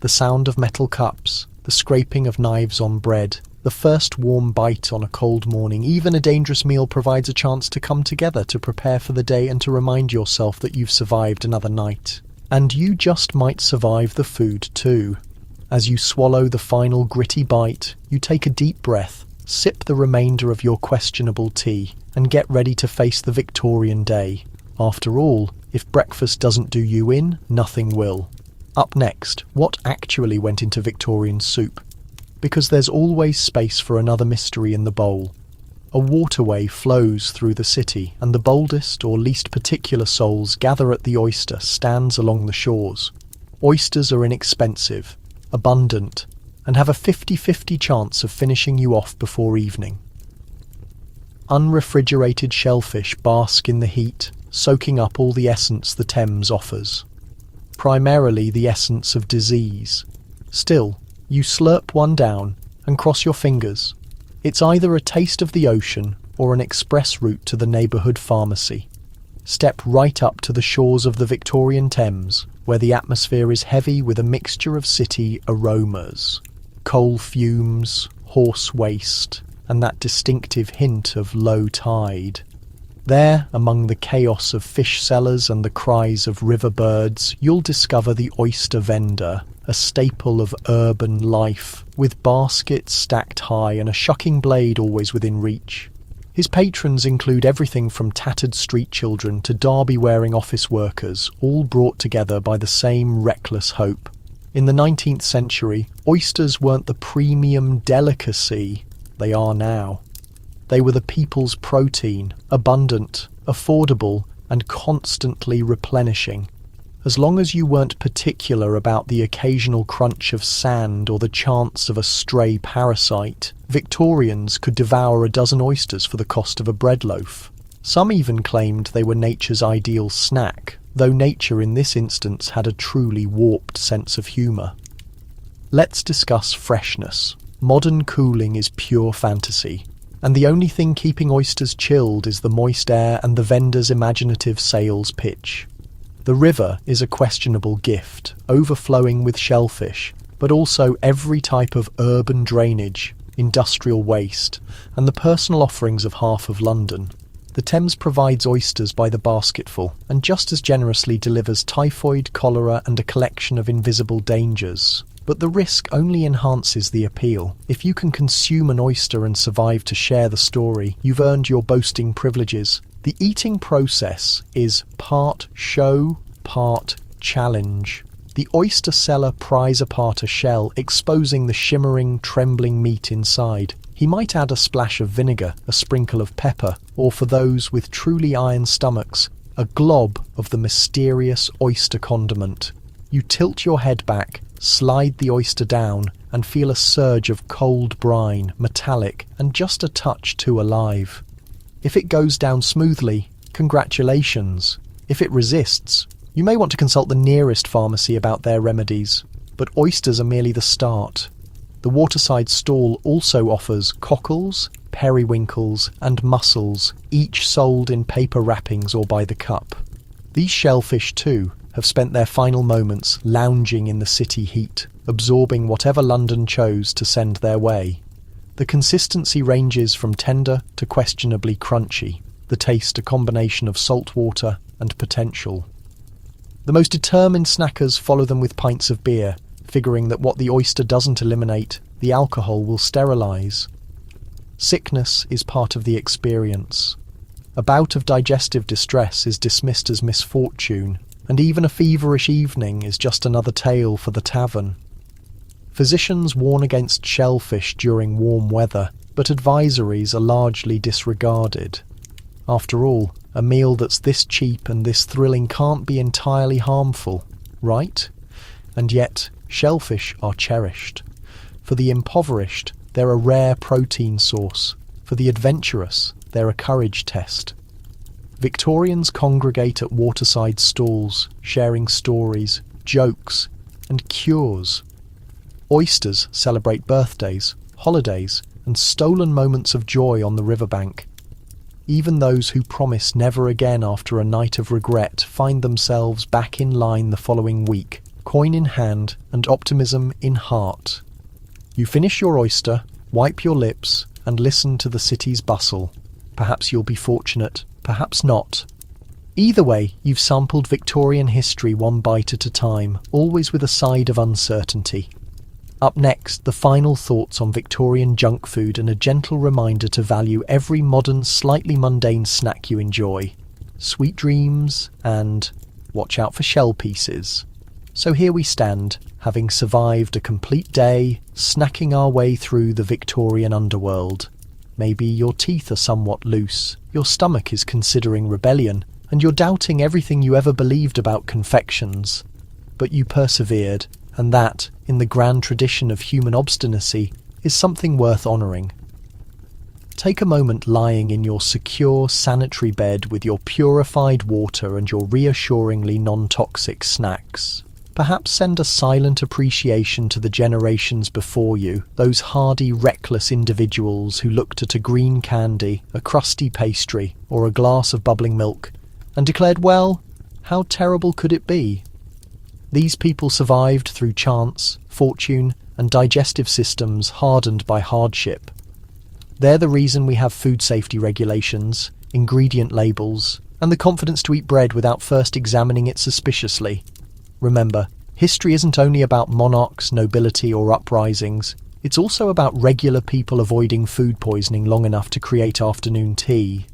The sound of metal cups, the scraping of knives on bread, the first warm bite on a cold morning, even a dangerous meal provides a chance to come together to prepare for the day and to remind yourself that you've survived another night. And you just might survive the food too. As you swallow the final gritty bite, you take a deep breath, sip the remainder of your questionable tea, and get ready to face the Victorian day. After all, if breakfast doesn't do you in, nothing will. Up next, what actually went into Victorian soup? Because there's always space for another mystery in the bowl. A waterway flows through the city, and the boldest or least particular souls gather at the oyster stands along the shores. Oysters are inexpensive, abundant, and have a 50-50 chance of finishing you off before evening. Unrefrigerated shellfish bask in the heat, soaking up all the essence the Thames offers. Primarily the essence of disease. Still, you slurp one down and cross your fingers. It's either a taste of the ocean or an express route to the neighbourhood pharmacy. Step right up to the shores of the Victorian Thames, where the atmosphere is heavy with a mixture of city aromas. Coal fumes, horse waste, and that distinctive hint of low tide. There, among the chaos of fish sellers and the cries of river birds, you'll discover the oyster vendor, a staple of urban life, with baskets stacked high and a shucking blade always within reach. His patrons include everything from tattered street children to derby-wearing office workers, all brought together by the same reckless hope. In the 19th century, oysters weren't the premium delicacy they are now. They were the people's protein, abundant, affordable, and constantly replenishing. As long as you weren't particular about the occasional crunch of sand or the chance of a stray parasite, Victorians could devour a dozen oysters for the cost of a bread loaf. Some even claimed they were nature's ideal snack, though nature in this instance had a truly warped sense of humour. Let's discuss freshness. Modern cooling is pure fantasy, and the only thing keeping oysters chilled is the moist air and the vendor's imaginative sales pitch. The river is a questionable gift, overflowing with shellfish, but also every type of urban drainage, industrial waste, and the personal offerings of half of London. The Thames provides oysters by the basketful, and just as generously delivers typhoid, cholera, and a collection of invisible dangers. But the risk only enhances the appeal. If you can consume an oyster and survive to share the story, you've earned your boasting privileges. The eating process is part show, part challenge. The oyster seller pries apart a shell, exposing the shimmering, trembling meat inside. He might add a splash of vinegar, a sprinkle of pepper, or for those with truly iron stomachs, a glob of the mysterious oyster condiment. You tilt your head back, slide the oyster down, and feel a surge of cold brine, metallic, and just a touch too alive. If it goes down smoothly, congratulations. If it resists, you may want to consult the nearest pharmacy about their remedies. But oysters are merely the start. The waterside stall also offers cockles, periwinkles, and mussels, each sold in paper wrappings or by the cup. These shellfish, too, have spent their final moments lounging in the city heat, absorbing whatever London chose to send their way. The consistency ranges from tender to questionably crunchy, the taste a combination of salt water and potential. The most determined snackers follow them with pints of beer, figuring that what the oyster doesn't eliminate, the alcohol will sterilise. Sickness is part of the experience. A bout of digestive distress is dismissed as misfortune, and even a feverish evening is just another tale for the tavern. Physicians warn against shellfish during warm weather, but advisories are largely disregarded. After all, a meal that's this cheap and this thrilling can't be entirely harmful, right? And yet, shellfish are cherished. For the impoverished, they're a rare protein source. For the adventurous, they're a courage test. Victorians congregate at waterside stalls, sharing stories, jokes, and cures. Oysters celebrate birthdays, holidays, and stolen moments of joy on the riverbank. Even those who promise never again after a night of regret find themselves back in line the following week, coin in hand and optimism in heart. You finish your oyster, wipe your lips, and listen to the city's bustle. Perhaps you'll be fortunate, perhaps not. Either way, you've sampled Victorian history one bite at a time, always with a side of uncertainty. Up next, the final thoughts on Victorian junk food and a gentle reminder to value every modern, slightly mundane snack you enjoy. Sweet dreams and watch out for shell pieces. So here we stand, having survived a complete day, snacking our way through the Victorian underworld. Maybe your teeth are somewhat loose, your stomach is considering rebellion, and you're doubting everything you ever believed about confections. But you persevered, and that, in the grand tradition of human obstinacy, is something worth honouring. Take a moment lying in your secure, sanitary bed with your purified water and your reassuringly non-toxic snacks. Perhaps send a silent appreciation to the generations before you, those hardy, reckless individuals who looked at a green candy, a crusty pastry, or a glass of bubbling milk, and declared, well, how terrible could it be? These people survived through chance, fortune, and digestive systems hardened by hardship. They're the reason we have food safety regulations, ingredient labels, and the confidence to eat bread without first examining it suspiciously. Remember, history isn't only about monarchs, nobility, or uprisings. It's also about regular people avoiding food poisoning long enough to create afternoon tea.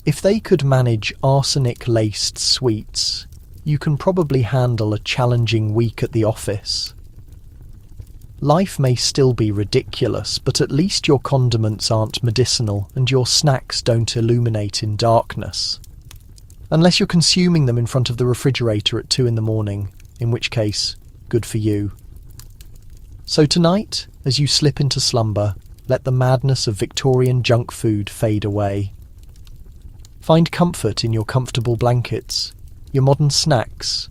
If they could manage arsenic-laced sweets, you can probably handle a challenging week at the office. Life may still be ridiculous, but at least your condiments aren't medicinal and your snacks don't illuminate in darkness. Unless you're consuming them in front of the refrigerator at 2 a.m, in which case, good for you. So tonight, as you slip into slumber, let the madness of Victorian junk food fade away. Find comfort in your comfortable blankets, your modern snacks,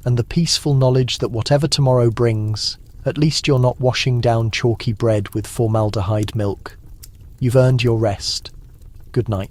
and the peaceful knowledge that whatever tomorrow brings, at least you're not washing down chalky bread with formaldehyde milk. You've earned your rest. Good night.